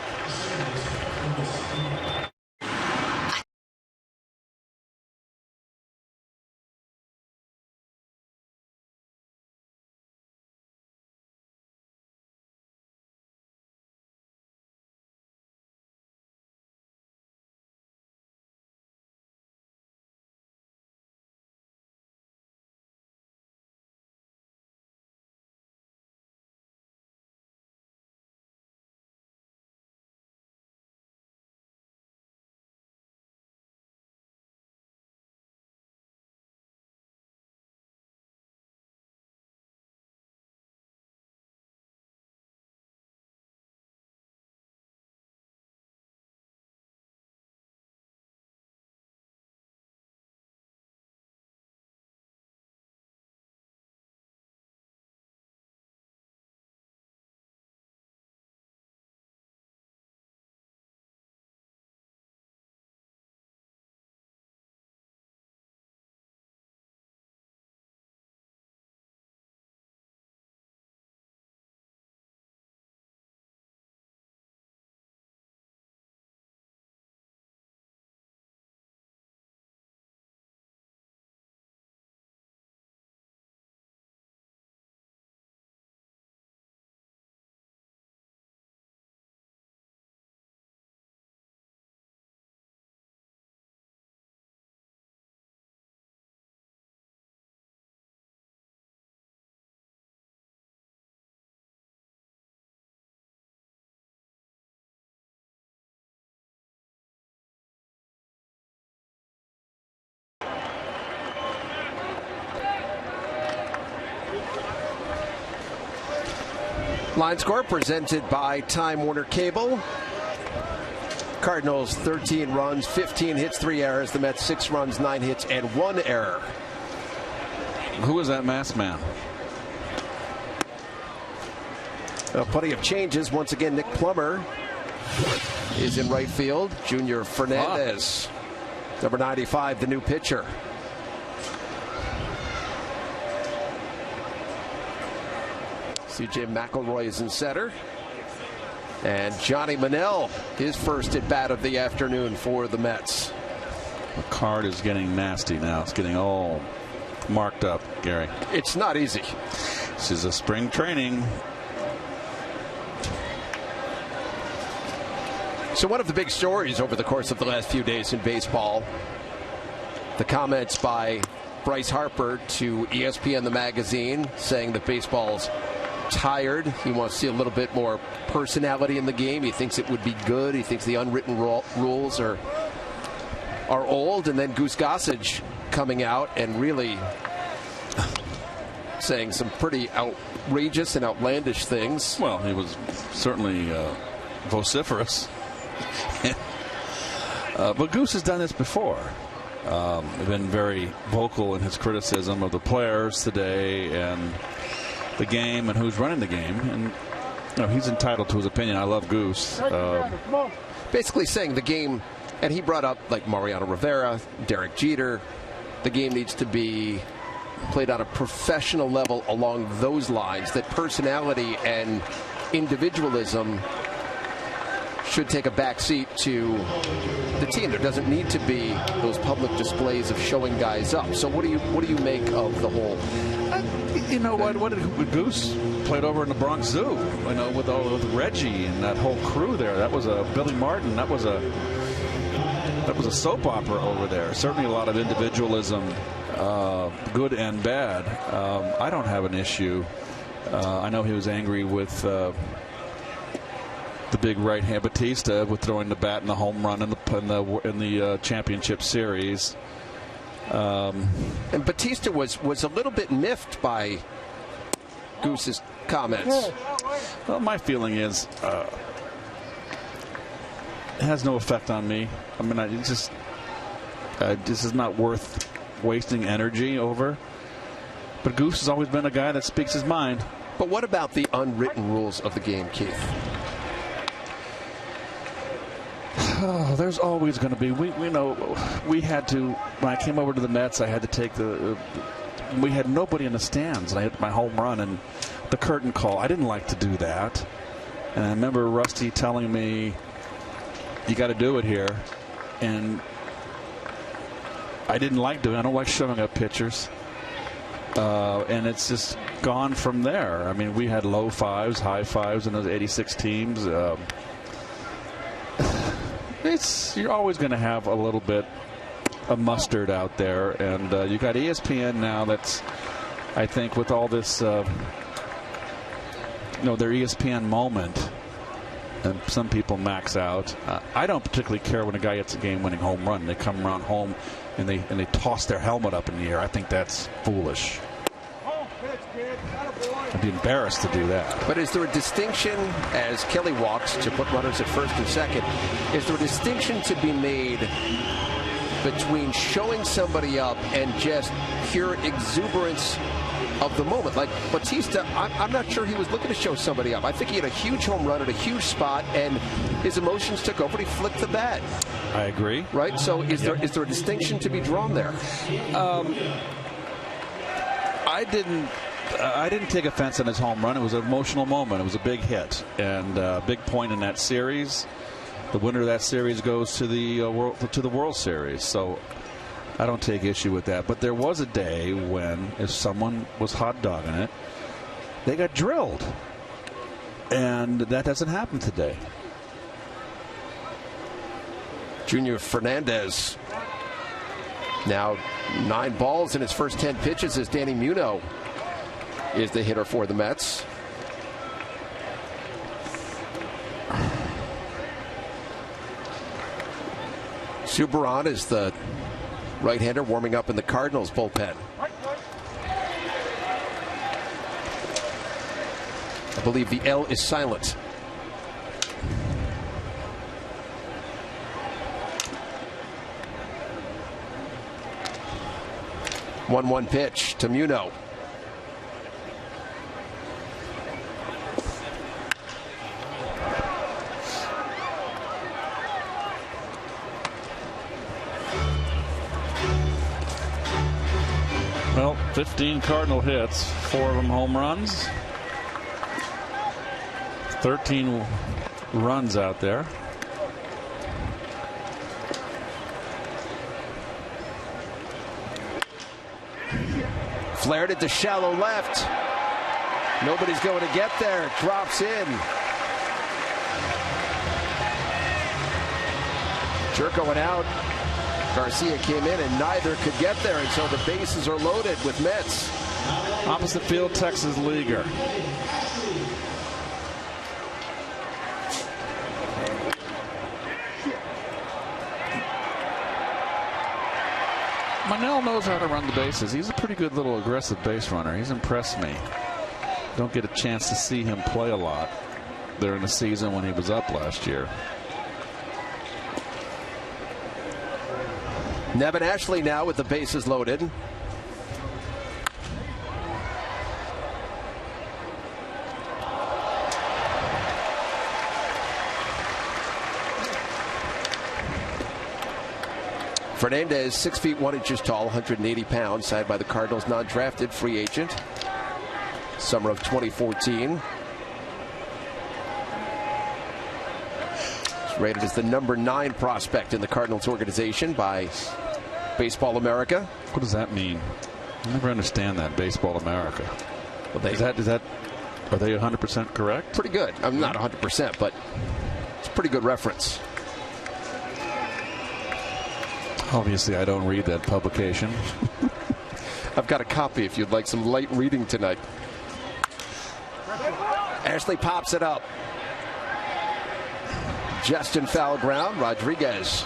Line score presented by Time Warner Cable. Cardinals 13 runs, 15 hits, 3 errors. The Mets 6 runs, 9 hits, and 1 error. Who is that masked man? Plenty of changes. Once again, Nick Plummer is in right field. Junior Fernandez, number 95, the new pitcher. C.J. McElroy is in center. And Johnny Manel, his first at bat of the afternoon for the Mets. The card is getting nasty now. It's getting all marked up, Gary. It's not easy. This is a spring training. So one of the big stories over the course of the last few days in baseball, the comments by Bryce Harper to ESPN the magazine saying that baseball's tired. He wants to see a little bit more personality in the game. He thinks it would be good. He thinks the unwritten rules are old. And then Goose Gossage coming out and really saying some pretty outrageous and outlandish things. Well, he was certainly vociferous. But Goose has done this before. Been very vocal in his criticism of the players today and the game and who's running the game. And he's entitled to his opinion. I love Goose. Basically saying the game, and he brought up like Mariano Rivera, Derek Jeter, the game needs to be played on a professional level along those lines, that personality and individualism should take a back seat to the team. There doesn't need to be those public displays of showing guys up. So what do you make of the whole? You know what did Goose played over in the Bronx Zoo? You know, with Reggie and that whole crew there. That was a Billy Martin. That was a soap opera over there. Certainly a lot of individualism, good and bad. I don't have an issue. I know he was angry with the big right hand Batista with throwing the bat in the home run in the championship series. And Batista was a little bit miffed by Goose's comments. Well, my feeling is it has no effect on me. I mean, this is not worth wasting energy over. But Goose has always been a guy that speaks his mind. But what about the unwritten rules of the game, Keith? Oh, there's always going to be. We had to. When I came over to the Mets, I had to take we had nobody in the stands, and I hit my home run and the curtain call. I didn't like to do that, and I remember Rusty telling me, "You got to do it here," and I didn't like doing it. I don't like showing up pictures, and it's just gone from there. I mean, we had low fives, high fives in those 86 teams. You're always going to have a little bit of mustard out there, and you got ESPN now. That's, I think, with all this, their ESPN moment, and some people max out. I don't particularly care when a guy hits a game-winning home run. They come around home and they toss their helmet up in the air. I think that's foolish. I'd be embarrassed to do that. But is there a distinction, as Kelly walks to put runners at first and second, is there a distinction to be made between showing somebody up and just pure exuberance of the moment? Like Batista, I'm not sure he was looking to show somebody up. I think he had a huge home run at a huge spot, and his emotions took over. He flicked the bat. I agree. Right? So is there a distinction to be drawn there? I didn't take offense on his home run. It was an emotional moment. It was a big hit and a big point in that series. The winner of that series goes to the World Series. So I don't take issue with that. But there was a day when, if someone was hot dogging it, they got drilled, and that doesn't happen today. Junior Fernandez now 9 balls in his first 10 pitches as Danny Muno is the hitter for the Mets. Subban is the right-hander warming up in the Cardinals bullpen. I believe the L is silent. One pitch to Muno. Well, 15 Cardinal hits, 4 of them home runs. 13 runs out there. Flared it to shallow left. Nobody's going to get there. Drops in. Jerko went out. Garcia came in, and neither could get there until the bases are loaded with Mets. Opposite field, Texas leaguer. Manel knows how to run the bases. He's a pretty good little aggressive base runner. He's impressed me. Don't get a chance to see him play a lot during the season when he was up last year. Nevin Ashley now with the bases loaded. Fernandez, 6 feet 1 inches tall, 180 pounds, signed by the Cardinals, non-drafted free agent, summer of 2014. He's rated as the #9 prospect in the Cardinals organization by Baseball America. What does that mean? I never understand that, Baseball America. Well, is that are they 100% correct? Pretty good. I'm not 100%, but it's a pretty good reference. Obviously, I don't read that publication. I've got a copy if you'd like some light reading tonight. Ashley pops it up. Just in foul ground. Rodriguez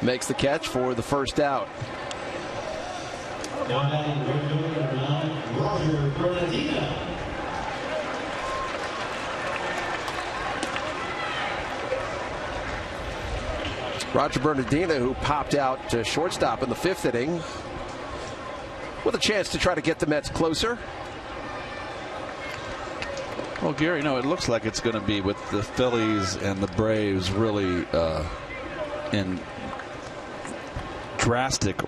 makes the catch for the first out. Roger Bernardina, who popped out to shortstop in the 5th inning, with a chance to try to get the Mets closer. Well, Gary, it looks like it's going to be with the Phillies and the Braves really in drastic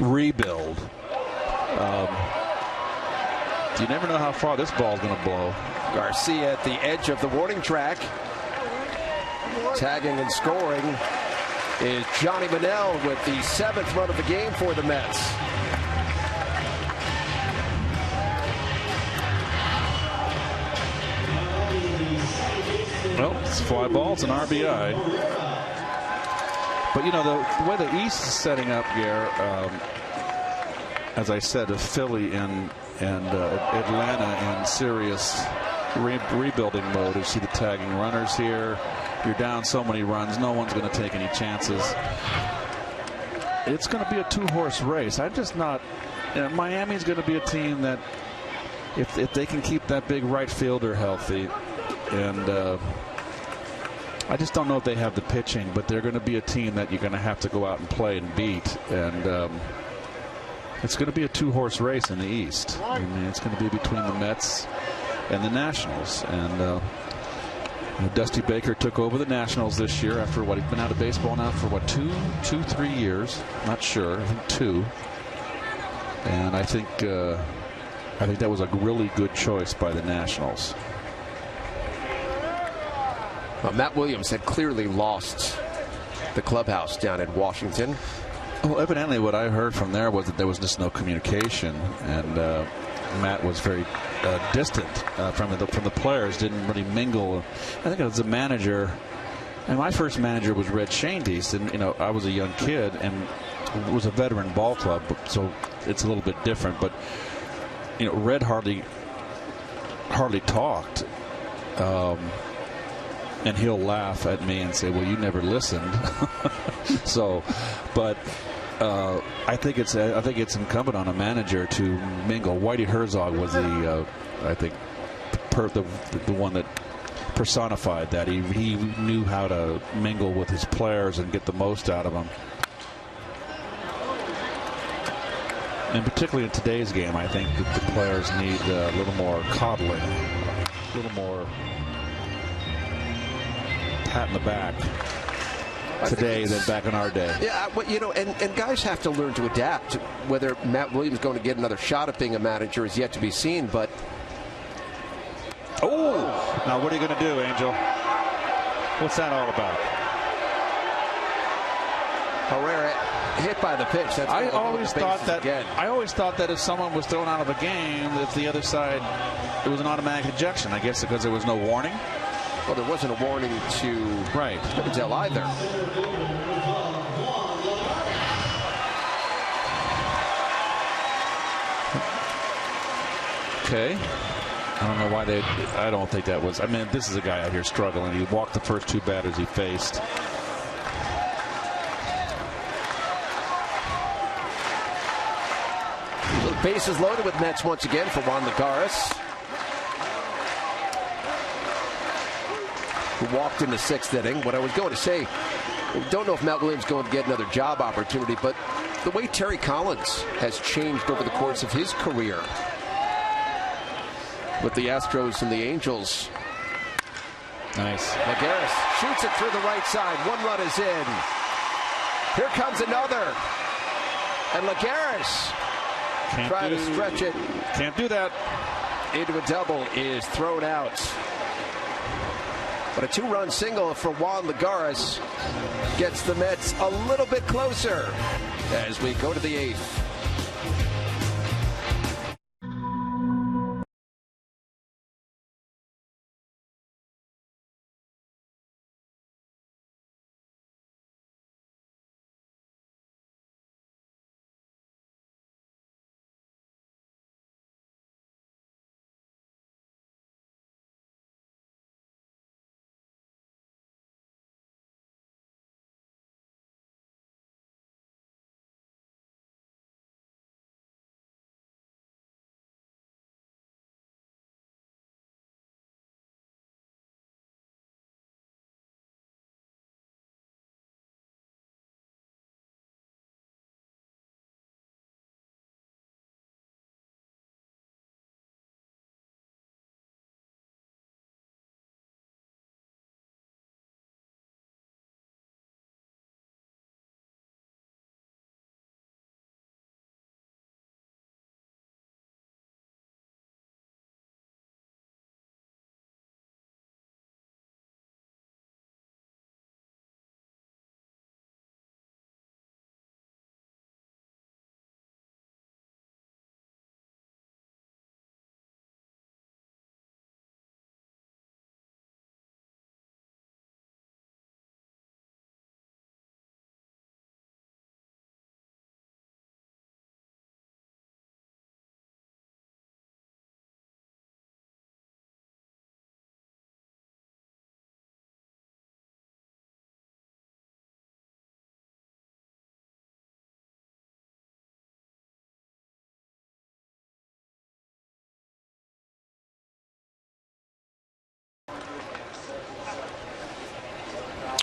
rebuild. You never know how far this ball's going to blow. Garcia at the edge of the warning track. Tagging and scoring is Johnny Manel with the 7th run of the game for the Mets. Well, it's a fly ball. It's an RBI. But, the way the East is setting up, Gare, as I said, a Philly and Atlanta in serious rebuilding mode. You see the tagging runners here. You're down so many runs, no one's going to take any chances. It's going to be a 2-horse race. I'm just not. Miami's going to be a team that, if they can keep that big right fielder healthy, and I just don't know if they have the pitching, but they're going to be a team that you're going to have to go out and play and beat. And it's going to be a 2-horse race in the East. I mean, it's going to be between the Mets and the Nationals. And Dusty Baker took over the Nationals this year after he's been out of baseball now for 3 years. Not sure. I think 2. And I think that was a really good choice by the Nationals. Well, Matt Williams had clearly lost the clubhouse down in Washington. Well, evidently what I heard from there was that there was just no communication, and Matt was very distant from the players, didn't really mingle. I think it was the manager, and my first manager was Red Shandies, and I was a young kid, and it was a veteran ball club, so it's a little bit different. But Red hardly talked, and he'll laugh at me and say, "Well, you never listened." So, but. I think it's incumbent on a manager to mingle. Whitey Herzog was the one that personified that. He knew how to mingle with his players and get the most out of them. And particularly in today's game, I think that the players need a little more coddling, a little more pat in the back today than back in our day. Yeah, but and guys have to learn to adapt. Whether Matt Williams is going to get another shot at being a manager is yet to be seen, but Oh! Now, what are you going to do, Angel? What's that all about? Herrera hit by the pitch. That's I always thought that if someone was thrown out of a game, if the other side, it was an automatic ejection. I guess because there was no warning. Well, there wasn't a warning to tell either. Okay. I don't know why I don't think that was. I mean, this is a guy out here struggling. He walked the first 2 batters he faced. Bases loaded with Mets once again for Juan Lagares, who walked in the 6th inning. What I was going to say, I don't know if Matt Williams is going to get another job opportunity, but the way Terry Collins has changed over the course of his career with the Astros and the Angels. Nice. Lagares shoots it through the right side. 1 run is in. Here comes another. And Lagares trying to stretch it. Can't do that. Into a double is thrown out. But a 2-run single for Juan Lagares gets the Mets a little bit closer as we go to the 8th.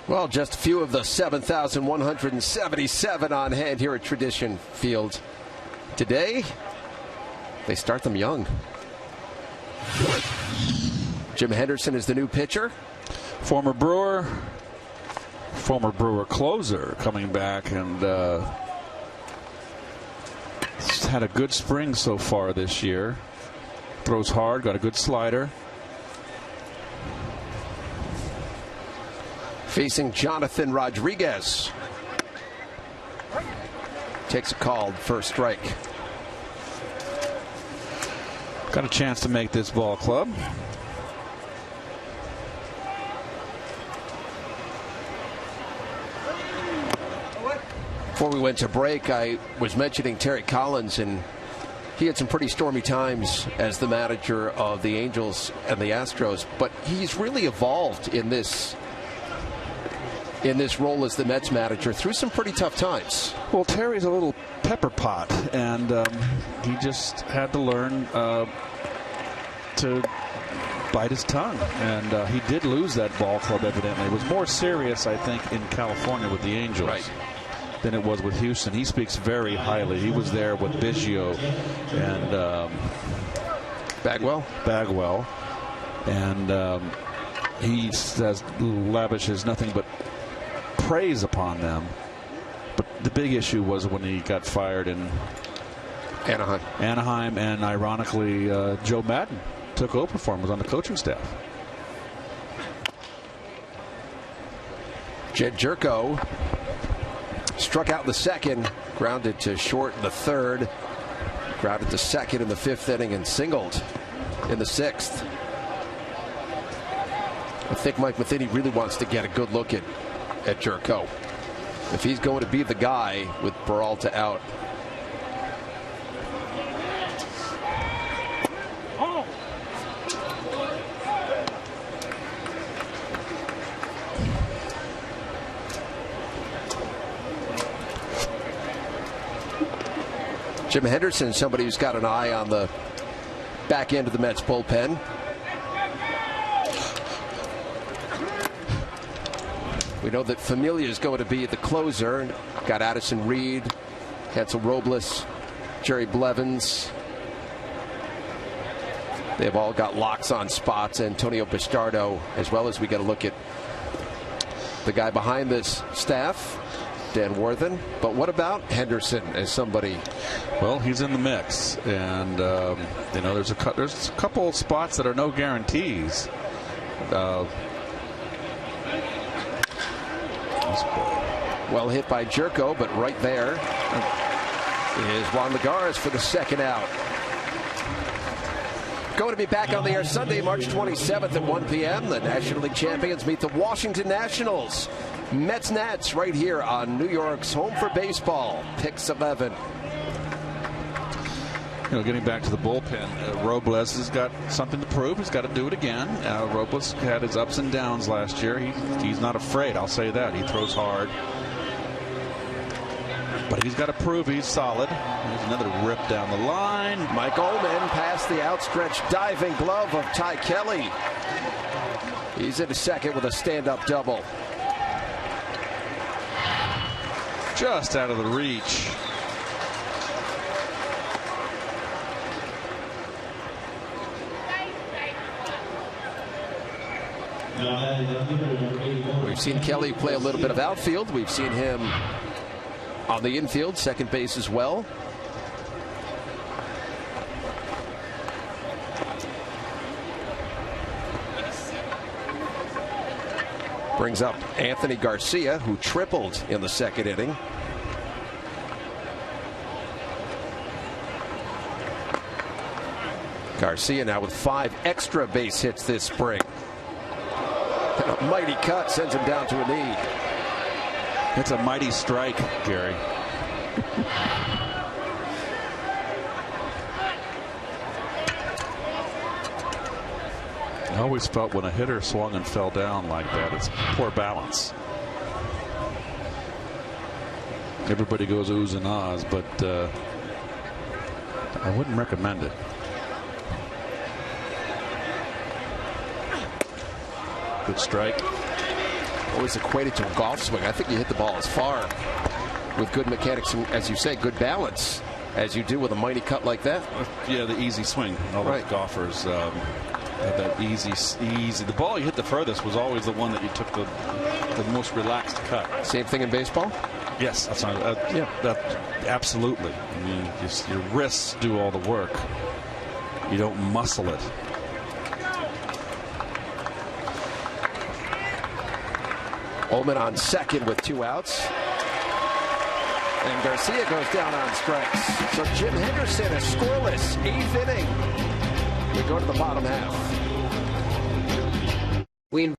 Well, just a few of the 7,177 on hand here at Tradition Field today. They start them young. Jim Henderson is the new pitcher. Former Brewer closer coming back, and he's had a good spring so far this year. Throws hard, got a good slider. Facing Jonathan Rodriguez. Takes a called first strike. Got a chance to make this ball club. Before we went to break, I was mentioning Terry Collins, and he had some pretty stormy times as the manager of the Angels and the Astros, but he's really evolved in this role as the Mets manager through some pretty tough times. Well, Terry's a little pepper pot, and he just had to learn to bite his tongue, and he did lose that ball club evidently. It was more serious, I think, in California with the Angels than it was with Houston. He speaks very highly. He was there with Biggio and Bagwell, and he says lavishes nothing but praise upon them. But the big issue was when he got fired in Anaheim, and ironically Joe Madden took over for him, was on the coaching staff. Jed Jerko struck out in the second, grounded to short in the third, grounded to second in the fifth inning, and singled in the sixth. I think Mike Matheny really wants to get a good look at Jerko if he's going to be the guy with Peralta out. Jim Henderson, somebody who's got an eye on the back end of the Mets bullpen. We know that Familia is going to be the closer. Got Addison Reed, Hansel Robles, Jerry Blevins. They've all got locks on spots. Antonio Bastardo, as well as we get a look at the guy behind this staff, Dan Worthen. But what about Henderson as somebody? Well, he's in the mix, and you know, there's a couple of spots that are no guarantees. Well hit by Jerko, but right there is Juan Lagares for the second out. Going to be back on the air Sunday, March 27th at 1 p.m. The National League champions meet the Washington Nationals. Mets Nats right here on New York's Home for Baseball. Picks 11. You know, getting back to the bullpen, Robles has got something to prove. He's got to do it again. Robles had his ups and downs last year. He's not afraid, I'll say that. He throws hard. But he's got to prove he's solid. There's another rip down the line. Mike Ullman past the outstretched diving glove of Ty Kelly. He's into second with a stand-up double. Just out of the reach. We've seen Kelly play a little bit of outfield. We've seen him on the infield, second base as well. Brings up Anthony Garcia, who tripled in the second inning. Garcia now with 5 extra base hits this spring. And a mighty cut sends him down to a knee. It's a mighty strike, Gary. I always felt when a hitter swung and fell down like that, it's poor balance. Everybody goes oohs and ahs, but I wouldn't recommend it. Good strike. Always equated to a golf swing. I think you hit the ball as far with good mechanics and, as you say, good balance as you do with a mighty cut like that. Yeah, the easy swing. All those golfers have that easy. The ball you hit the furthest was always the one that you took the most relaxed cut. Same thing in baseball? Yes, that's not, absolutely. I mean, your wrists do all the work. You don't muscle it. Ullman on second with 2 outs. And Garcia goes down on strikes. So Jim Henderson, a scoreless 8th inning. We go to the bottom half. We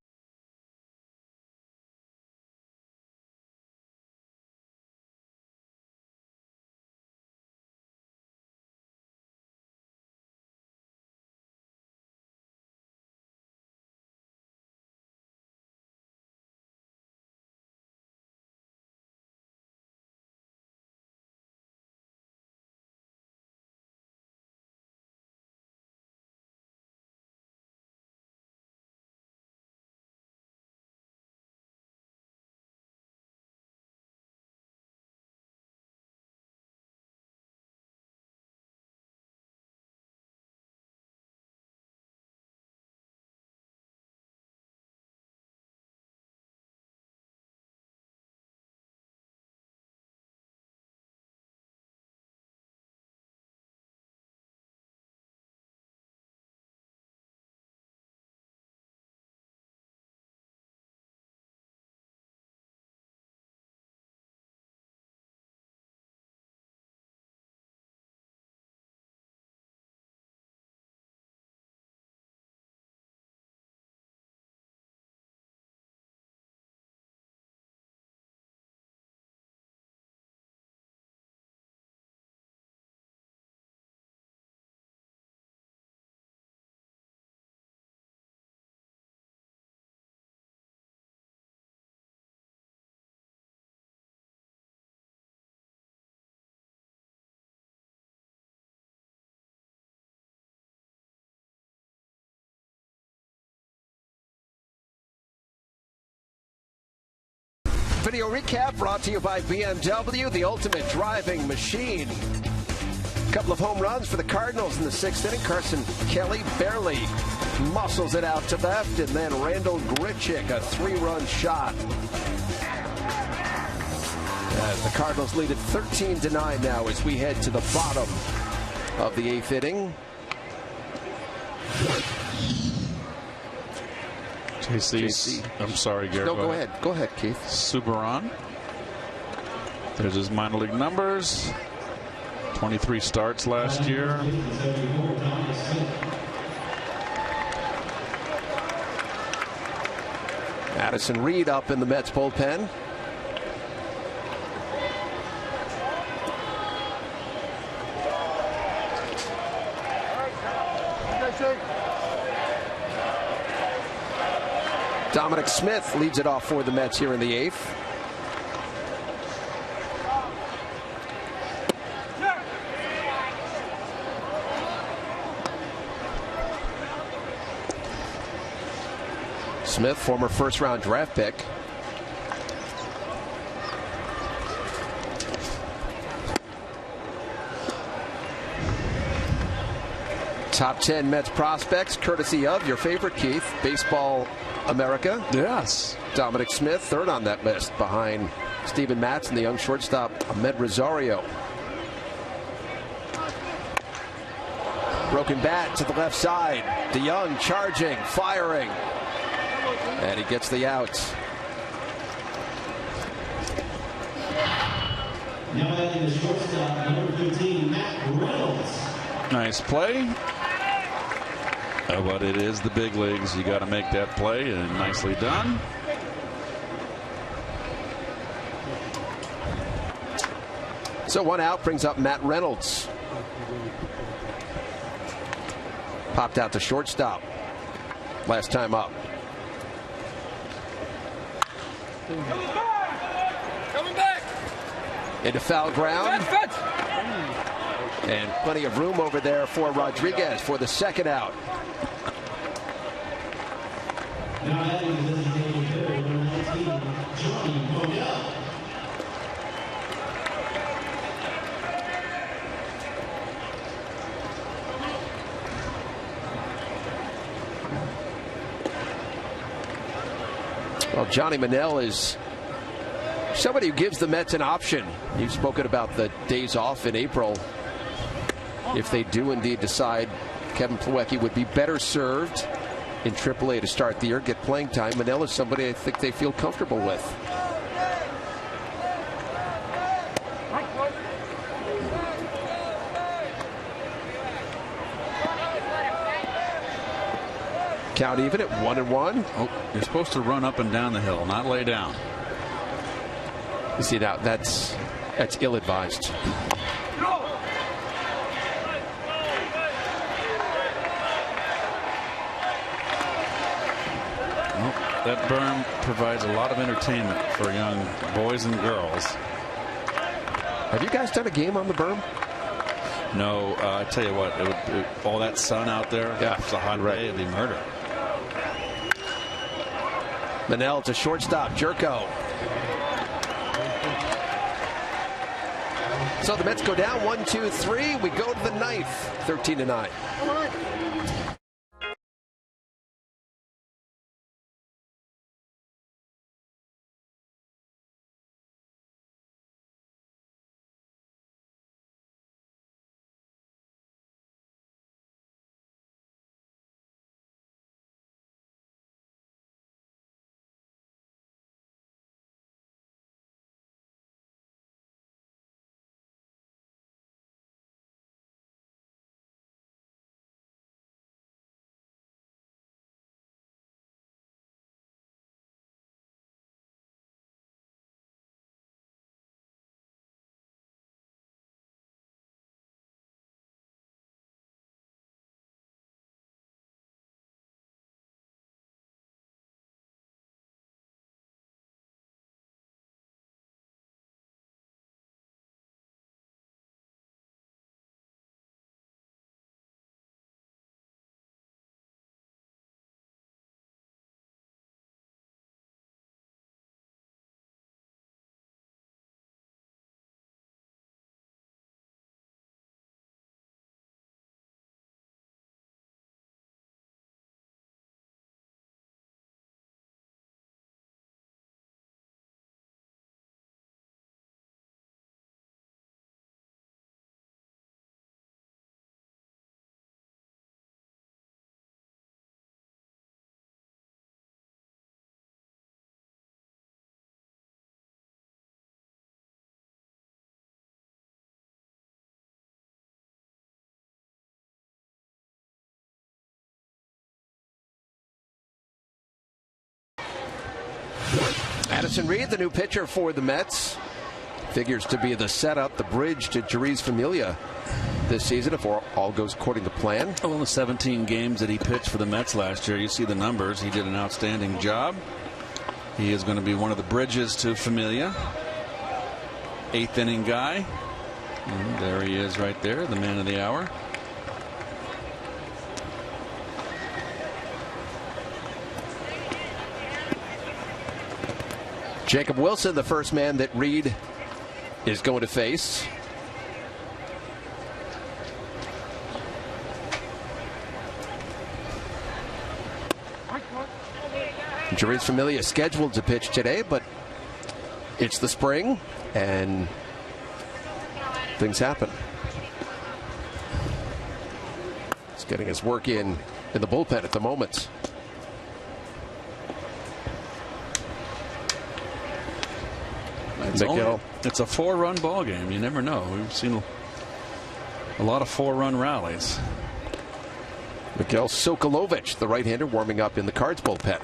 Video recap brought to you by BMW, the ultimate driving machine. A couple of home runs for the Cardinals in the 6th inning. Carson Kelly barely muscles it out to left, and then Randall Grichuk, a 3-run shot. As the Cardinals lead at 13-9 now as we head to the bottom of the 8th inning. JC. I'm sorry, Gary. No, go ahead. Go ahead, Keith. Subaran. There's his minor league numbers. 23 starts last year. Addison Reed up in the Mets bullpen. Dominic Smith leads it off for the Mets here in the 8th. Smith, former first-round draft pick. Top 10 Mets prospects, courtesy of your favorite, Keith, Baseball America. Yes. Dominic Smith, third on that list, behind Steven Matz and the young shortstop Ahmed Rosario. Broken bat to the left side. DeYoung charging, firing. And he gets the out. Now adding the shortstop, number 15, Matt Reynolds. Nice play. But it is the big leagues. You got to make that play, and nicely done. So 1 out brings up Matt Reynolds. Popped out to shortstop last time up. Coming back. Into foul ground. And plenty of room over there for Rodriguez for the 2nd out. Now adding the designated hitter, number 19, Johnny Modell. Well, Johnny Manel is somebody who gives the Mets an option. You've spoken about the days off in April. If they do indeed decide Kevin Plawecki would be better served in AAA to start the year, get playing time, Manel is somebody I think they feel comfortable with. Count even at 1-1. Oh, you're supposed to run up and down the hill, not lay down. You see now that's ill-advised. That berm provides a lot of entertainment for young boys and girls. Have you guys done a game on the berm? No, I tell you what, all that sun out there, yeah, if it's a hot day, it'd be murder. Manel to shortstop, Jerko. So the Mets go down 1-2-3. We go to the 9th, 13-9. Addison Reed, the new pitcher for the Mets, figures to be the setup, the bridge to Jeurys Familia this season if all goes according to plan. Well, in the 17 games that he pitched for the Mets last year, you see the numbers. He did an outstanding job. He is going to be one of the bridges to Familia. 8th inning guy. And there he is right there, the man of the hour. Jacob Wilson, the first man that Reed is going to face. Jeurys Familia scheduled to pitch today, but it's the spring and things happen. He's getting his work in the bullpen at the moment. It's a 4-run ball game. You never know. We've seen a lot of 4-run rallies. Miguel Sokolovich, the right-hander, warming up in the Cards bullpen.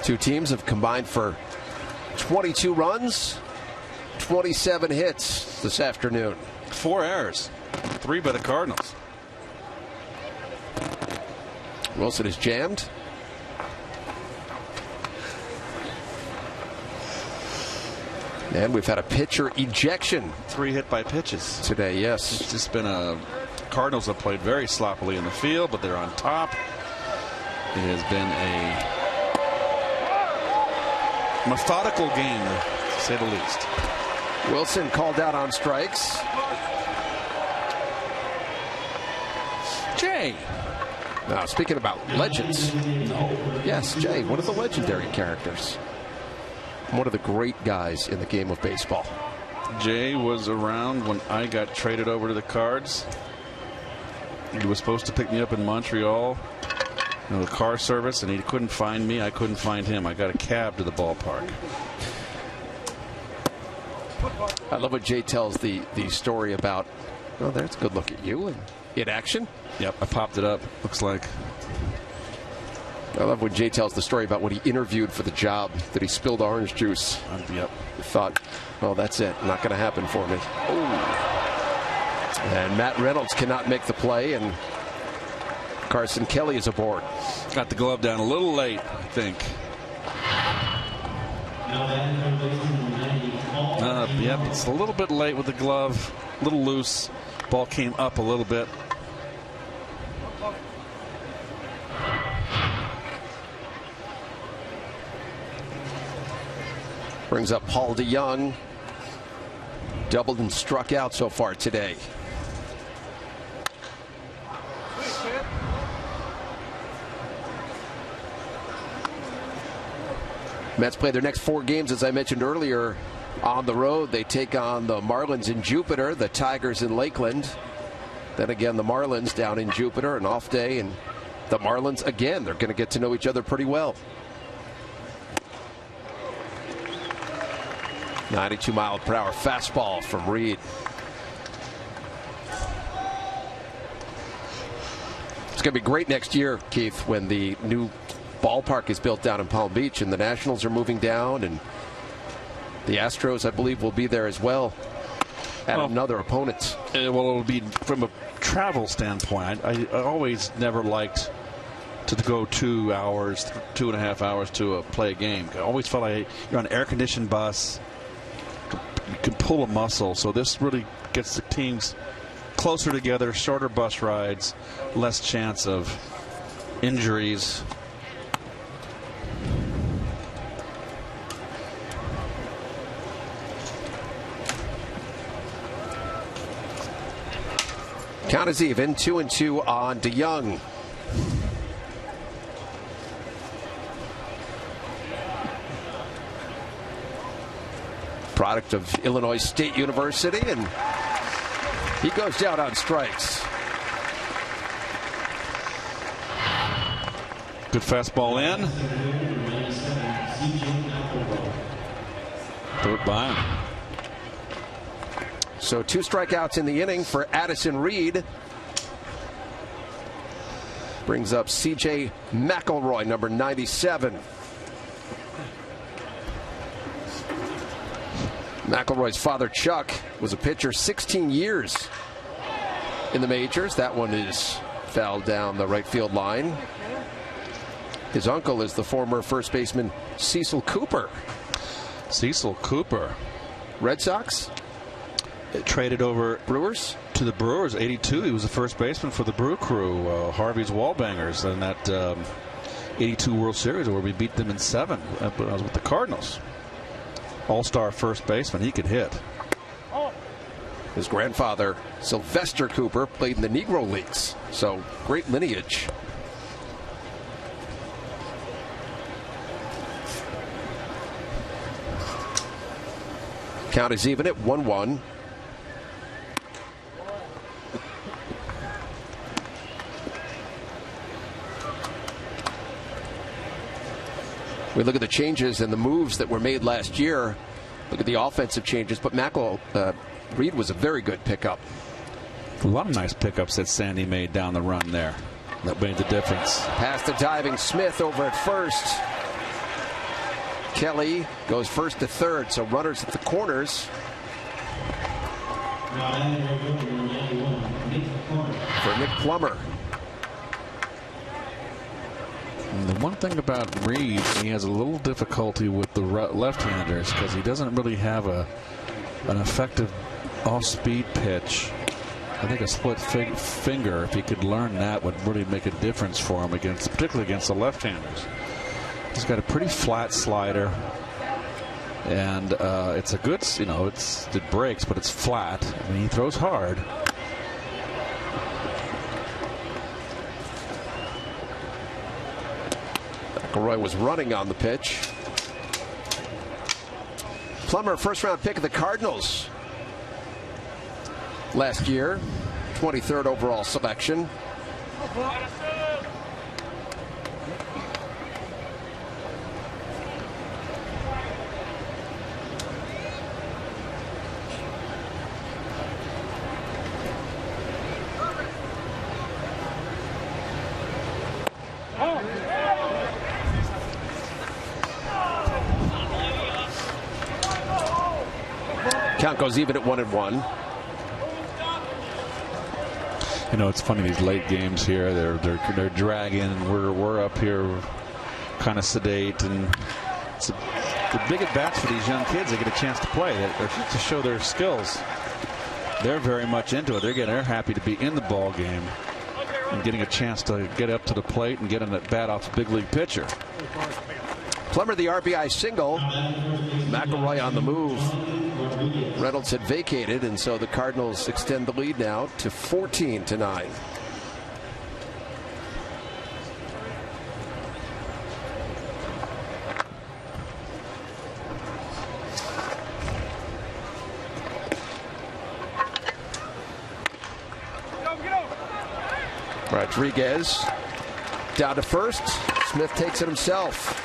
Two teams have combined for 22 runs, 27 hits this afternoon. 4 errors, 3 by the Cardinals. Wilson is jammed. And we've had a pitcher ejection. 3 hit by pitches today, yes. It's just been Cardinals have played very sloppily in the field, but they're on top. It has been a methodical game, to say the least. Wilson called out on strikes. Jay. Now, speaking about legends. No. Yes, Jay, one of the legendary characters. One of the great guys in the game of baseball. Jay was around when I got traded over to the Cards. He was supposed to pick me up in Montreal, the car service, and he couldn't find me. I couldn't find him. I got a cab to the ballpark. I love what Jay tells the story about. Oh, there's a good look at you in action. Yep, I popped it up. Looks like. I love when Jay tells the story about when he interviewed for the job, that he spilled orange juice. Yep. Thought, oh, that's it. Not going to happen for me. Ooh. And Matt Reynolds cannot make the play, and Carson Kelly is aboard. Got the glove down a little late, I think. Yep, it's a little bit late with the glove. A little loose. Ball came up a little bit. Brings up Paul DeYoung. Doubled and struck out so far today. Mets play their next 4 games, as I mentioned earlier, on the road. They take on the Marlins in Jupiter, the Tigers in Lakeland. Then again, the Marlins down in Jupiter, an off day, and the Marlins again. They're going to get to know each other pretty well. 92-mile-per-hour fastball from Reed. It's going to be great next year, Keith, when the new ballpark is built down in Palm Beach and the Nationals are moving down, and the Astros, I believe, will be there as well at another opponent. Well, it'll be from a travel standpoint. I always never liked to go 2 hours, 2.5 hours to play a game. I always felt like you're on an air-conditioned bus. You can pull a muscle, so this really gets the teams closer together, shorter bus rides, less chance of injuries. Count is even, 2-2 on DeYoung. Product of Illinois State University, and he goes down on strikes. Good fastball in. Threw it by him. So 2 strikeouts in the inning for Addison Reed. brings up C.J. McElroy, number 97. McElroy's father, Chuck, was a pitcher 16 years in the majors. That one is fouled down the right field line. His uncle is the former first baseman Cecil Cooper. Cecil Cooper. Red Sox? Traded over Brewers? To the Brewers, 82. He was the first baseman for the Brew Crew, Harvey's Wallbangers, in that 82 World Series where we beat them in 7. I was with the Cardinals. All-star first baseman. He could hit. His grandfather, Sylvester Cooper, played in the Negro Leagues. So, great lineage. Count is even at 1-1. We look at the changes and the moves that were made last year. Look at the offensive changes, but Reed was a very good pickup. A lot of nice pickups that Sandy made down the run there. That made the difference. Past the diving Smith over at first. Kelly goes first to third, so runners at the corners. For Nick Plummer. And the one thing about Reed, he has a little difficulty with the left-handers because he doesn't really have an effective off-speed pitch. I think a split finger, if he could learn that, would really make a difference for him, particularly against the left-handers. He's got a pretty flat slider, and it's a good, it breaks, but it's flat. I mean, he throws hard. McElroy was running on the pitch. Plummer, first-round pick of the Cardinals last year, 23rd overall selection. Count goes even at 1-1. It's funny, these late games here, they're dragging, and we're up here kind of sedate, and it's the big at bats for these young kids. They get a chance to play, to show their skills. They're very much into it. They're happy to be in the ball game and getting a chance to get up to the plate and get an at bat off a big league pitcher. Plummer the RBI single. McElroy on the move. Reynolds had vacated, and so the Cardinals extend the lead now to 14-9. Rodriguez down to first. Smith takes it himself.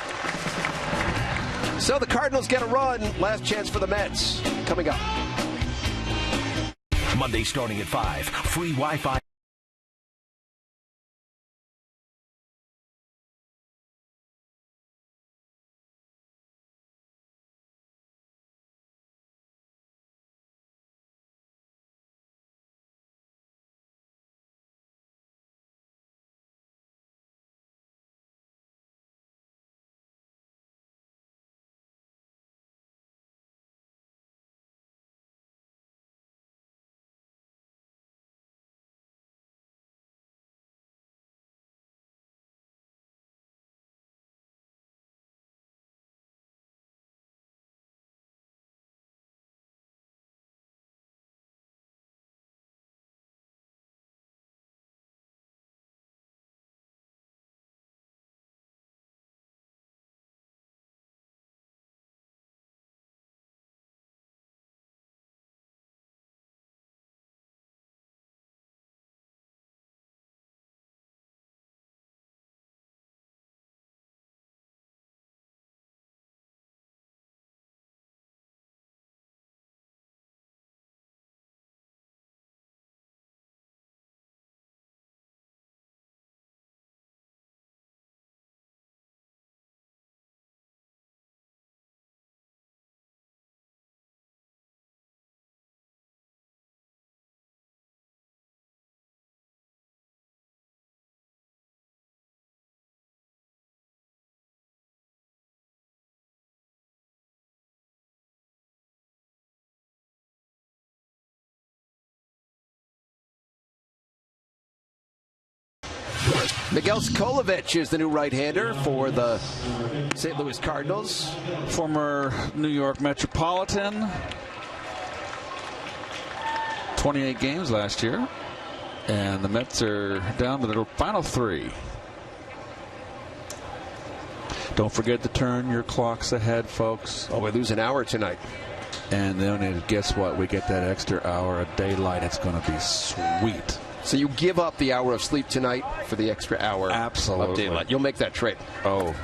So the Cardinals get a run. Last chance for the Mets coming up. Monday starting at 5. Free Wi-Fi. Miguel Sikolovich is the new right-hander for the St. Louis Cardinals. Former New York Metropolitan. 28 games last year. And the Mets are down to the final 3. Don't forget to turn your clocks ahead, folks. Oh, we lose an hour tonight. And then guess what? We get that extra hour of daylight. It's going to be sweet. So you give up the hour of sleep tonight for the extra hour Absolutely. of daylight. You'll make that trade. Oh,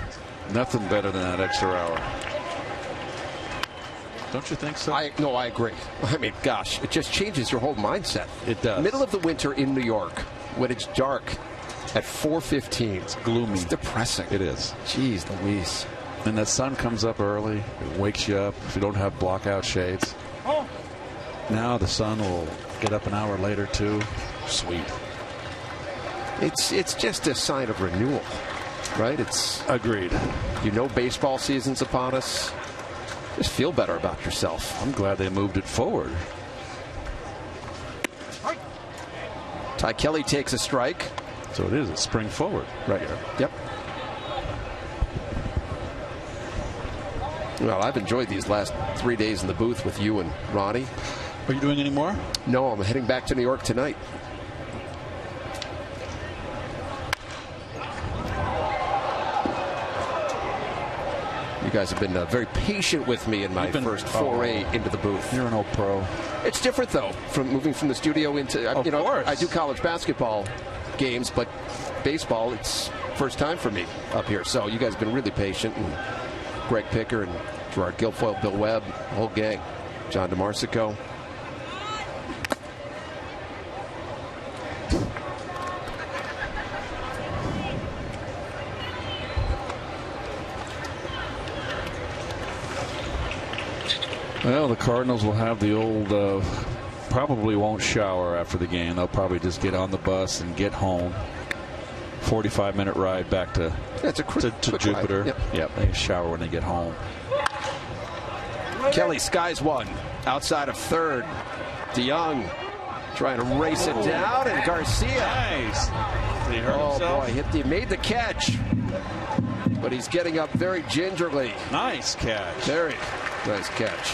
nothing better than that extra hour. Don't you think so? No, I agree. I mean, gosh, it just changes your whole mindset. It does. Middle of the winter in New York, when it's dark at 4:15. It's gloomy. It's depressing. It is. Jeez Louise. And the sun comes up early. It wakes you up if you don't have blockout shades. Now the sun will get up an hour later, too. Sweet. It's just a sign of renewal, right? It's agreed. You know, baseball season's upon us. Just feel better about yourself. I'm glad they moved it forward. Ty Kelly takes a strike. So it is a spring forward right here. Yep. Well, I've enjoyed these last 3 days in the booth with you and Ronnie. Are you doing any more? No, I'm heading back to New York tonight. You guys have been very patient with me in my first foray into the booth. You're an old pro. It's different, though, from moving from the studio into, you know, course. I do college basketball games, but baseball, it's first time for me up here. So you guys have been really patient. And Greg Picker and Gerard Guilfoyle, Bill Webb, the whole gang. John DeMarsico. Well, the Cardinals will have the old, probably won't shower after the game. They'll probably just get on the bus and get home. 45-minute ride back to Jupiter. Yep. Yep, they shower when they get home. Kelly skies one outside of third. DeYoung trying to race it down, and Garcia. Nice. Did he hurt himself? Boy, he made the catch, but he's getting up very gingerly. Nice catch. Very nice catch.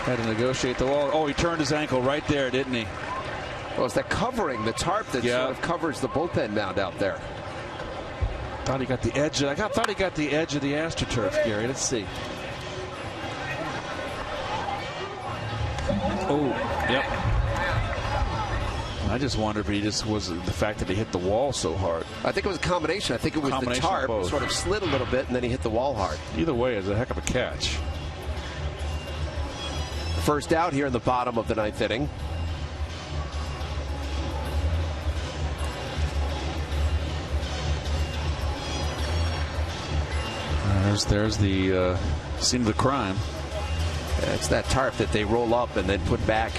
Had to negotiate the wall. Oh, he turned his ankle right there, didn't he? Well, it's that covering, the tarp that sort of covers the bullpen mound out there. Thought he got the edge. I thought he got the edge of the AstroTurf, Gary. Let's see. Oh, yep. I just wonder if he just was the fact that he hit the wall so hard. I think it was a combination. I think it was the tarp sort of slid a little bit, and then he hit the wall hard. Either way, it's a heck of a catch. First out here in the bottom of the ninth inning. There's the scene of the crime. It's that tarp that they roll up and then put back.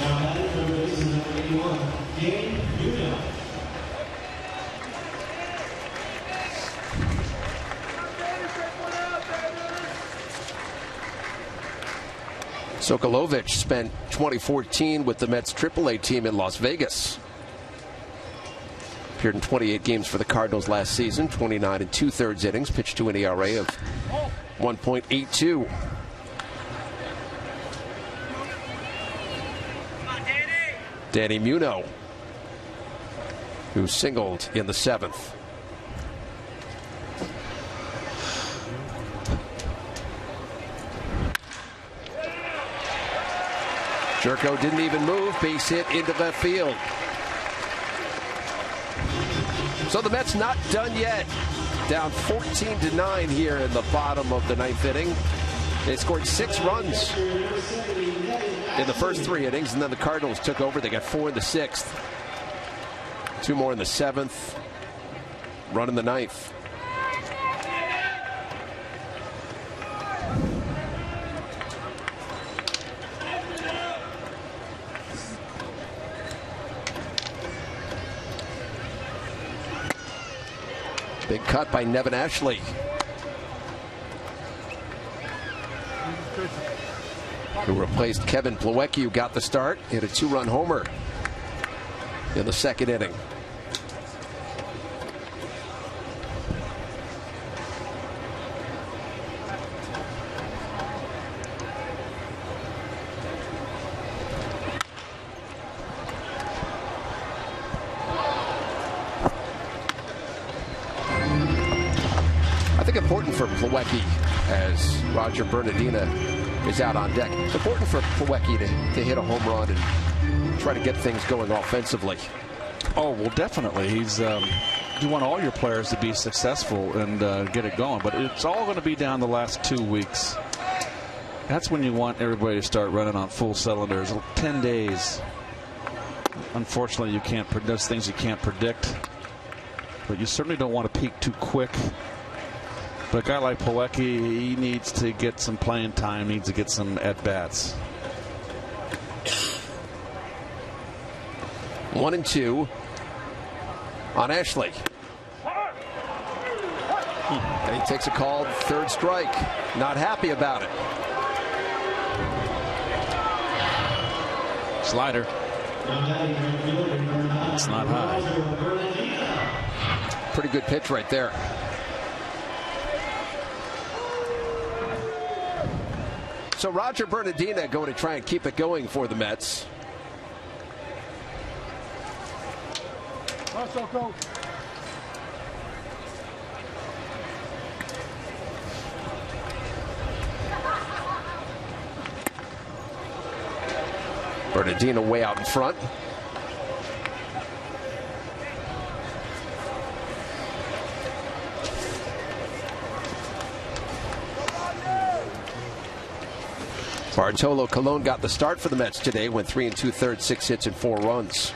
Now batting for the bases number 81, Game Uno. Sikolovich spent 2014 with the Mets AAA team in Las Vegas. Appeared in 28 games for the Cardinals last season, 29 2/3 innings, pitched to an ERA of 1.82. Danny Muno, who singled in the seventh. Jerko didn't even move, base hit into left field. So the Mets not done yet. Down 14-9 here in the bottom of the ninth inning. They scored 6 runs in the first 3 innings, and then the Cardinals took over. They got 4 in the 6th. 2 more in the 7th. Run in the 9th. Big cut by Nevin Ashley. who replaced Kevin Plawecki, who got the start, hit a 2-run homer in the second inning. Important for Plawecki as Roger Bernardina is out on deck. It's important for Plawecki to hit a home run and try to get things going offensively. Oh, well, definitely. You want all your players to be successful and get it going, but it's all going to be down the last 2 weeks. That's when you want everybody to start running on full cylinders. 10 days. Unfortunately, you can't. There's things you can't predict, but you certainly don't want to peak too quick. But a guy like Plawecki, he needs to get some playing time, needs to get some at-bats. 1-2 on Ashley. And he takes a called third strike. Not happy about it. Slider. It's not high. Pretty good pitch right there. So Roger Bernardina going to try and keep it going for the Mets. Bernardina way out in front. Bartolo Colon got the start for the Mets today, went 3 2/3, 6 hits and 4 runs.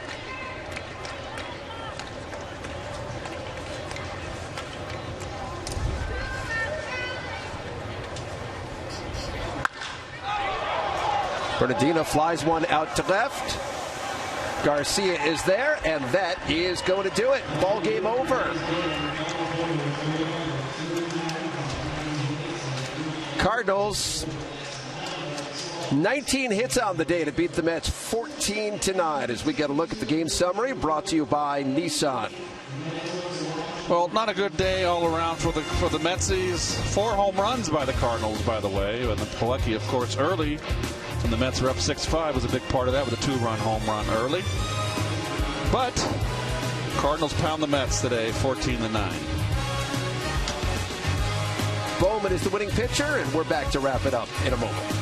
Bernardina flies one out to left. Garcia is there, and that is going to do it. Ball game over. Cardinals 19 hits on the day to beat the Mets 14-9 as we get a look at the game summary brought to you by Nissan. Well, not a good day all around for the Metsies. 4 home runs by the Cardinals, by the way. And the Plawecki, of course, early when the Mets were up 6-5 was a big part of that with a 2-run home run early. But Cardinals pound the Mets today 14-9. Bowman is the winning pitcher, and we're back to wrap it up in a moment.